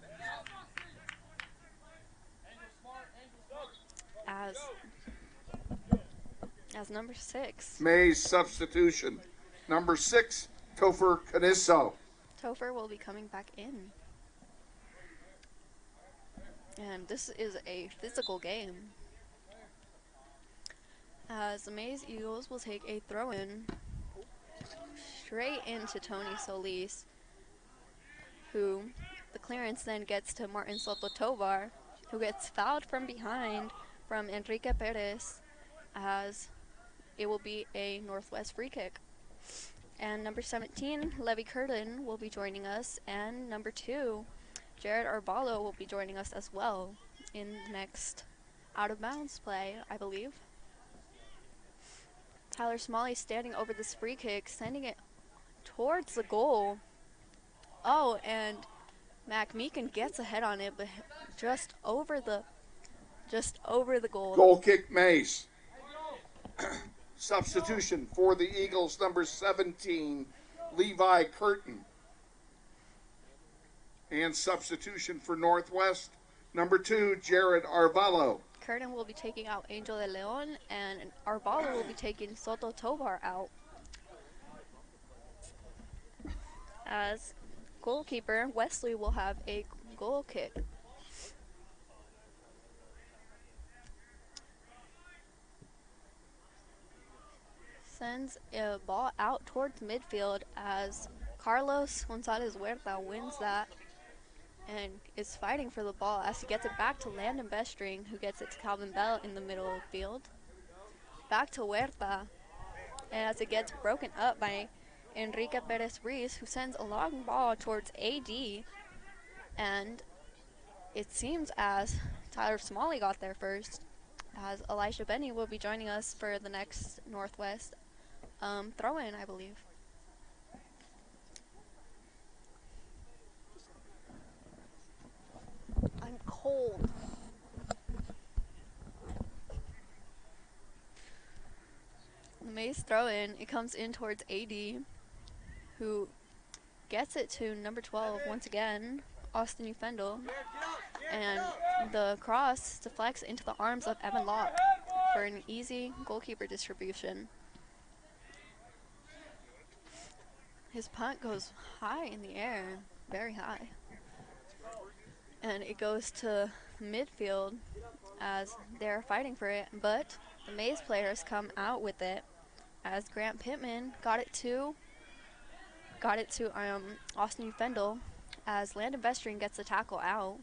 As number 6. Maize substitution. Number 6, Topher Canisso. Topher will be coming back in. And this is a physical game, as the Maize Eagles will take a throw-in straight into Tony Solis, who the clearance then gets to Martin Soto Tovar, who gets fouled from behind from Enrique Perez, as it will be a Northwest free kick. And number 17, Levy Curtin, will be joining us, and number 2, Jared Arballo, will be joining us as well in the next out-of-bounds play, I believe. Tyler Smalley standing over this free kick, sending it towards the goal. Oh, and Mac Meekin gets ahead on it, but just over the goal. Goal kick, Maize. Substitution for the Eagles, number 17, Levi Curtin. And substitution for Northwest, number 2, Jared Arballo. Curtin will be taking out Angel de Leon, and Arballo will be taking Soto Tovar out. As goalkeeper, Wesley will have a goal kick. Sends a ball out towards midfield as Carlos Gonzalez Huerta wins that and is fighting for the ball as he gets it back to Landon Bestring, who gets it to Calvin Bell in the middle of the field. Back to Huerta, and as it gets broken up by Enrique Perez Ruiz, who sends a long ball towards AD, and it seems as Tyler Smalley got there first, as Elisha Benny will be joining us for the next Northwest throw-in, I believe. I'm cold. The Maize throw-in, it comes in towards AD, who gets it to number 12 once again, Austin Ufendel, and the cross deflects into the arms of Evan Locke for an easy goalkeeper distribution. His punt goes high in the air, very high. And it goes to midfield as they're fighting for it, but the Maize players come out with it as Grant Pittman got it to Austin Ufendel as Landon Bestring gets the tackle out,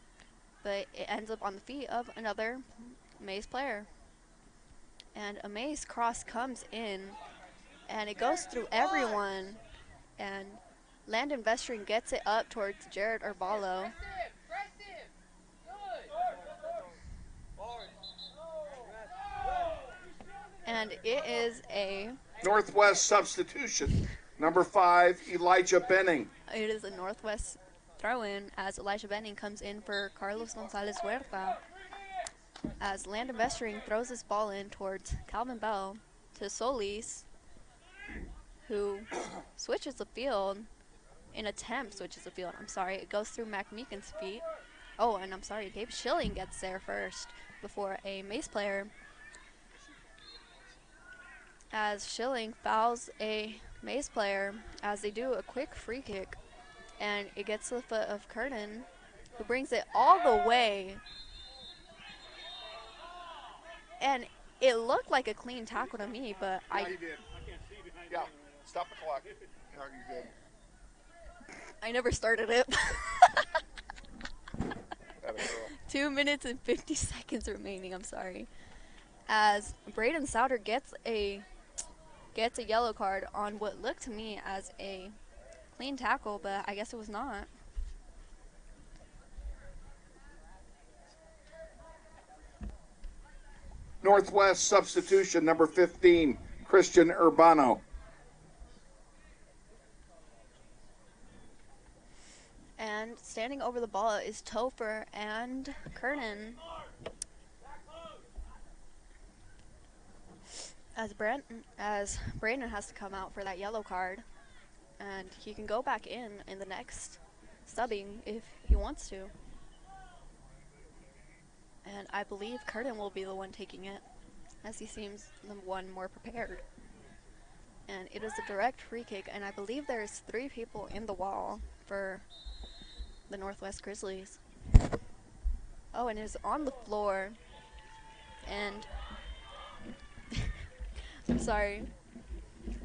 but it ends up on the feet of another Maize player. And a Maize cross comes in, and it goes through everyone, and Landon Bestring gets it up towards Jared Arballo. And it is a Northwest substitution, number 5, Elijah Benning. It is a Northwest throw-in as Elijah Benning comes in for Carlos Gonzalez Huerta, as Landon Bestring throws his ball in towards Calvin Bell to Solis, who switches the field. It goes through Mac Meekin's feet. Oh, and I'm sorry, Gabe Schilling gets there first before a Maize player, as Schilling fouls a Maize player as they do a quick free kick, and it gets to the foot of Curtin, who brings it all the way. And it looked like a clean tackle to me, but Yeah, you did. Yeah, stop the clock. Yeah, you did. I never started it. That a girl. 2 minutes and 50 seconds remaining, I'm sorry. As Braden Souter gets a yellow card on what looked to me as a clean tackle, but I guess it was not. Northwest substitution, number 15, Christian Urbano. And standing over the ball is Topher and Kernan. As Brandon has to come out for that yellow card, and he can go back in the next subbing if he wants to. And I believe Curtin will be the one taking it, as he seems the one more prepared. And it is a direct free kick, and I believe there's 3 people in the wall for the Northwest Grizzlies. Oh, and it is on the floor, and I'm sorry,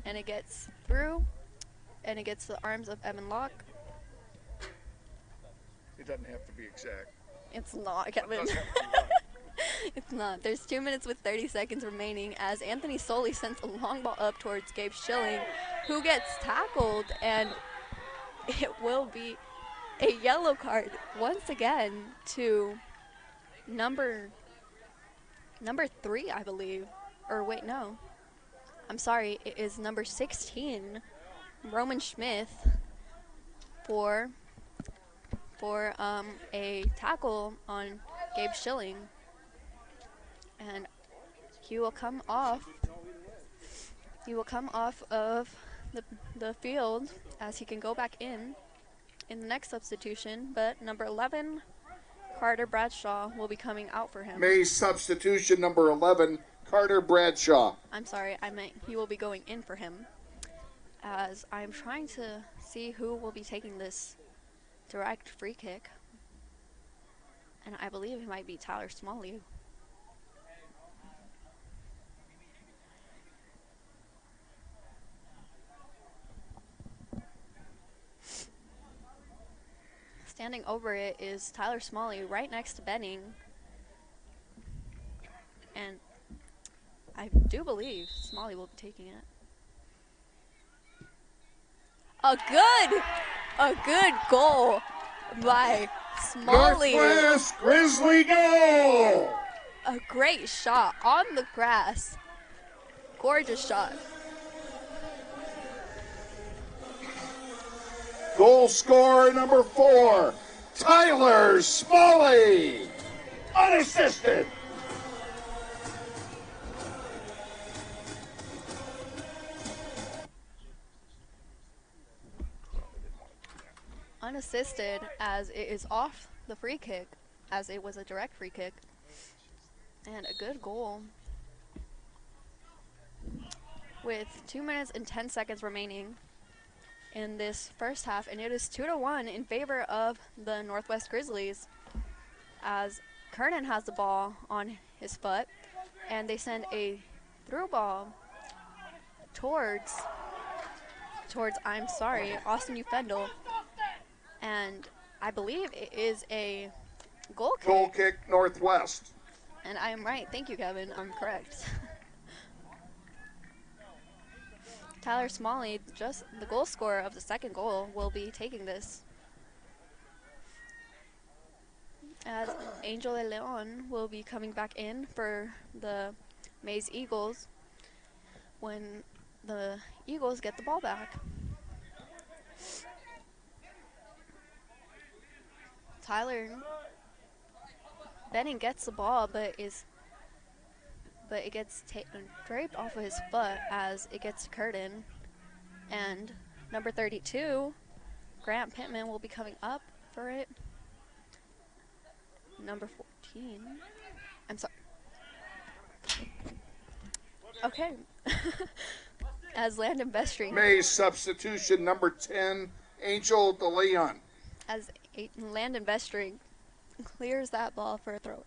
and it gets through and it gets to the arms of Evan Locke. It doesn't have to be exact. It's not, Kevin. It's not. There's 2 minutes with 30 seconds remaining as Anthony Soley sends a long ball up towards Gabe Schilling, who gets tackled, and it will be a yellow card once again to number 3, I believe. Or wait, no. I'm sorry, it is number 16, Roman Smith, for a tackle on Gabe Schilling. And he will come off of the field as he can go back in the next substitution, but number 11, Carter Bradshaw, will be coming out for him. Maize substitution number 11, Carter Bradshaw. I'm sorry, I meant he will be going in for him, as I'm trying to see who will be taking this direct free kick, and I believe it might be Tyler Smalley. Standing over it is Tyler Smalley right next to Benning. And I do believe Smalley will be taking it. A good goal by Smalley. Northwest Grizzly goal! A great shot on the grass. Gorgeous shot. Goal scorer number 4, Tyler Smalley, unassisted. Unassisted, as it is off the free kick, as it was a direct free kick. And a good goal. With 2 minutes and 10 seconds remaining in this first half, and it is 2-1 in favor of the Northwest Grizzlies, as Kernan has the ball on his foot, and they send a through ball towards Austin Ufendel, and I believe it is a goal kick. Goal kick Northwest. And I am right. Thank you, Kevin. I'm correct. Tyler Smalley, just the goal scorer of the second goal, will be taking this. As Angel de Leon will be coming back in for the Maize Eagles when the Eagles get the ball back. Tyler Benning gets the ball, but it gets draped off of his foot as it gets to Curtin. And number 32, Grant Pittman, will be coming up for it. Number 14. I'm sorry. Okay. As Landon Bestring. Maize substitution number 10, Angel de Leon. As Landon Bestring clears that ball for a throw.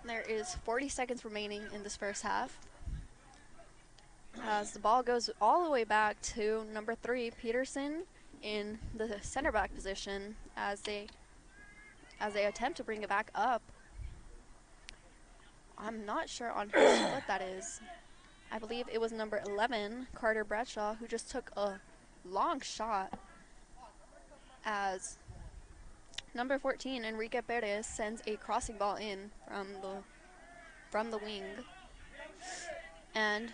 There is 40 seconds remaining in this first half, as the ball goes all the way back to number 3, Peterson, in the center back position, as they attempt to bring it back up. I'm not sure on whose foot that is. I believe it was number 11, Carter Bradshaw, who just took a long shot, as number 14, Enrique Perez, sends a crossing ball in from the wing. And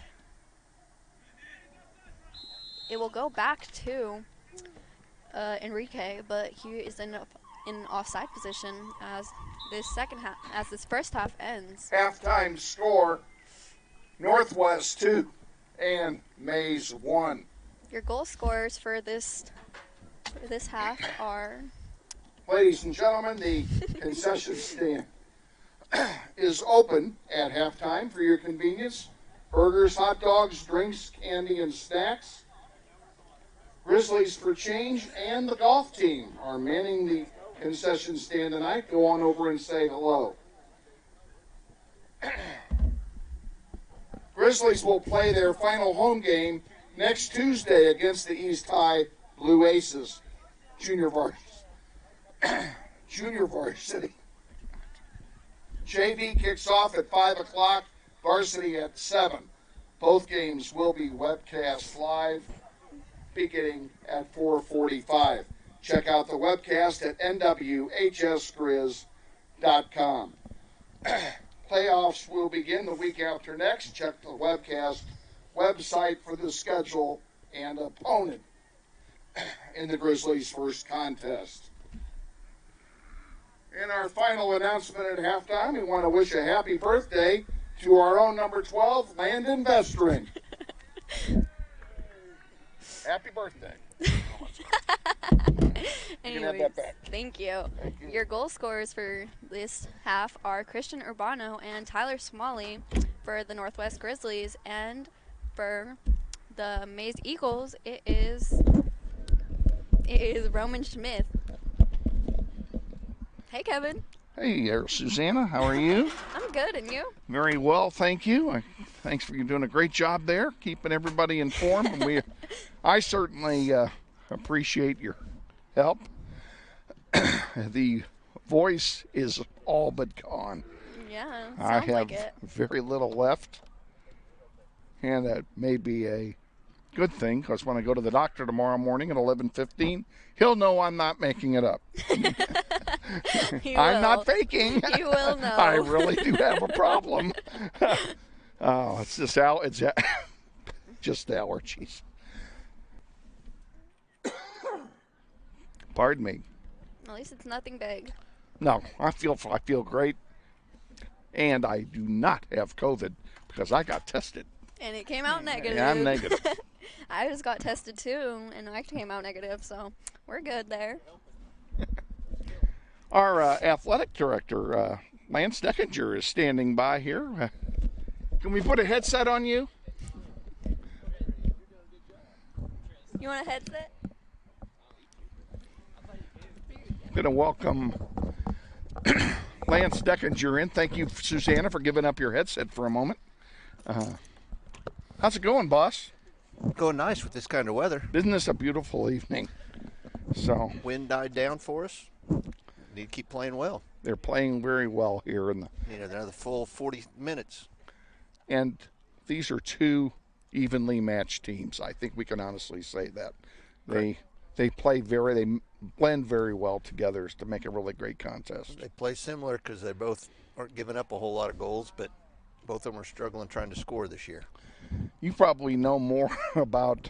it will go back to Enrique, but he is in offside position as this first half ends. Halftime score, Northwest 2 and Maize 1. Your goal scorers for this half are... Ladies and gentlemen, the concession stand is open at halftime for your convenience. Burgers, hot dogs, drinks, candy, and snacks. Grizzlies for change and the golf team are manning the concession stand tonight. Go on over and say hello. Grizzlies will play their final home game next Tuesday against the East High Blue Aces, Junior Varsity. JV kicks off at 5 o'clock, Varsity at 7. Both games will be webcast live beginning at 4:45. Check out the webcast at nwhsgrizz.com. Playoffs will begin the week after next. Check the webcast website for the schedule and opponent in the Grizzlies' first contest. In our final announcement at halftime, we want to wish a happy birthday to our own number 12, Landon Vestring. Happy birthday. Anyways, thank you. Your goal scorers for this half are Christian Urbano and Tyler Smalley for the Northwest Grizzlies, and for the Maize Eagles, it is Roman Schmidt. Hey, Kevin. Hey, Susanna. How are you? I'm good, and you? Very well, thank you. Thanks for you doing a great job there, keeping everybody informed. And I certainly appreciate your help. The voice is all but gone. Yeah, I sounds have like it. very little left, and that may be a good thing, because when I go to the doctor tomorrow morning at 11:15, he'll know I'm not making it up. I'm not faking. You will know. I really do have a problem. Oh, it's just just allergies. Pardon me. At least it's nothing big. No, I feel great, and I do not have COVID because I got tested. And it came out negative. Yeah, I'm negative. I just got tested too, and I came out negative, so we're good there. Our athletic director, Lance Deckinger, is standing by here. Can we put a headset on you? You want a headset? I'm going to welcome Lance Deckinger in. Thank you, Susanna, for giving up your headset for a moment. How's it going, boss? Going nice with this kind of weather. Isn't this a beautiful evening? So wind died down for us. Need to keep playing well. They're playing very well here in the. Another full 40 minutes. And these are two evenly matched teams. I think we can honestly say that. They blend very well together to make a really great contest. They play similar because they both aren't giving up a whole lot of goals, but both of them are struggling trying to score this year. You probably know more about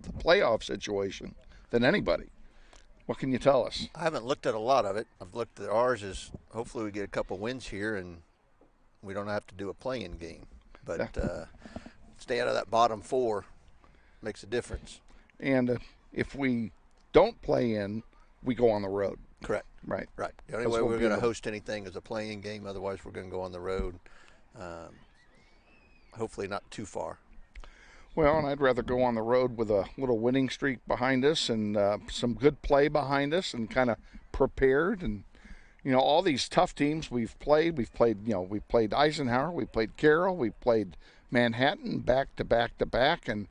the playoff situation than anybody. What can you tell us? I haven't looked at a lot of it. I've looked at ours as hopefully we get a couple wins here and we don't have to do a play-in game. But stay out of that bottom four makes a difference. And if we don't play in, we go on the road. Correct. Right. Right. The only way we're going to host anything is a play-in game. Otherwise, we're going to go on the road. Hopefully not too far. Well, and I'd rather go on the road with a little winning streak behind us and some good play behind us and kind of prepared. And, all these tough teams we've played, we played Eisenhower, we played Carroll, we played Manhattan back to back to back. And,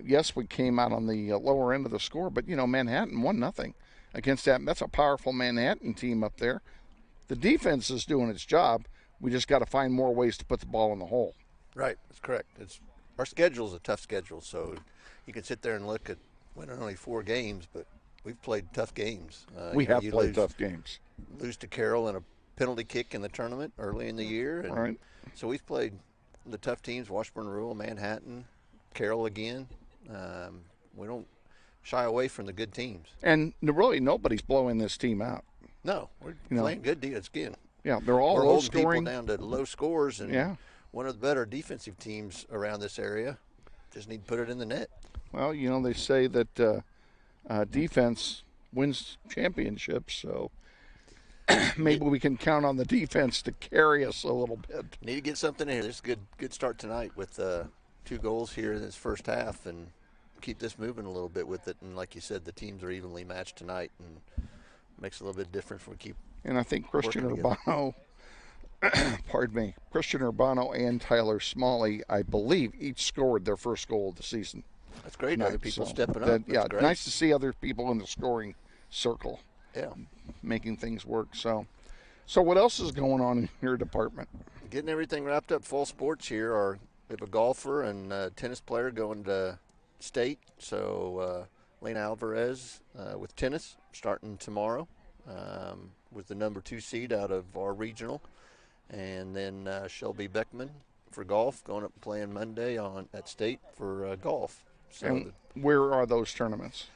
yes, we came out on the lower end of the score, but, Manhattan 1-0 against that. That's a powerful Manhattan team up there. The defense is doing its job. We just got to find more ways to put the ball in the hole. Right, that's correct. Our schedule is a tough schedule, so you can sit there and look at winning only 4 games, but we've played tough games. We have played tough games. Lose to Carroll in a penalty kick in the tournament early in the year. And right. So we've played the tough teams, Washburn Rural, Manhattan, Carroll again. We don't shy away from the good teams. And really nobody's blowing this team out. No, we're playing good defense again. Yeah, they're all we're low holding scoring. People down to low scores, and yeah. One of the better defensive teams around this area. Just need to put it in the net. Well, they say that defense wins championships, so maybe we can count on the defense to carry us a little bit. Need to get something in here. This is a good start tonight with 2 goals here in this first half, and keep this moving a little bit with it. And like you said, the teams are evenly matched tonight, and makes a little bit of difference when we keep. And I think Christian Urbano pardon me, Christian Urbano and Tyler Smalley, I believe, each scored their first goal of the season. That's great. Tonight. Other people So stepping up. That's yeah, great. Nice to see other people in the scoring circle. Yeah, making things work. So what else is going on in your department? Getting everything wrapped up. Fall sports here. We have a golfer and a tennis player going to state. So Lena Alvarez with tennis starting tomorrow. Was the number 2 seed out of our regional. And then Shelby Beckman for golf, going up and playing Monday at state for golf. So and where are those tournaments?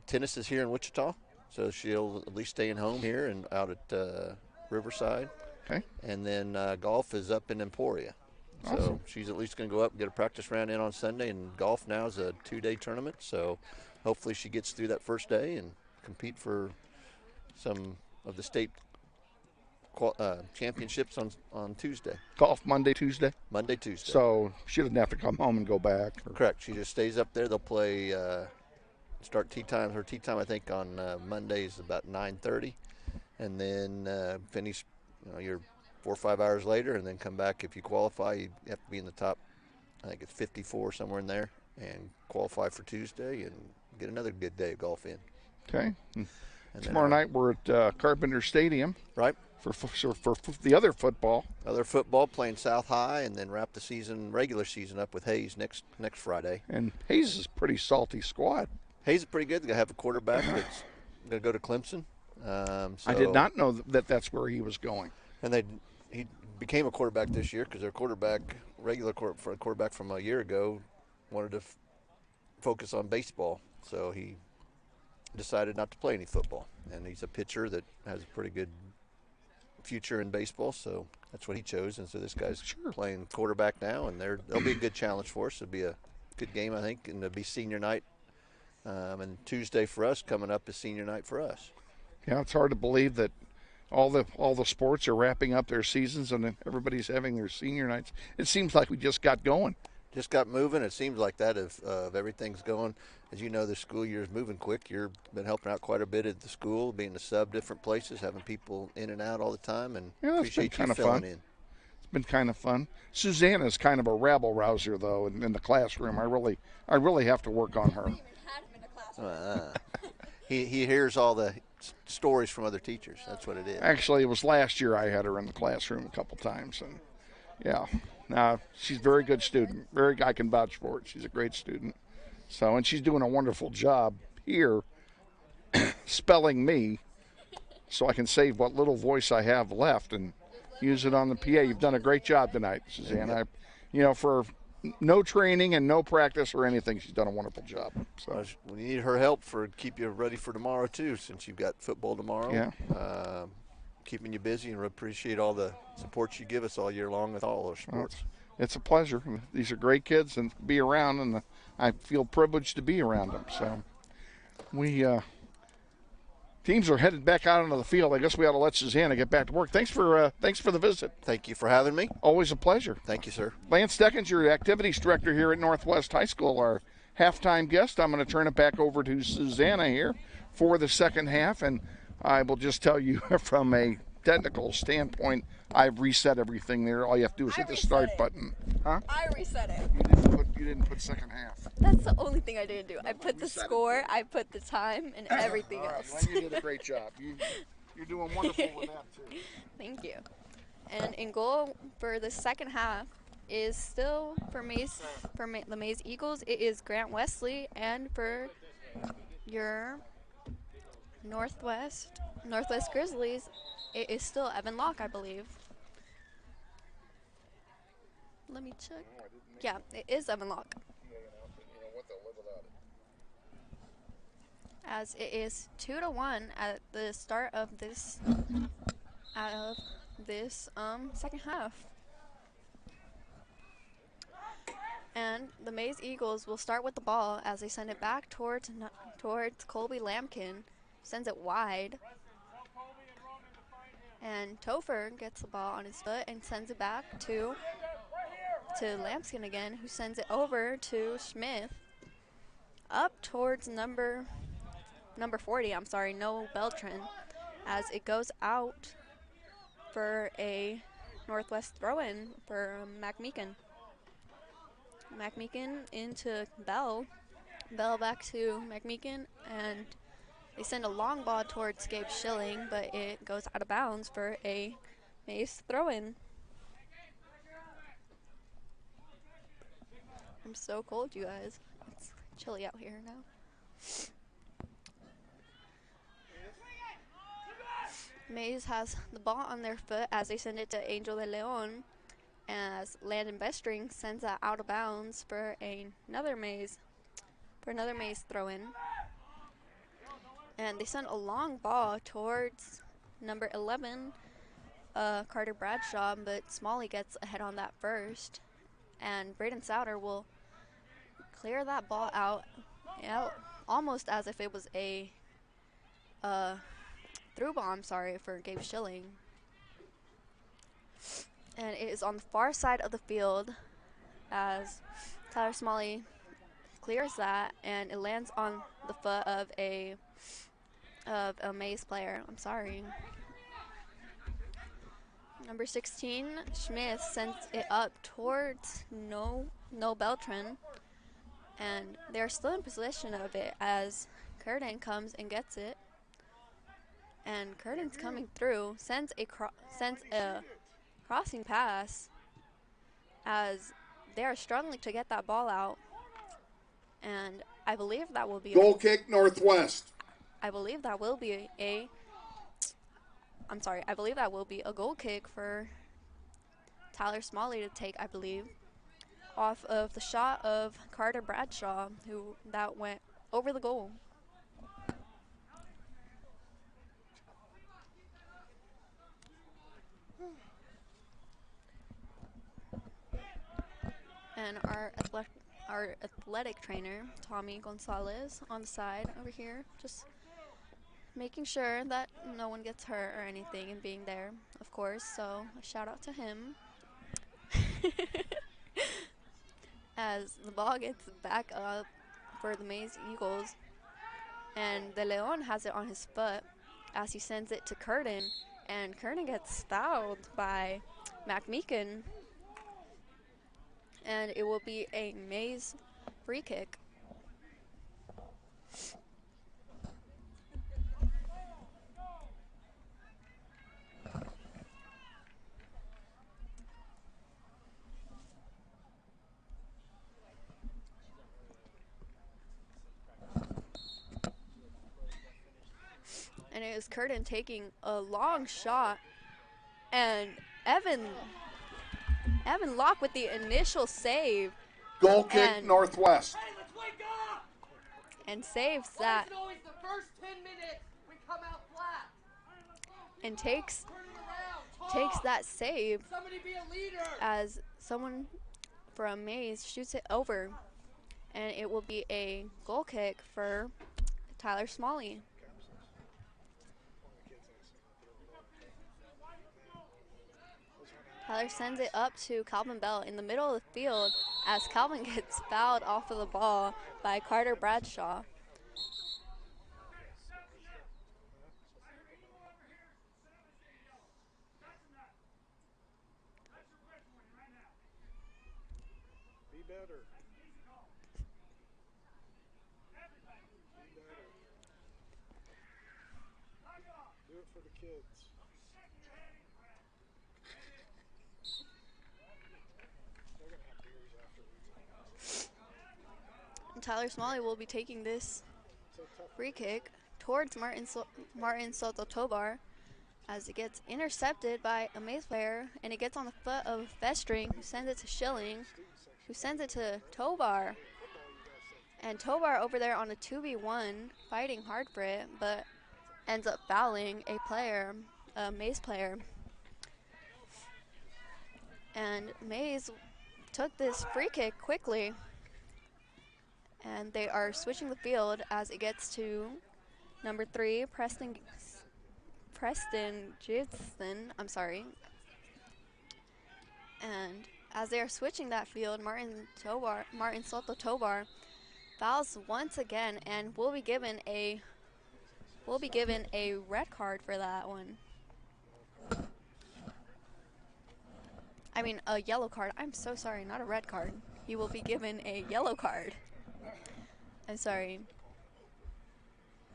Tennis is here in Wichita, so she'll at least stay in home here and out at Riverside. Okay. And then golf is up in Emporia. Awesome. So she's at least going to go up and get a practice round in on Sunday, and golf now is a 2-day tournament. So hopefully she gets through that first day and compete for some of the state championships on Tuesday. Golf Monday, Tuesday? Monday, Tuesday. So she doesn't have to come home and go back? Correct. She just stays up there. They'll play, start tee time. Her tee time, I think, on Monday is about 9:30. And then finish your 4 or 5 hours later, and then come back. If you qualify, you have to be in the top, I think it's 54, somewhere in there, and qualify for Tuesday and get another good day of golf in. Okay. And tomorrow night we're at Carpenter Stadium. Right. For the other football. Other football, playing South High, and then wrap the regular season up with Hayes next Friday. And Hayes is a pretty salty squad. Hayes is pretty good. They're going to have a quarterback that's going to go to Clemson. I did not know that's where he was going. And he became a quarterback this year because their quarterback from a year ago wanted to focus on baseball. So he decided not to play any football. And he's a pitcher that has a pretty good future in baseball, so that's what he chose. And so this guy's playing quarterback now, and there'll be a good challenge for us. It'll be a good game, I think, and it'll be senior night. And Tuesday for us coming up is senior night for us. Yeah, it's hard to believe that all the sports are wrapping up their seasons and everybody's having their senior nights. It seems like we just got going. Just got moving. It seems like that if everything's going. As you know, the school year is moving quick. You've been helping out quite a bit at the school, being a sub different places, having people in and out all the appreciate you filling in. It's been kind of fun. Susanna's kind of a rabble rouser, though, in the classroom. I really have to work on her. He hears all the stories from other teachers. That's what it is. Actually, it was last year I had her in the classroom a couple times, and yeah, she's a very good student. I can vouch for it. She's a great student. So, and she's doing a wonderful job here spelling me so I can save what little voice I have left and use it on the PA. You've done a great job tonight, Suzanne. For no training and no practice or anything, she's done a wonderful job. So we need her help for keep you ready for tomorrow too, since you've got football tomorrow. Yeah. Keeping you busy, and we appreciate all the support you give us all year long with all our sports. It's a pleasure. These are great kids and be around, and I feel privileged to be around them. So teams are headed back out onto the field. I guess we ought to let Susanna get back to work. Thanks for the visit. Thank you for having me. Always a pleasure. Thank you, sir. Lance Deckens, your activities director here at Northwest High School, our halftime guest. I'm going to turn it back over to Susanna here for the second half, and I will just tell you from a technical standpoint, I've reset everything there. All you have to do is hit the start button. Huh? I reset it. You didn't put second half. That's the only thing I didn't do. I put the score, I put the time, and everything else. Well, you did a great job. You're doing wonderful with that, too. Thank you. And in goal for the second half is still for the Maize Eagles, it is Grant Wesley, and for your Northwest Grizzlies, it is still Evan Locke, I believe. Let me check. Yeah, it is Evan Locke. As it is 2-1 at the start of this second half. And the Maize Eagles will start with the ball as they send it back towards Colby Lampkin. Sends it wide. And Topher gets the ball on his foot and sends it back to Lampkin again, who sends it over to Smith. Up towards number 40, Noah Beltran, as it goes out for a Northwest throw-in for McMeekin. McMeekin into Bell. Bell back to McMeekin, and they send a long ball towards Gabe Schilling, but it goes out of bounds for a Maize throw-in. I'm so cold, you guys. It's chilly out here now. Maize has the ball on their foot as they send it to Angel de Leon, as Landon Bestring sends that out of bounds for another Maize throw-in. And they send a long ball towards number 11, Carter Bradshaw, but Smalley gets ahead on that first. And Braden Souter will clear that ball out, almost as if it was a through ball, for Gabe Schilling. And it is on the far side of the field as Tyler Smalley clears that, and it lands on the foot of a Maize player. Number 16, Smith sends it up towards No Beltran, and they're still in possession of it as Curtin comes and gets it. And Curtin's coming through, sends a crossing pass as they are struggling to get that ball out. And I believe that will be goal kick Northwest. I believe that will be a goal kick for Tyler Smalley to take, I believe, off of the shot of Carter Bradshaw, that went over the goal. And our athletic trainer, Tommy Gonzalez, on the side over here, just making sure that no one gets hurt or anything, and being there, of course, so a shout out to him. As the ball gets back up for the Maize Eagles, and De Leon has it on his foot as he sends it to Curtin, and Curtin gets fouled by McMeekin, and it will be a Maize free kick. And it is Curtin taking a long shot, and Evan Locke with the initial save. Goal kick Northwest. Hey, let's wake up! And saves that. Always the first 10 minutes we come out flat. And takes Turn it around. that save Somebody be a leader. as someone from Maize shoots it over. And it will be a goal kick for Tyler Smalley. Tyler sends it up to Calvin Bell in the middle of the field as Calvin gets fouled off of the ball by Carter Bradshaw. Be better. Do it for the kids. Tyler Smalley will be taking this free kick towards Martin Soto Tobar as it gets intercepted by a Maize player, and it gets on the foot of Bestring, who sends it to Schilling, who sends it to Tobar. And Tobar over there on a 2v1, fighting hard for it, but ends up fouling a Maize player. And Maize took this free kick quickly, and they are switching the field as it gets to number 3, Preston Jidson, And as they are switching that field, Martin Soto Tobar fouls once again, and will be given a red card for that one. I mean, a yellow card. I'm so sorry, not a red card. He will be given a yellow card. I'm sorry.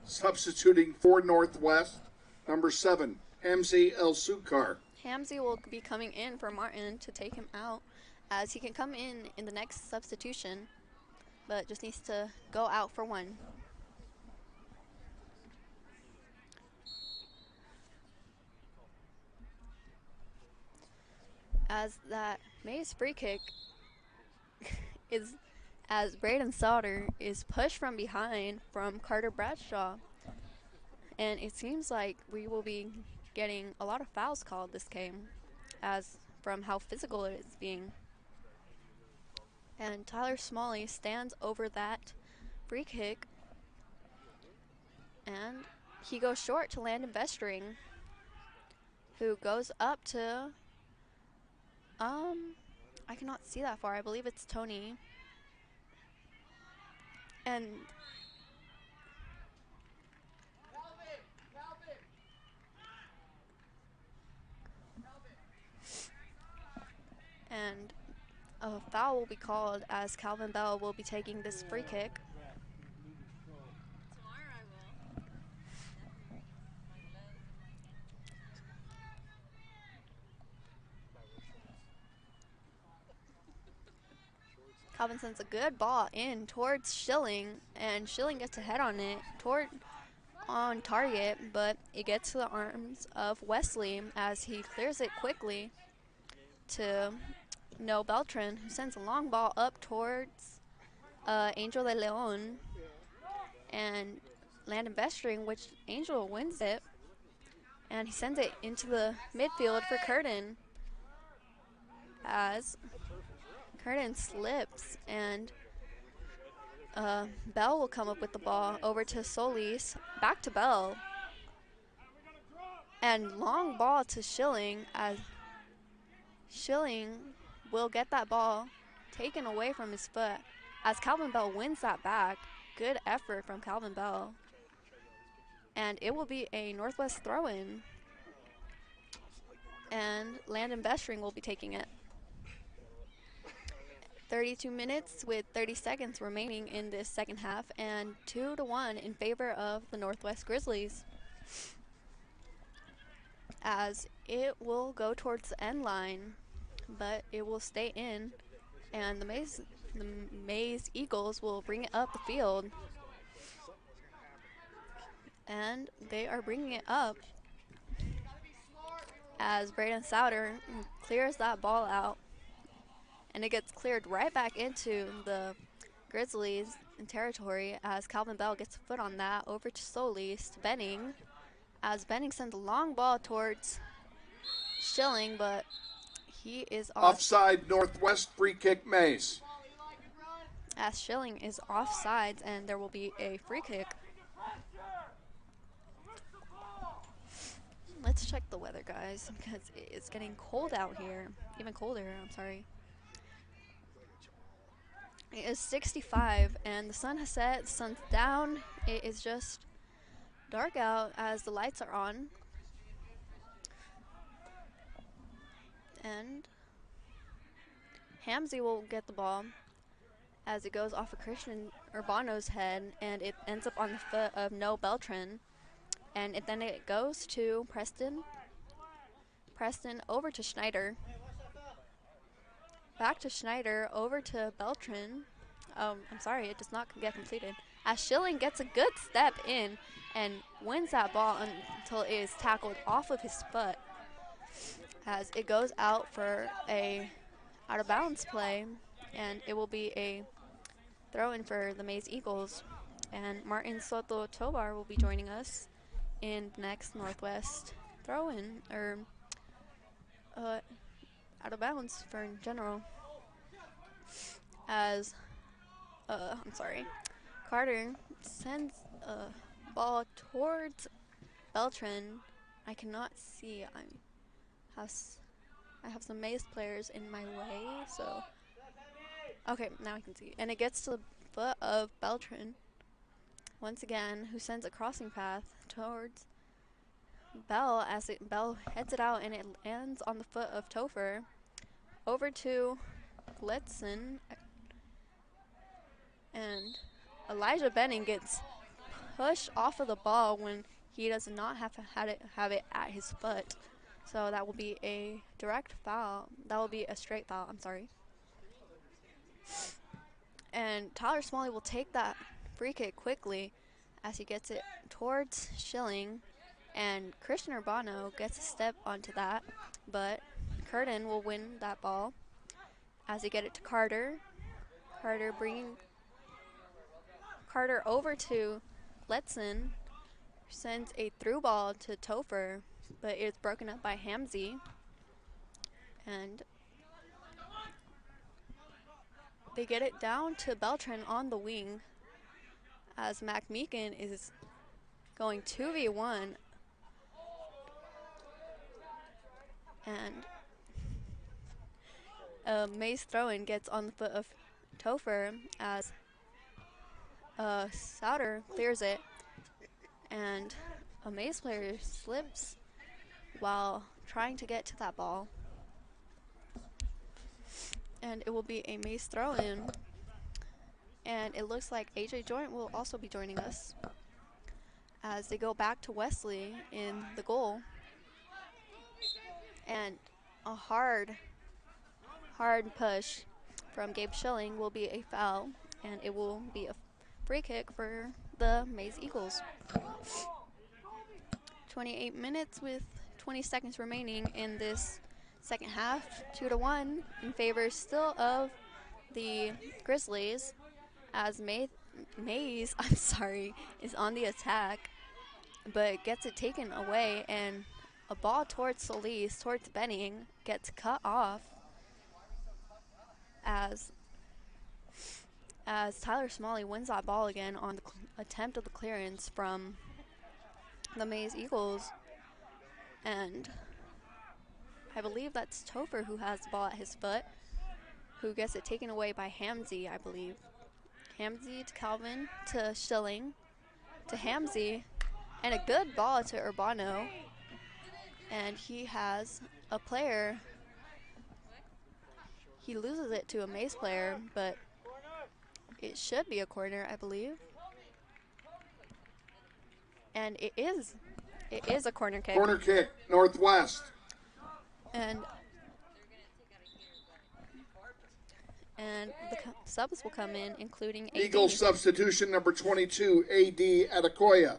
Substituting for Northwest, number 7, Hamzi El Sukar. Hamzi will be coming in for Martin to take him out, as he can come in the next substitution, but just needs to go out for one. As that Maize free kick is, as Braden Sauter is pushed from behind from Carter Bradshaw. And it seems like we will be getting a lot of fouls called this game, as from how physical it is being. And Tyler Smalley stands over that free kick, and he goes short to Landon Vestring, who goes up to, I cannot see that far. I believe it's Tony. And a foul will be called, as Calvin Bell will be taking this free kick. Calvin sends a good ball in towards Schilling, and Schilling gets a head on it on target, but it gets to the arms of Wesley as he clears it quickly to No Beltran, who sends a long ball up towards Angel de Leon, and Landon Vestring, which Angel wins it, and he sends it into the midfield for Curtin, as Curtin slips, and Bell will come up with the ball over to Solis, back to Bell, and long ball to Schilling, as Schilling will get that ball taken away from his foot, as Calvin Bell wins that back. Good effort from Calvin Bell, and it will be a Northwest throw-in, and Landon Vestring will be taking it. 32 minutes with 30 seconds remaining in this second half, and 2-1 in favor of the Northwest Grizzlies, as it will go towards the end line, but it will stay in, and the Maize Eagles will bring it up the field, and they are bringing it up as Braden Sauter clears that ball out, and it gets cleared right back into the Grizzlies in territory, as Calvin Bell gets a foot on that over to Solis, to Benning, as Benning sends a long ball towards Schilling, but he is offside. Northwest free kick, Maize. As Schilling is offsides, and there will be a free kick. Let's check the weather, guys, because it's getting cold out here. Even colder, I'm sorry. It is 65, and the sun has set, the sun's down. It is just dark out as the lights are on. And Hamzi will get the ball as it goes off of Christian Urbano's head, and it ends up on the foot of No Beltran. And then it goes to Preston. Preston over to Schneider. Back to Schneider, over to Beltran. I'm sorry, it does not get completed. As Schilling gets a good step in and wins that ball until it is tackled off of his foot, as it goes out for a out of bounds play, and it will be a throw-in for the Maize Eagles. And Martin Soto Tobar will be joining us in the next Northwest throw-in, or out of bounds for in general, as Carter sends a ball towards Beltran. I cannot see. I have some Maize players in my way, so okay, now I can see. And it gets to the foot of Beltran once again, who sends a crossing path towards Bell, as Bell heads it out, and it lands on the foot of Topher, over to Letson, and Elijah Benning gets pushed off of the ball when he does not have it at his foot. So that will be a direct foul. That will be a straight foul, I'm sorry. And Tyler Smalley will take that free kick quickly as he gets it towards Schilling, and Christian Urbano gets a step onto that, but Curtin will win that ball as he get it to Carter. Carter bringing Carter over to Letson, sends a through ball to Topher, but it's broken up by Hamzy, and they get it down to Beltran on the wing as Mac Meekin is going 2v1, and Maize throw-in gets on the foot of Topher as Souter clears it, and a Maize player slips while trying to get to that ball. And it will be a Maize throw-in, and it looks like AJ Joint will also be joining us as they go back to Wesley in the goal. And a hard push from Gabe Schilling will be a foul, and it will be a free kick for the Maize Eagles. 28 minutes with 20 seconds remaining in this second half, 2-1 in favor still of the Grizzlies as Maize is on the attack, but gets it taken away, and a ball towards Solis, towards Benning, gets cut off as Tyler Smalley wins that ball again on the attempt of the clearance from the Maize Eagles, and I believe that's Topher who has the ball at his foot, who gets it taken away by Hamzy, I believe. Hamzy to Calvin, to Schilling, to Hamzy, and a good ball to Urbano, and he has a player. He loses it to a Maize player, but it should be a corner, I believe. And it is a corner kick. Corner kick, Northwest. And the subs will come in, including AD. Eagles substitution number 22, A.D. Adekoya.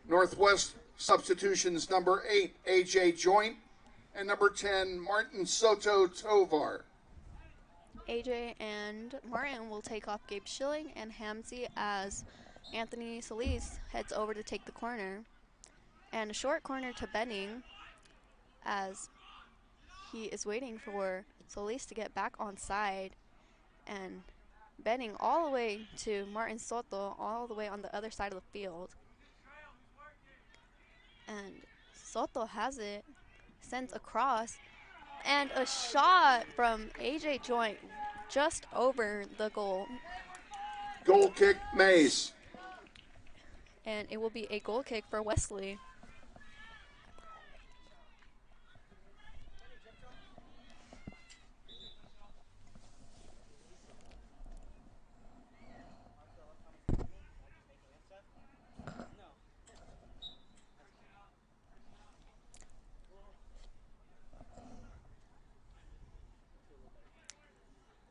Northwest substitutions number 8, A.J. Joint, and number 10, Martin Soto Tovar. AJ and Martin will take off Gabe Schilling and Hamzy as Anthony Solis heads over to take the corner. And a short corner to Benning as he is waiting for Solis to get back on side, and Benning all the way to Martin Soto, all the way on the other side of the field. And Soto has it, sends across, and a shot from AJ Joint just over the goal. Goal kick, Maize. And it will be a goal kick for Wesley.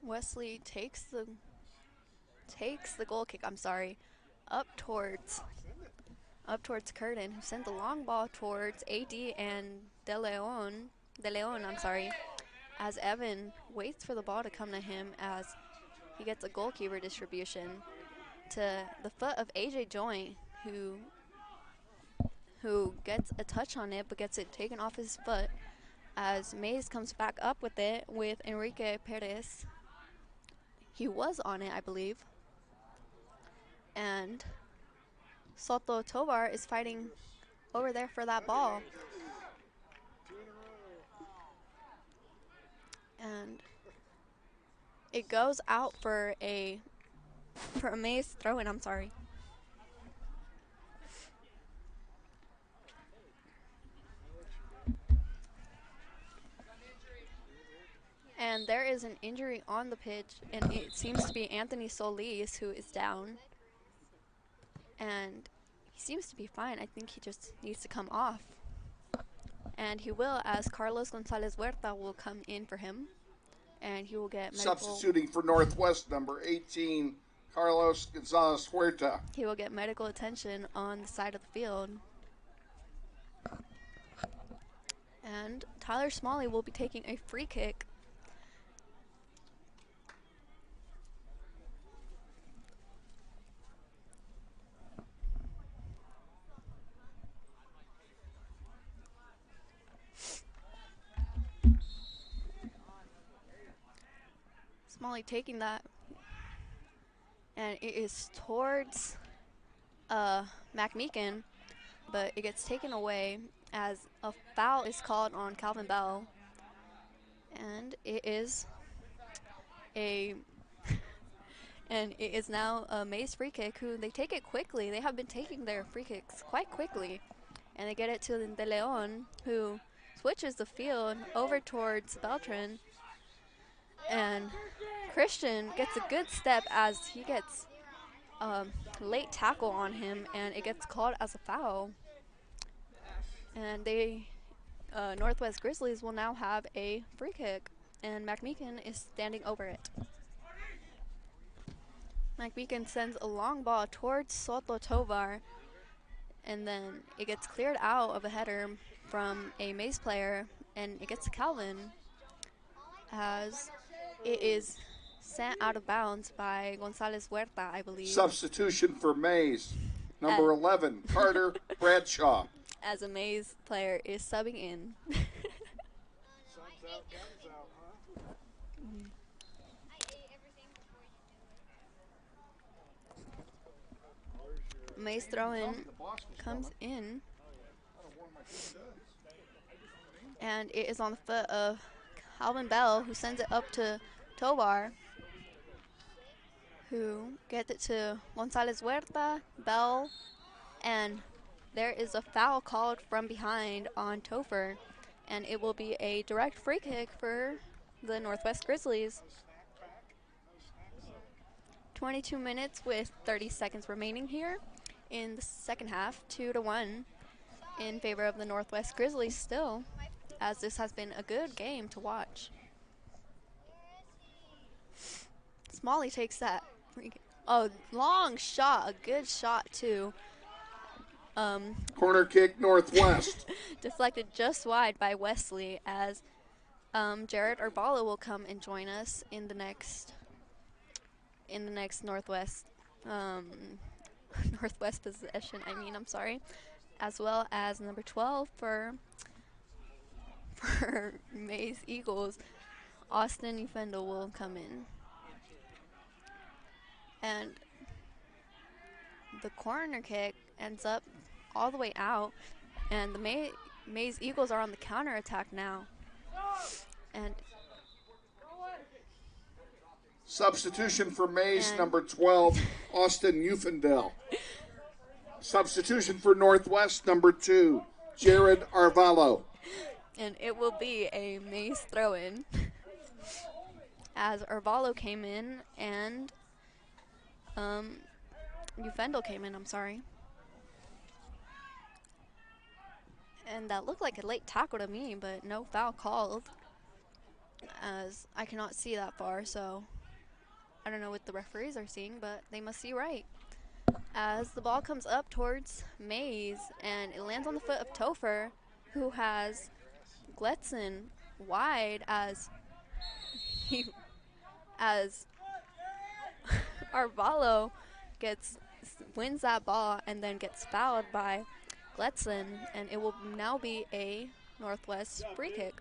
Wesley takes the goal kick, up towards Curtin, who sends a long ball towards AD and De Leon, as Evan waits for the ball to come to him as he gets a goalkeeper distribution to the foot of AJ Joint, who gets a touch on it but gets it taken off his foot as Maize comes back up with it with Enrique Perez. He was on it, I believe. And Soto Tovar is fighting over there for that ball. And it goes out for a Maize throw-in, And there is an injury on the pitch, and it seems to be Anthony Solis who is down. And he seems to be fine. I think he just needs to come off. And he will, as Carlos Gonzalez Huerta will come in for him. And he will get medical... Substituting for Northwest, number 18, Carlos Gonzalez Huerta. He will get medical attention on the side of the field. And Tyler Smalley will be taking a free kick. Smalley taking that, and it is towards McMeekin, but it gets taken away as a foul is called on Calvin Bell, and it is now a Maize free kick. Who they take it quickly. They have been taking their free kicks quite quickly, and they get it to De Leon, who switches the field over towards Beltran. And Christian gets a good step as he gets late tackle on him, and it gets called as a foul. And they, Northwest Grizzlies, will now have a free kick, and McMeekin is standing over it. McMeekin sends a long ball towards Soto Tovar, and then it gets cleared out of a header from a Maize player, and it gets to Calvin as it is sent out of bounds by Gonzalez Huerta, I believe. Substitution for Maize, number 11, Carter Bradshaw. As a Maize player is subbing in. Maize throw-in comes in, and it is on the foot of Calvin Bell, who sends it up to Tovar, who gets it to Gonzalez Huerta, Bell, and there is a foul called from behind on Topher, and it will be a direct free kick for the Northwest Grizzlies. 22 minutes with 30 seconds remaining here in the second half, 2-1 in favor of the Northwest Grizzlies still, as this has been a good game to watch. Smalley takes that. Oh, long shot, a good shot too. Corner kick, Northwest. Deflected just wide by Wesley, as Jared Arbala will come and join us in the next Northwest Northwest possession. I'm sorry, as well as number 12 for Maize Eagles, Austin Ufendel will come in. And the corner kick ends up all the way out, and the Maize Eagles are on the counter attack now. And substitution for Maize, number 12, Austin Ufendel. Substitution for Northwest, number 2, Jared Arvalo. And it will be a Maize throw-in as Arvalo came in and Ufendel came in, I'm sorry. And that looked like a late tackle to me, but no foul called, as I cannot see that far, so I don't know what the referees are seeing, but they must see right. As the ball comes up towards Maize, and it lands on the foot of Topher, who has Gletzen wide as Arvalo wins that ball and then gets fouled by Gletzen, and it will now be a Northwest free kick.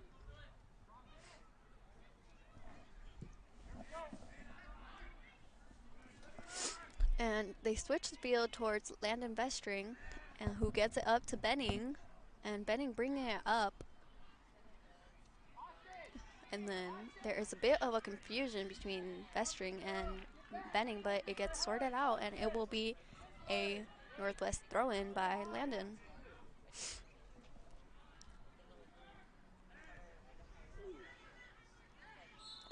And they switch the field towards Landon Vestring, and who gets it up to Benning, and Benning bringing it up. And then there is a bit of a confusion between Vestring and Benning, but it gets sorted out, and it will be a Northwest throw-in by Landon.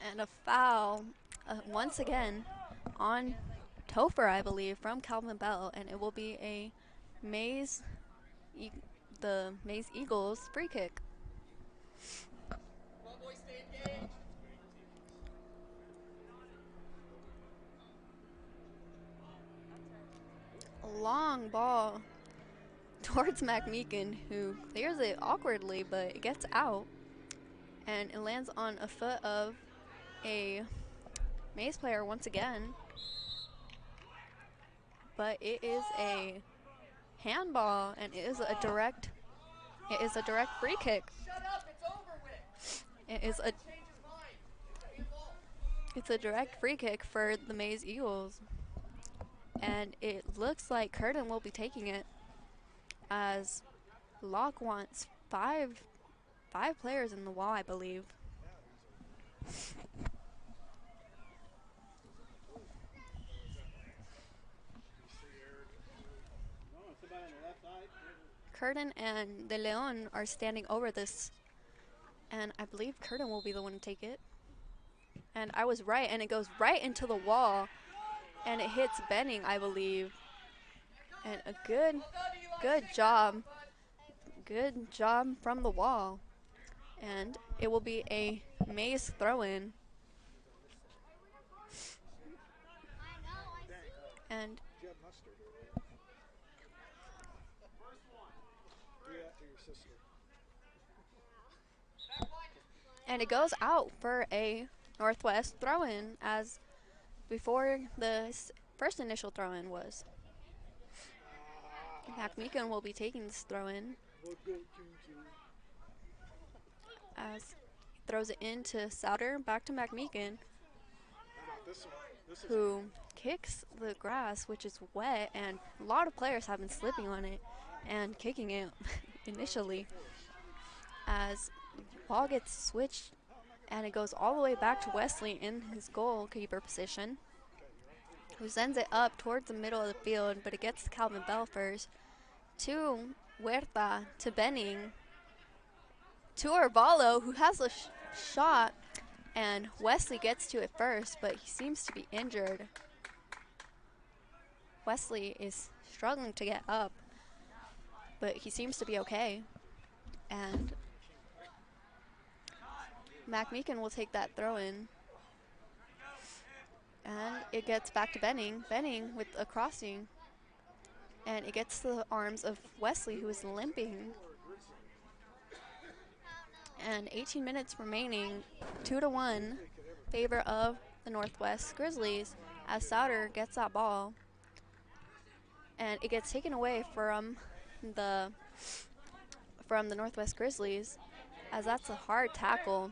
And a foul once again on Topher, I believe, from Calvin Bell, and it will be a Maize, the Maize Eagles free kick. A long ball towards McMeekin, who clears it awkwardly, but it gets out, and it lands on a foot of a Maize player once again. But it is a handball, and it is a direct free kick. It's a direct free kick for the Maize Eagles, and it looks like Curtin will be taking it, as Locke wants five players in the wall, I believe. Curtin and De Leon are standing over this, and I believe Curtin will be the one to take it. And I was right, and it goes right into the wall, and it hits Benning, I believe. And a good job from the wall. And it will be a Maize throw-in. And it goes out for a Northwest throw-in, as before the first initial throw-in was. McMeekin will be taking this throw-in, as he throws it into Souter, back to McMeekin, who kicks the grass, which is wet, and a lot of players have been slipping on it and kicking it initially, as the ball gets switched, and it goes all the way back to Wesley in his goalkeeper position, who sends it up towards the middle of the field, but it gets to Calvin Bell first, to Huerta, to Benning, to Arvalo, who has a shot, and Wesley gets to it first, but he seems to be injured. Wesley is struggling to get up, but he seems to be okay. And McMeekin will take that throw-in. And it gets back to Benning. Benning with a crossing. And it gets to the arms of Wesley, who is limping. And 18 minutes remaining, 2-1, favor of the Northwest Grizzlies, as Souter gets that ball. And it gets taken away from the Northwest Grizzlies, as that's a hard tackle.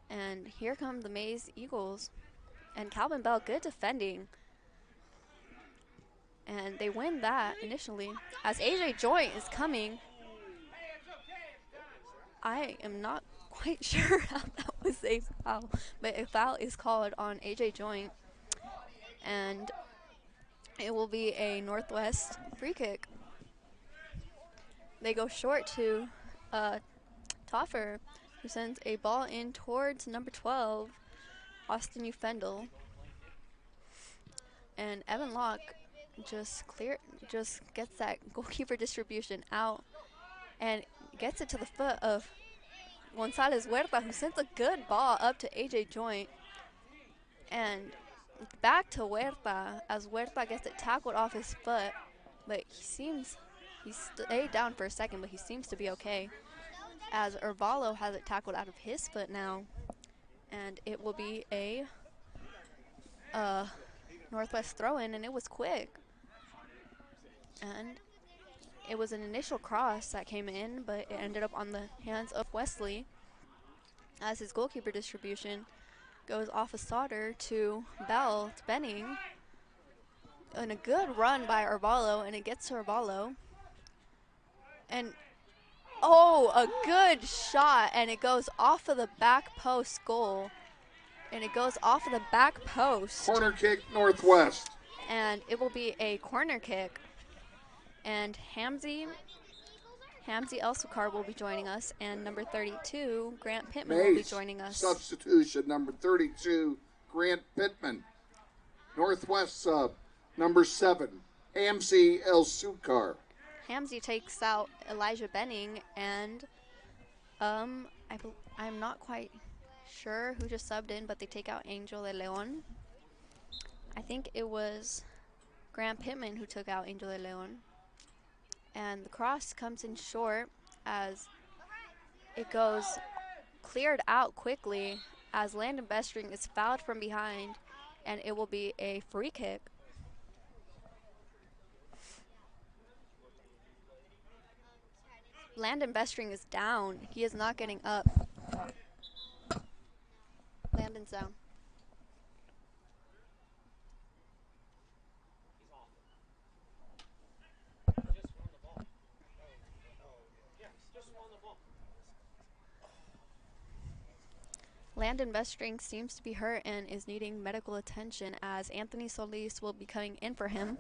And here come the Maize Eagles. And Calvin Bell, good defending. And they win that initially. As AJ Joint is coming, I am not quite sure how that was a foul, but a foul is called on AJ Joint. And it will be a Northwest free kick. They go short to Toffer, who sends a ball in towards number 12, Austin Ufendel. And Evan Locke just gets that goalkeeper distribution out and gets it to the foot of Gonzalez Huerta, who sends a good ball up to AJ Joint. And back to Huerta, as Huerta gets it tackled off his foot, but he stayed down for a second, but he seems to be okay, as Arvalo has it tackled out of his foot now. And it will be a Northwest throw-in, and it was quick. And it was an initial cross that came in, but it ended up on the hands of Wesley, as his goalkeeper distribution goes off of Sauter to Bell, to Benning. And a good run by Arvalo, and it gets to Arvalo. And, oh, a good shot, and it goes off of the back post goal. And it goes off of the back post. Corner kick, Northwest. And it will be a corner kick. And Hamzy Hamzi El-Sukar will be joining us, and number 32, Grant Pittman, will be Maize joining us. substitution, number 32, Grant Pittman. Northwest sub, number 7, Hamzi El-Sukar. Hamzi takes out Elijah Benning, and I'm not quite sure who just subbed in, but they take out Angel de Leon. I think it was Grant Pittman who took out Angel de Leon. And the cross comes in short as it goes cleared out quickly as Landon Bestring is fouled from behind, and it will be a free kick. Landon Bestring is down. He is not getting up. Landon's down. Landon Bestring seems to be hurt and is needing medical attention as Anthony Solis will be coming in for him.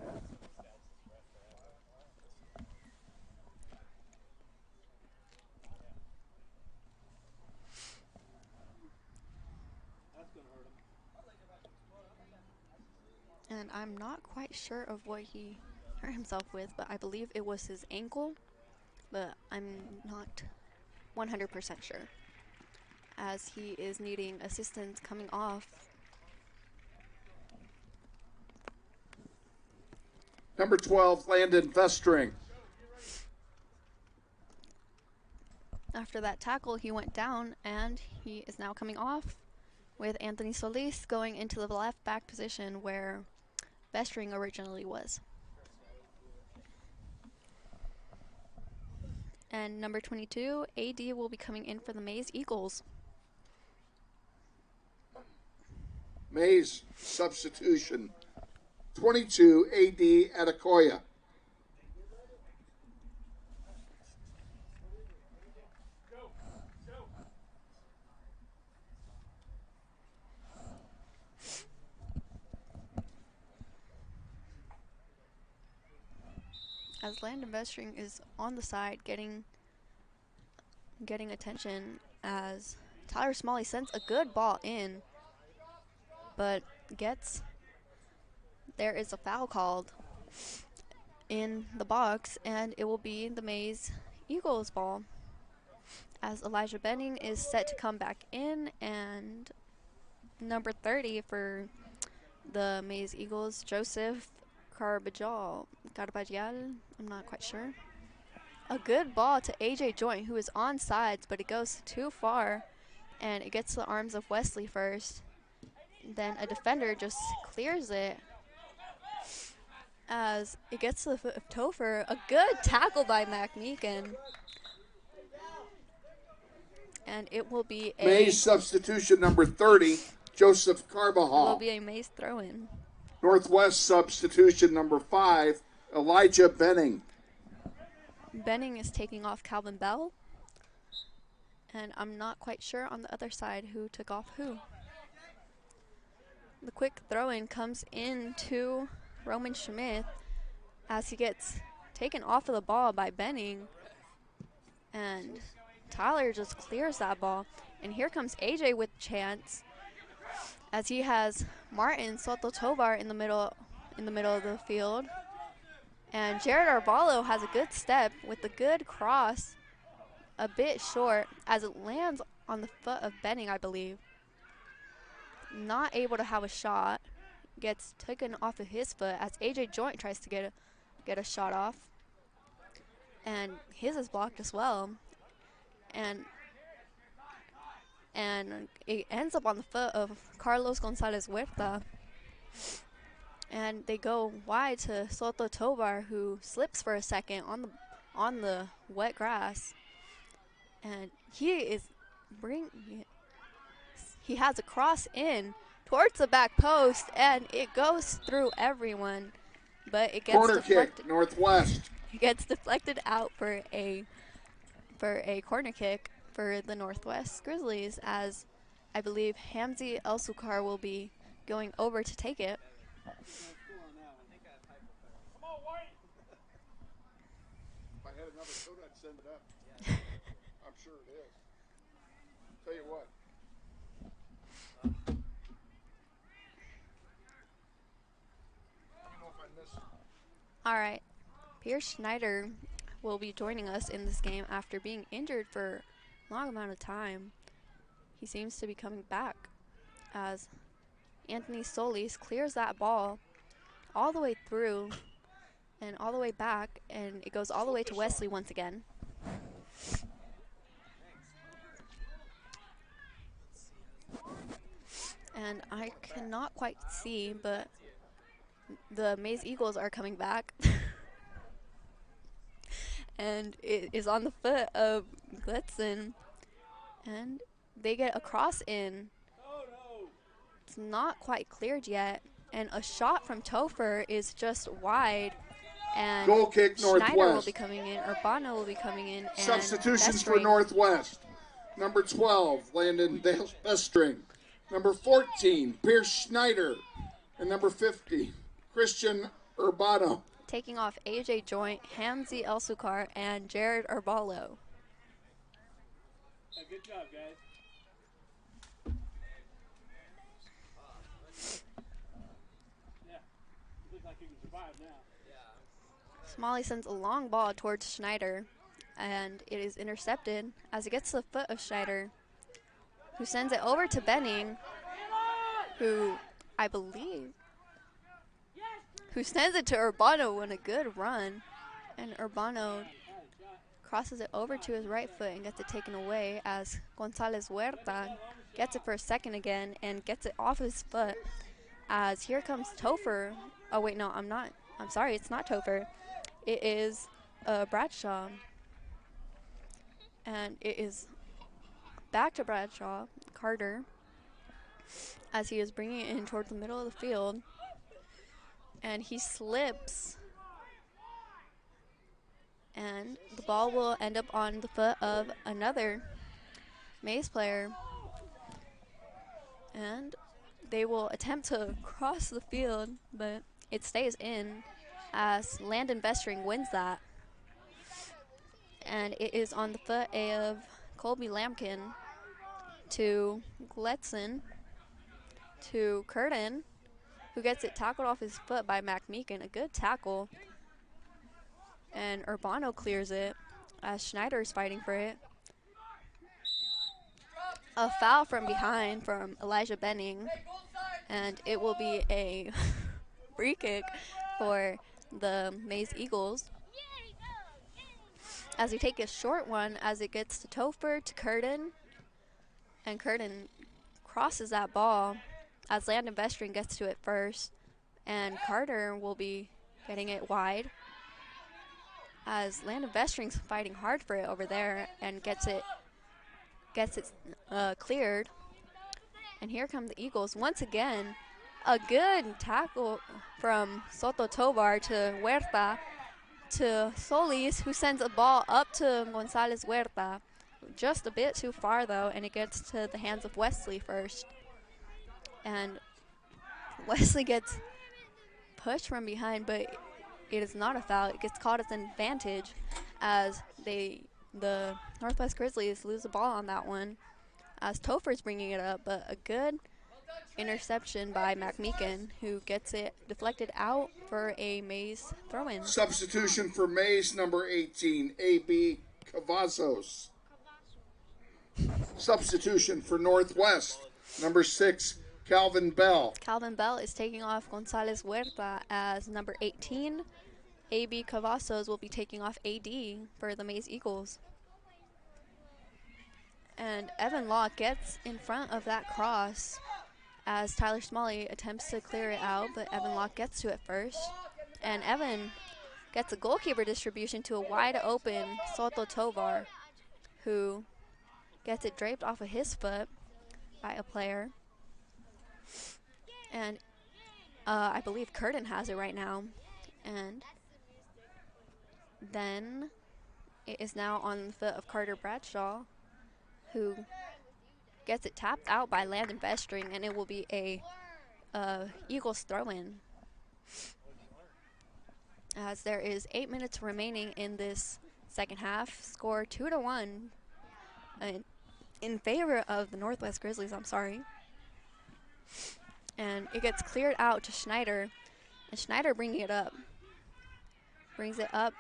And I'm not quite sure of what he hurt himself with, but I believe it was his ankle, but I'm not 100% sure, as he is needing assistance coming off. Number 12, Landon Bestring. After that tackle, he went down, and he is now coming off with Anthony Solis going into the left back position where Bestring originally was. And number 22, AD, will be coming in for the Maize Eagles. Maize substitution, 22, AD Adekoya. As Landon Bestring is on the side getting attention, as Tyler Smalley sends a good ball in, but there is a foul called in the box, and it will be the Maize Eagles ball, as Elijah Benning is set to come back in, and number 30 for the Maize Eagles, Joseph Carbajal, I'm not quite sure. A good ball to AJ Joint, who is on sides, but it goes too far, and it gets to the arms of Wesley first. Then a defender just clears it as it gets to the foot of Topher. A good tackle by Mac Meekin. And it will be a Maize substitution, number 30, Joseph Carbajal. It will be a Maize throw-in. Northwest substitution, number 5, Elijah Benning. Benning is taking off Calvin Bell. And I'm not quite sure on the other side who took off who. The quick throw-in comes into Roman Schmidt as he gets taken off of the ball by Benning. And Tyler just clears that ball. And here comes AJ with chance, as he has Martin Soto Tovar in the middle of the field. And Jared Arvalo has a good step with a good cross, a bit short, as it lands on the foot of Benning, I believe. Not able to have a shot. Gets taken off of his foot as AJ Joint tries to get a shot off. And his is blocked as well. And it ends up on the foot of Carlos Gonzalez Huerta. And they go wide to Soto Tovar, who slips for a second on the wet grass. And he has a cross in towards the back post, and it goes through everyone, but it gets corner deflected. Kick, Northwest. It gets deflected out for a corner kick for the Northwest Grizzlies, as I believe Hamzi El-Sukar will be going over to take it. I had another soda, I'd send it up. I'm sure it is. Tell you what. Let me know if I missed. All right. Pierce Schneider will be joining us in this game after being injured for a long amount of time. He seems to be coming back as Anthony Solis clears that ball all the way through and all the way back, and it goes all the way to Wesley once again. And I cannot quite see, but the Maize Eagles are coming back. And it is on the foot of Gletzen, and they get a cross in. It's not quite cleared yet, and a shot from Topher is just wide, and goal kick, Schneider will Northwest. be coming in, Urbano will be coming in, and Substitutions for Bestring. Northwest. Number 12, Landon Bestring. Number 14, Pierce Schneider. And number 50, Christian Urbano. Taking off AJ Joint, Hamzi El-Sukar, and Jared Urbalo. Good job, guys. Yeah, it looks like you can survive now. Smalley sends a long ball towards Schneider, and it is intercepted as it gets to the foot of Schneider, who sends it over to Benning, who I believe, who sends it to Urbano in a good run, and Urbano crosses it over to his right foot and gets it taken away as Gonzalez Huerta gets it for a second again and gets it off his foot as here comes Topher. Oh wait, no, I'm sorry, it's not Topher. It is Bradshaw. And it is back to Bradshaw, Carter, as he is bringing it in towards the middle of the field. And he slips. And the ball will end up on the foot of another Maize player. And they will attempt to cross the field, but it stays in as Landon Bestring wins that. And it is on the foot of Colby Lampkin to Gletzen to Curtin, who gets it tackled off his foot by Mac Meekin. A good tackle. And Urbano clears it as Schneider is fighting for it. A foul from behind from Elijah Benning, and it will be a free kick for the Maize Eagles. As we take a short one as it gets to Topher to Curtin, and Curtin crosses that ball as Landon Bestring gets to it first, and Carter will be getting it wide as Landon Bestring's fighting hard for it over there and gets it cleared. And here come the Eagles once again. A good tackle from Soto Tovar to Huerta to Solis, who sends a ball up to Gonzalez Huerta. Just a bit too far though, and it gets to the hands of Wesley first. And Wesley gets pushed from behind, but it is not a foul. It gets called as an advantage as the Northwest Grizzlies lose the ball on that one as Topher's bringing it up, but a good interception by Mac Meekin, who gets it deflected out for a Maize throw-in. Substitution for Maize, number 18, A.B. Cavazos. Substitution for Northwest, number 6, Calvin Bell. Calvin Bell is taking off Gonzalez Huerta as number 18. A.B. Cavazos will be taking off A.D. for the Maize Eagles. And Evan Law gets in front of that cross as Tyler Smalley attempts to clear it out, but Evan Law gets to it first. And Evan gets a goalkeeper distribution to a wide open Soto Tovar, who gets it draped off of his foot by a player. And I believe Curtin has it right now. And then it is now on the foot of Carter Bradshaw, who gets it tapped out by Landon Bestring, and it will be a Eagles throw-in. As there is 8 minutes remaining in this second half, score 2-1 in favor of the Northwest Grizzlies, I'm sorry. And it gets cleared out to Schneider, and Schneider bringing it up. Brings it up.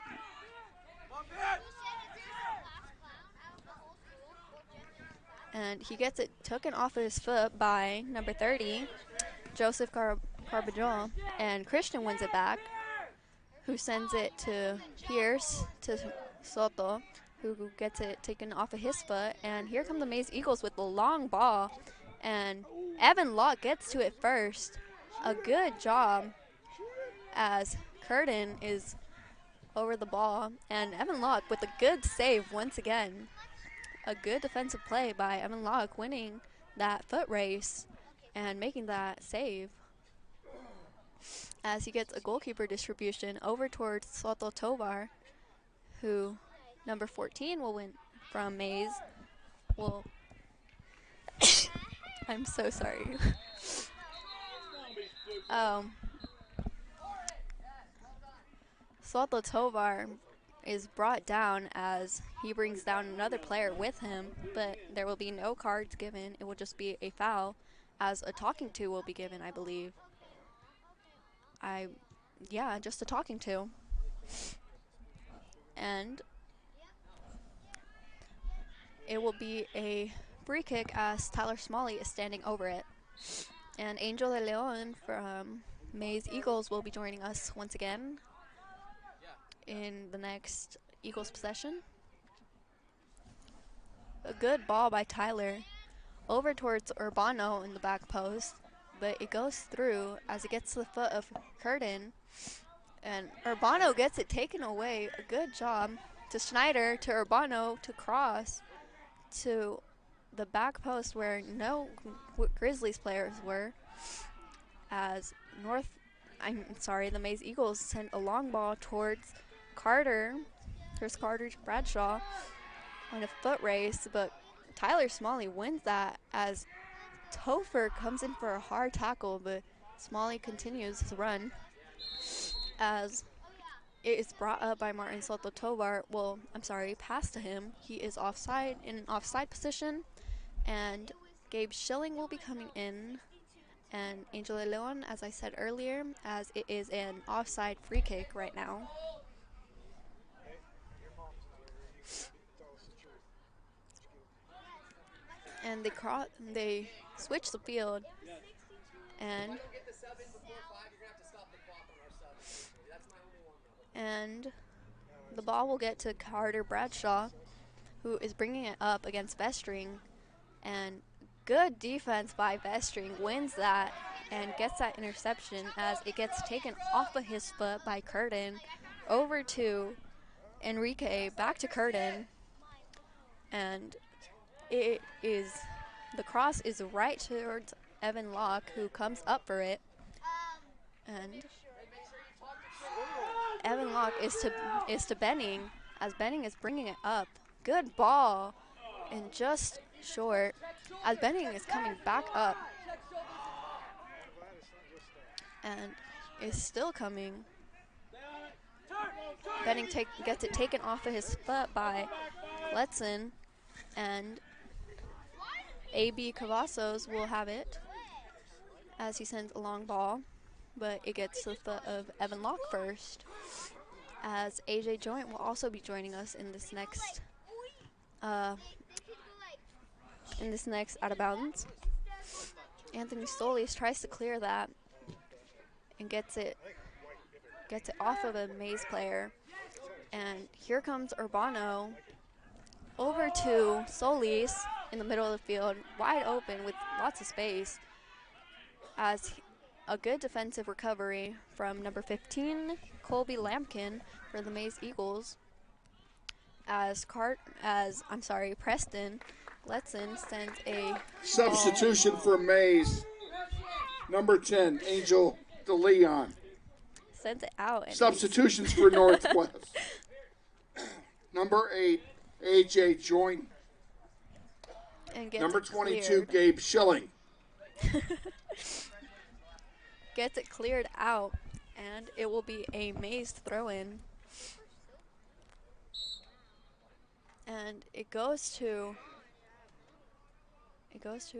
And he gets it taken off of his foot by number 30, Joseph Carbajal, and Christian wins it back, who sends it to Pierce, to Soto, who gets it taken off of his foot. And here come the Maize Eagles with the long ball, and Evan Locke gets to it first. A good job as Curtin is over the ball, and Evan Locke with a good save once again. A good defensive play by Evan Locke, winning that foot race and making that save, as he gets a goalkeeper distribution over towards Soto Tovar, who number 14 will win from Maize. I'm so sorry. Soto Tovar is brought down as he brings down another player with him, but there will be no cards given. It will just be a foul, as a talking to will be given, I believe. Yeah, just a talking to. And it will be a free kick as Tyler Smalley is standing over it. And Angel de Leon from Maize Eagles will be joining us once again in the next Eagles possession. A good ball by Tyler over towards Urbano in the back post, but it goes through as it gets to the foot of Curtin, and Urbano gets it taken away. A good job to Schneider, to Urbano, to cross to the back post where no Grizzlies players were, as the Maize Eagles sent a long ball towards Carter. Here's Carter Bradshaw on a foot race, but Tyler Smalley wins that as Topher comes in for a hard tackle, but Smalley continues his run as it is brought up by Martin Soto Tovar. Pass to him. He is offside, in an offside position, and Gabe Schilling will be coming in, and Angel de Leon, as I said earlier, as it is an offside free kick right now. And they switch the field, and the ball will get to Carter Bradshaw, who is bringing it up against Vestring, and good defense by Vestring wins that and gets that interception as it gets taken off of his foot by Curtin over to Enrique, back to Curtin, and the cross is right towards Evan Locke, who comes up for it, and Evan Locke is to Benning, as Benning is bringing it up. Good ball, and just short, as Benning is coming back up, and is still coming. Benning gets it taken off of his foot by Letson, and A.B. Cavazos will have it as he sends a long ball, but it gets to the foot of Evan Locke first, as A.J. Joint will also be joining us in this next out of bounds. Anthony Solis tries to clear that and gets it off of a Maize player, and here comes Urbano over to Solis in the middle of the field, wide open with lots of space, as a good defensive recovery from number 15, Colby Lampkin, for the Maize Eagles, as Preston Letson sends a substitution ball. For Maize. Number 10, Angel de Leon. Sends it out. Substitutions for Northwest. Number 8, A.J. Joint. Number 22, Gabe Schilling. Gets it cleared out, and it will be a Maize throw-in. And it goes to,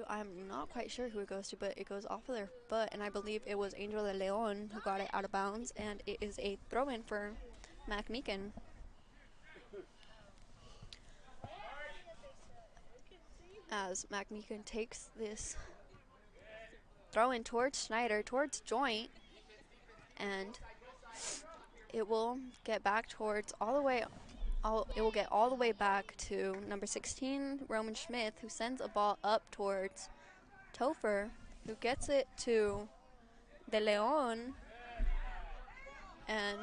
I'm not quite sure who it goes to, but it goes off of their foot, and I believe it was Angel de Leon who got it out of bounds, and it is a throw-in for Mac Meekin. As Mac Meekin takes this throw-in towards Schneider, towards Joint, and it will get back towards it will get all the way back to number 16, Roman Schmidt, who sends a ball up towards Topher, who gets it to De Leon, and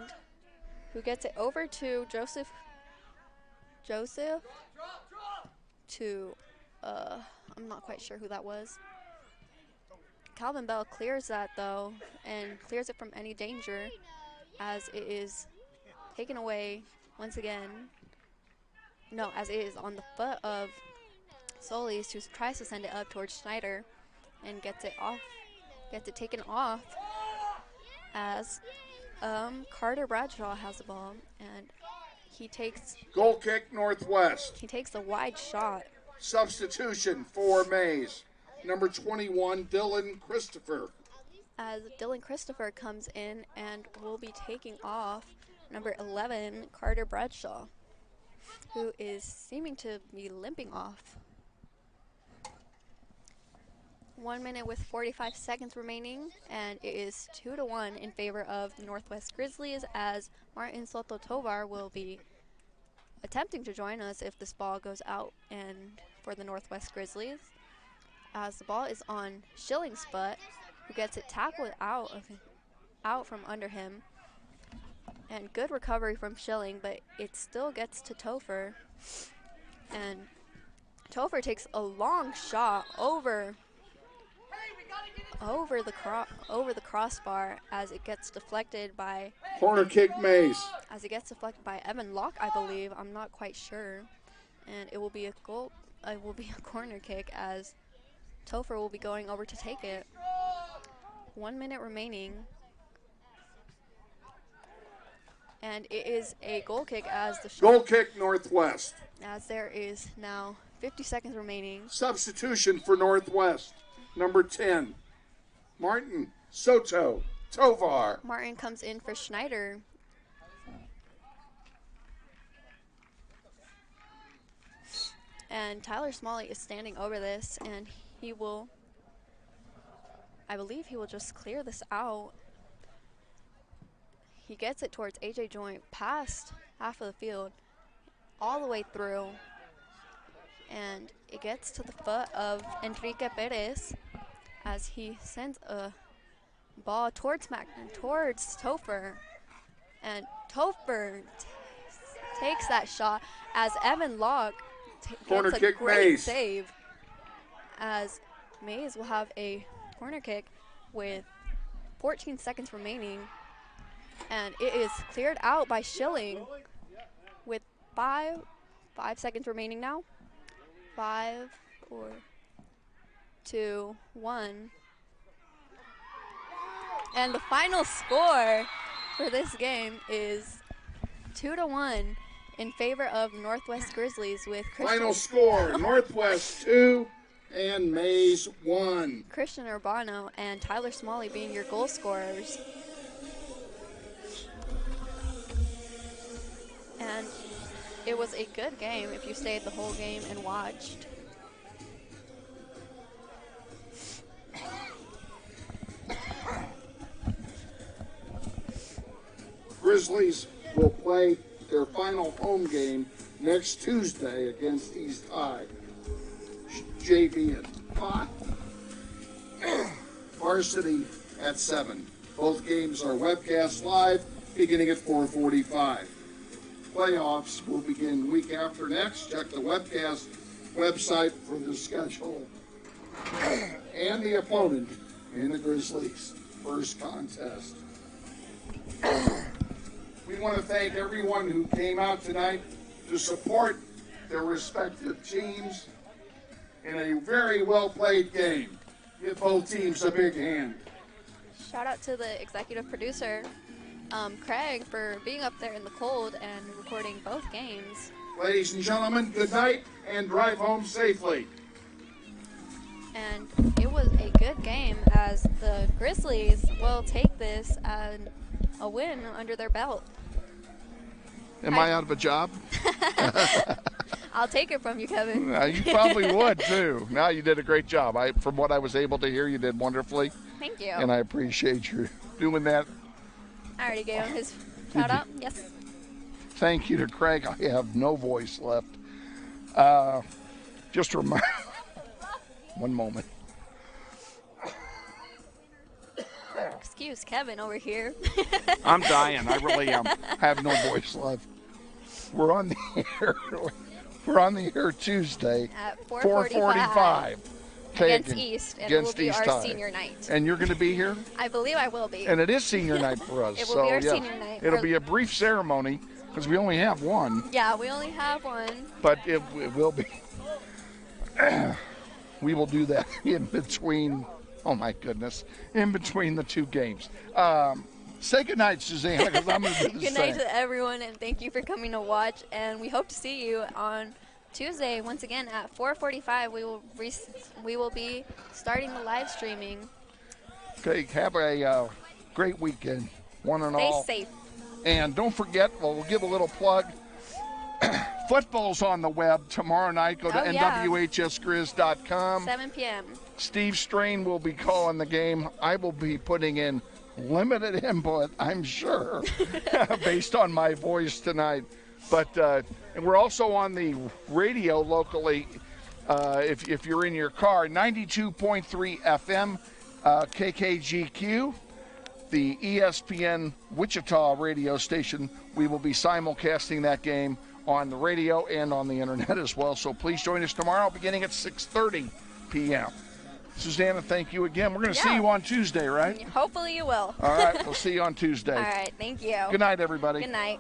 who gets it over to Joseph to, I'm not quite sure who that was. Calvin Bell clears that though, and clears it from any danger, as it is taken away once again. No, as it is on the foot of Solis, who tries to send it up towards Schneider and gets it taken off, as Carter Bradshaw has the ball, and he takes goal kick Northwest. He takes a wide shot. Substitution for Maize. Number 21, Dylan Christopher. As Dylan Christopher comes in and will be taking off number 11, Carter Bradshaw, who is seeming to be limping off. 1 minute with 45 seconds remaining, and it is 2-1 in favor of the Northwest Grizzlies, as Martin Soto Tovar will be attempting to join us if this ball goes out and for the Northwest Grizzlies. As the ball is on Schilling's butt, who gets it tackled out from under him. And good recovery from Schilling, but it still gets to Topher. And Topher takes a long shot over the crossbar, as it gets deflected by corner kick Maize. As it gets deflected by Evan Locke, I believe. I'm not quite sure. And it will be a goal. It will be a corner kick, as Topher will be going over to take it. 1 minute remaining. And it is a goal kick, as the goal kick Northwest. As there is now 50 seconds remaining. Substitution for Northwest. Number 10, Martin Soto Tovar. Martin comes in for Schneider. And Tyler Smalley is standing over this, and he will, I believe he will just clear this out. He gets it towards AJ Joint, past half of the field, all the way through. And it gets to the foot of Enrique Perez, as he sends a ball towards Topher. And Topher takes that shot, as Evan Locke gets a great save, as Maize will have a corner kick with 14 seconds remaining. And it is cleared out by Schilling with 5 seconds remaining now. 5, 4, 2, 1. And the final score for this game is 2-1 in favor of Northwest Grizzlies, with final score Northwest 2 and Maize 1. Christian Urbano and Tyler Smalley being your goal scorers. And it was a good game if you stayed the whole game and watched. Grizzlies will play their final home game next Tuesday against East High. JV at 5. Varsity at 7. Both games are webcast live, beginning at 4:45. Playoffs will begin week after next. Check the webcast website for the schedule and the opponent in the Grizzlies' first contest. We want to thank everyone who came out tonight to support their respective teams in a very well-played game. Give both teams a big hand. Shout out to the executive producer, Craig, for being up there in the cold and recording both games. Ladies and gentlemen, good night and drive home safely. And it was a good game as the Grizzlies will take this as a win under their belt. Am I out of a job? I'll take it from you, Kevin. You probably would, too. No, you did a great job. From what I was able to hear, you did wonderfully. Thank you. And I appreciate you doing that. I already gave him his shout out. Yes. Thank you to Craig. I have no voice left. Just remind. One moment. Excuse Kevin over here. I'm dying. I really am. I have no voice left. We're on the air. We're on the air Tuesday at 4:45 against East, and it will be our High. senior night. And you're going to be here? I believe I will be. And it is senior night for us. It will be our senior night. It'll be a brief ceremony because we only have one. Yeah, we only have one. But it will be. We will do that in between. Oh my goodness! In between the two games. Say goodnight, Susanna, because I'm going to do the Good night to everyone, and thank you for coming to watch. And we hope to see you on Tuesday once again at 4:45. We will be starting the live streaming. Okay, have a great weekend, one and all. Stay safe. And don't forget, we'll give a little plug. Football's on the web tomorrow night. Go to nwhsgrizz.com. 7 p.m. Steve Strain will be calling the game. I will be putting in limited input, I'm sure, based on my voice tonight. But and we're also on the radio locally. If you're in your car, 92.3 FM, KKGQ, the ESPN Wichita radio station. We will be simulcasting that game on the radio and on the internet as well. So please join us tomorrow beginning at 6:30 p.m. Susanna, thank you again. We're going to see you on Tuesday, right? Hopefully you will. All right, we'll see you on Tuesday. All right, thank you. Good night, everybody. Good night.